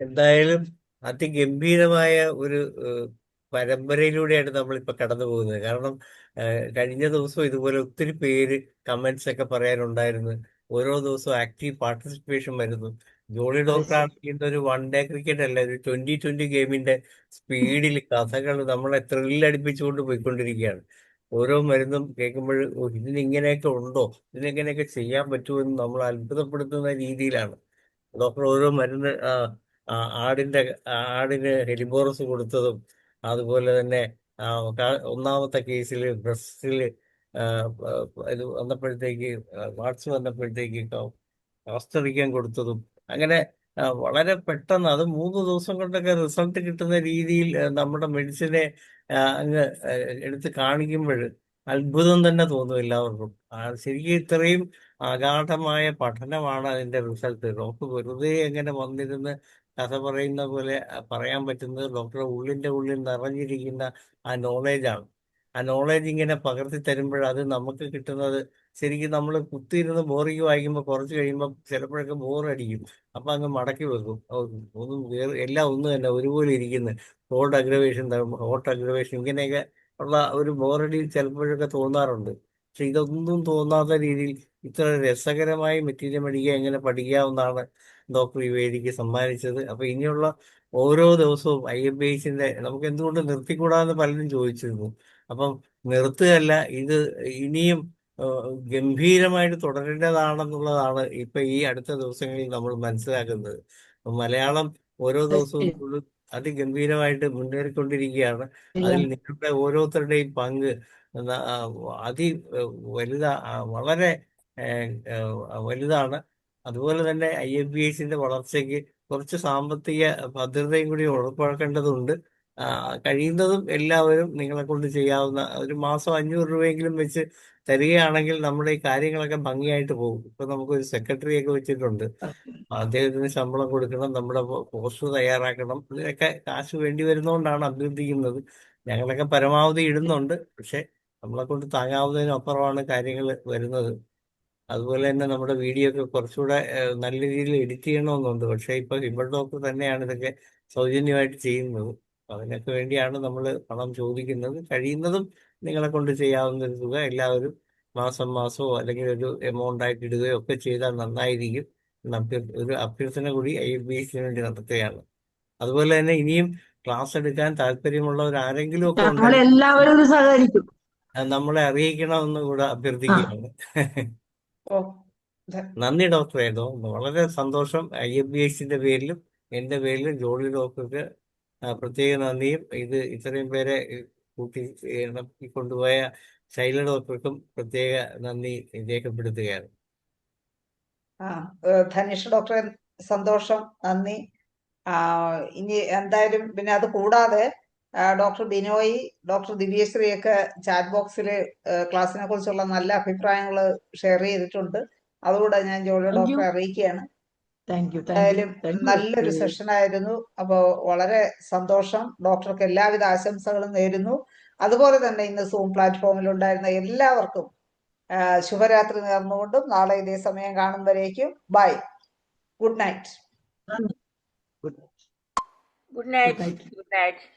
എന്തായാലും അതിഗംഭീരമായ ഒരു പരമ്പരയിലൂടെയാണ് നമ്മളിപ്പോൾ കടന്നു പോകുന്നത്. കാരണം കഴിഞ്ഞ ദിവസം ഇതുപോലെ ഒത്തിരി പേര് കമന്റ്സ് ഒക്കെ പറയാനുണ്ടായിരുന്നു. ഓരോ ദിവസവും ആക്റ്റീവ് പാർട്ടിസിപ്പേഷൻ വരുന്നു. ജോളി ഡോക്ടറാണ് ചെയ്യുന്ന ഒരു 1 ഡേ ക്രിക്കറ്റ് അല്ല, ഒരു 2020 ഗെയിമിന്റെ സ്പീഡിൽ കഥകൾ നമ്മളെ ത്രില്ലടിപ്പിച്ചുകൊണ്ട് പോയിക്കൊണ്ടിരിക്കുകയാണ്. ഓരോ മരുന്നും കേൾക്കുമ്പോൾ ഇതിനിങ്ങനെയൊക്കെ ഉണ്ടോ, ഇതിനെങ്ങനെയൊക്കെ ചെയ്യാൻ പറ്റുമെന്ന് നമ്മൾ അത്ഭുതപ്പെടുത്തുന്ന രീതിയിലാണ് ഡോക്ടർ ഓരോ മരുന്ന് ആടിന് ഹെലിബോറസ് കൊടുത്തതും, അതുപോലെ തന്നെ ഒന്നാമത്തെ കേസിൽ ബ്രസ്റ്റിൽ ഇത് വന്നപ്പോഴത്തേക്ക് വാട്സ് വന്നപ്പോഴത്തേക്ക് കാസ്റ്ററിക്കാൻ കൊടുത്തതും, അങ്ങനെ വളരെ പെട്ടെന്ന് അത് 3 ദിവസം കൊണ്ടൊക്കെ റിസൾട്ട് കിട്ടുന്ന രീതിയിൽ നമ്മുടെ മെഡിസിനെ അങ്ങ് എടുത്ത് കാണിക്കുമ്പോൾ അത്ഭുതം തന്നെ തോന്നും എല്ലാവർക്കും. ശരിക്കും ഇത്രയും അഗാധമായ പഠനമാണ് അതിന്റെ റിസൾട്ട്. ഡോക്ടർ വെറുതെ എങ്ങനെ വന്നിരുന്ന് കഥ പറയുന്ന പോലെ പറയാൻ പറ്റുന്നത് ഡോക്ടറുടെ ഉള്ളിന്റെ ഉള്ളിൽ നിറഞ്ഞിരിക്കുന്ന ആ നോളേജാണ്. ആ നോളേജ് ഇങ്ങനെ പകർത്തി തരുമ്പോൾ അത് നമുക്ക് കിട്ടുന്നത് ശരിക്കും നമ്മൾ കുത്തിയിരുന്ന് ബോറിങ് വായിക്കുമ്പോൾ കുറച്ച് കഴിയുമ്പോൾ ചിലപ്പോഴൊക്കെ ബോറടിക്കും. അപ്പൊ അങ്ങ് മടക്കി വെക്കും. ഒന്നും എല്ലാം ഒന്ന് തന്നെ ഒരുപോലെ ഇരിക്കുന്നു. ഹോട്ട് അഗ്രവേഷൻ ഇങ്ങനെയൊക്കെ ഉള്ള ഒരു ബോറടി ചിലപ്പോഴൊക്കെ തോന്നാറുണ്ട്. പക്ഷെ ഇതൊന്നും തോന്നാത്ത രീതിയിൽ ഇത്ര രസകരമായി മെറ്റീരിയൽ പഠിക്കുക എങ്ങനെ പഠിക്കാവുന്നതാണ് ഡോക്ടർ ഈ വേദിക്ക് സമ്മാനിച്ചത്. അപ്പൊ ഇനിയുള്ള ഓരോ ദിവസവും IFBSന്റെ നമുക്ക് എന്തുകൊണ്ട് നിർത്തിക്കൂടാന്ന് പലരും ചോദിച്ചിരുന്നു. അപ്പം നിർത്തുകയല്ല, ഇത് ഇനിയും ഗംഭീരമായിട്ട് തുടരേണ്ടതാണെന്നുള്ളതാണ് ഇപ്പൊ ഈ അടുത്ത ദിവസങ്ങളിൽ നമ്മൾ മനസ്സിലാക്കുന്നത്. മലയാളം ഓരോ ദിവസവും കൂടുതൽ അതിഗംഭീരമായിട്ട് മുന്നേറിക്കൊണ്ടിരിക്കുകയാണ്. അതിൽ നിങ്ങളുടെ ഓരോരുത്തരുടെയും പങ്ക് ന- ആ, അതി വളരെ വലുതാണ്. അതുപോലെ തന്നെ IFBSന്റെ വളർച്ചയ്ക്ക് കുറച്ച് സാമ്പത്തിക ഭദ്രതയും കൂടി ഉറപ്പാക്കേണ്ടതുണ്ട്. ആ, കഴിയുന്നതും എല്ലാവരും നിങ്ങളെ കൊണ്ട് ചെയ്യാവുന്ന ഒരു മാസം 500 രൂപയെങ്കിലും വെച്ച് തരികയാണെങ്കിൽ നമ്മുടെ ഈ കാര്യങ്ങളൊക്കെ ഭംഗിയായിട്ട് പോകും. ഇപ്പൊ നമുക്കൊരു സെക്രട്ടറിയൊക്കെ വെച്ചിട്ടുണ്ട്. അദ്ദേഹത്തിന് ശമ്പളം കൊടുക്കണം, നമ്മുടെ പോസ്റ്റർ തയ്യാറാക്കണം, ഇതിനൊക്കെ കാശ് വേണ്ടി വരുന്നതുകൊണ്ടാണ് അഭ്യർത്ഥിക്കുന്നത്. ഞങ്ങളൊക്കെ പരമാവധി ഇടുന്നുണ്ട്, പക്ഷെ നമ്മളെ കൊണ്ട് താങ്ങാവുന്നതിനും അപ്പുറമാണ് കാര്യങ്ങൾ വരുന്നത്. അതുപോലെ തന്നെ നമ്മുടെ വീഡിയോ ഒക്കെ കുറച്ചുകൂടെ നല്ല രീതിയിൽ എഡിറ്റ് ചെയ്യണമെന്നുണ്ട്. പക്ഷെ ഇപ്പൊ ഹിബൽ ഡോക്ടർ തന്നെയാണ് ഇതൊക്കെ സൗജന്യമായിട്ട് ചെയ്യുന്നത്. അതിനൊക്കെ വേണ്ടിയാണ് നമ്മൾ പണം ചോദിക്കുന്നത്. കഴിയുന്നതും നിങ്ങളെ കൊണ്ട് ചെയ്യാവുന്ന ഒരു തുക എല്ലാവരും മാസം മാസമോ അല്ലെങ്കിൽ ഒരു എമൗണ്ട് ആയിട്ട് ഇടുകയോ ഒക്കെ ചെയ്താൽ നന്നായിരിക്കും. ഒരു അഭ്യർത്ഥന കൂടി IFBSന് വേണ്ടി നടത്തുകയാണ്. അതുപോലെ തന്നെ ഇനിയും ക്ലാസ് എടുക്കാൻ താല്പര്യമുള്ളവർ ആരെങ്കിലും ഒക്കെ ഞങ്ങൾ ഉണ്ടെങ്കിൽ എല്ലാവരും ഇത് സഹകരിക്കും. അത് നമ്മളെ അറിയിക്കണമെന്ന് കൂടെ അഭ്യർത്ഥിക്കുകയാണ്. ഓ ധ- നന്ദി ഡോക്ടറെ. വളരെ സന്തോഷം. IFBSന്റെ പേരിലും എന്റെ പേരിലും ജോളി ഡോക്ടർക്ക് പ്രത്യേക നന്ദിയും, ഇത് ഇത്രയും പേരെ കൂട്ടി കൊണ്ടുപോയ ശൈല ഡോക്ടർക്കും പ്രത്യേക നന്ദി രേഖപ്പെടുത്തുകയാണ്. ധനീഷ് ഡോക്ടറെ സന്തോഷം, നന്ദി. ഇനി എന്തായാലും പിന്നെ അത് കൂടാതെ ഡോക്ടർ ബിനോയ്, ഡോക്ടർ ദിവ്യശ്രീയൊക്കെ ചാറ്റ് ബോക്സിൽ ക്ലാസ്സിനെ കുറിച്ചുള്ള നല്ല അഭിപ്രായങ്ങൾ ഷെയർ ചെയ്തിട്ടുണ്ട്. അതുകൂടെ ഞാൻ ജോളി താങ്ക് യു, ഡോക്ടറെ അറിയിക്കുകയാണ്. താങ്ക് യു, താങ്ക് യു, എന്തായാലും താങ്ക് യു. നല്ലൊരു സെഷൻ ആയിരുന്നു. അപ്പോൾ വളരെ സന്തോഷം. ഡോക്ടർക്ക് എല്ലാവിധ ആശംസകളും നേരുന്നു. അതുപോലെ തന്നെ ഇന്ന് സൂം പ്ലാറ്റ്ഫോമിൽ ഉണ്ടായിരുന്ന എല്ലാവർക്കും ശുഭരാത്രി നേർന്നുകൊണ്ടും നാളെ ഇതേ സമയം കാണുമ്പോഴേക്കും bye, good night. Good good night. Night. Good night.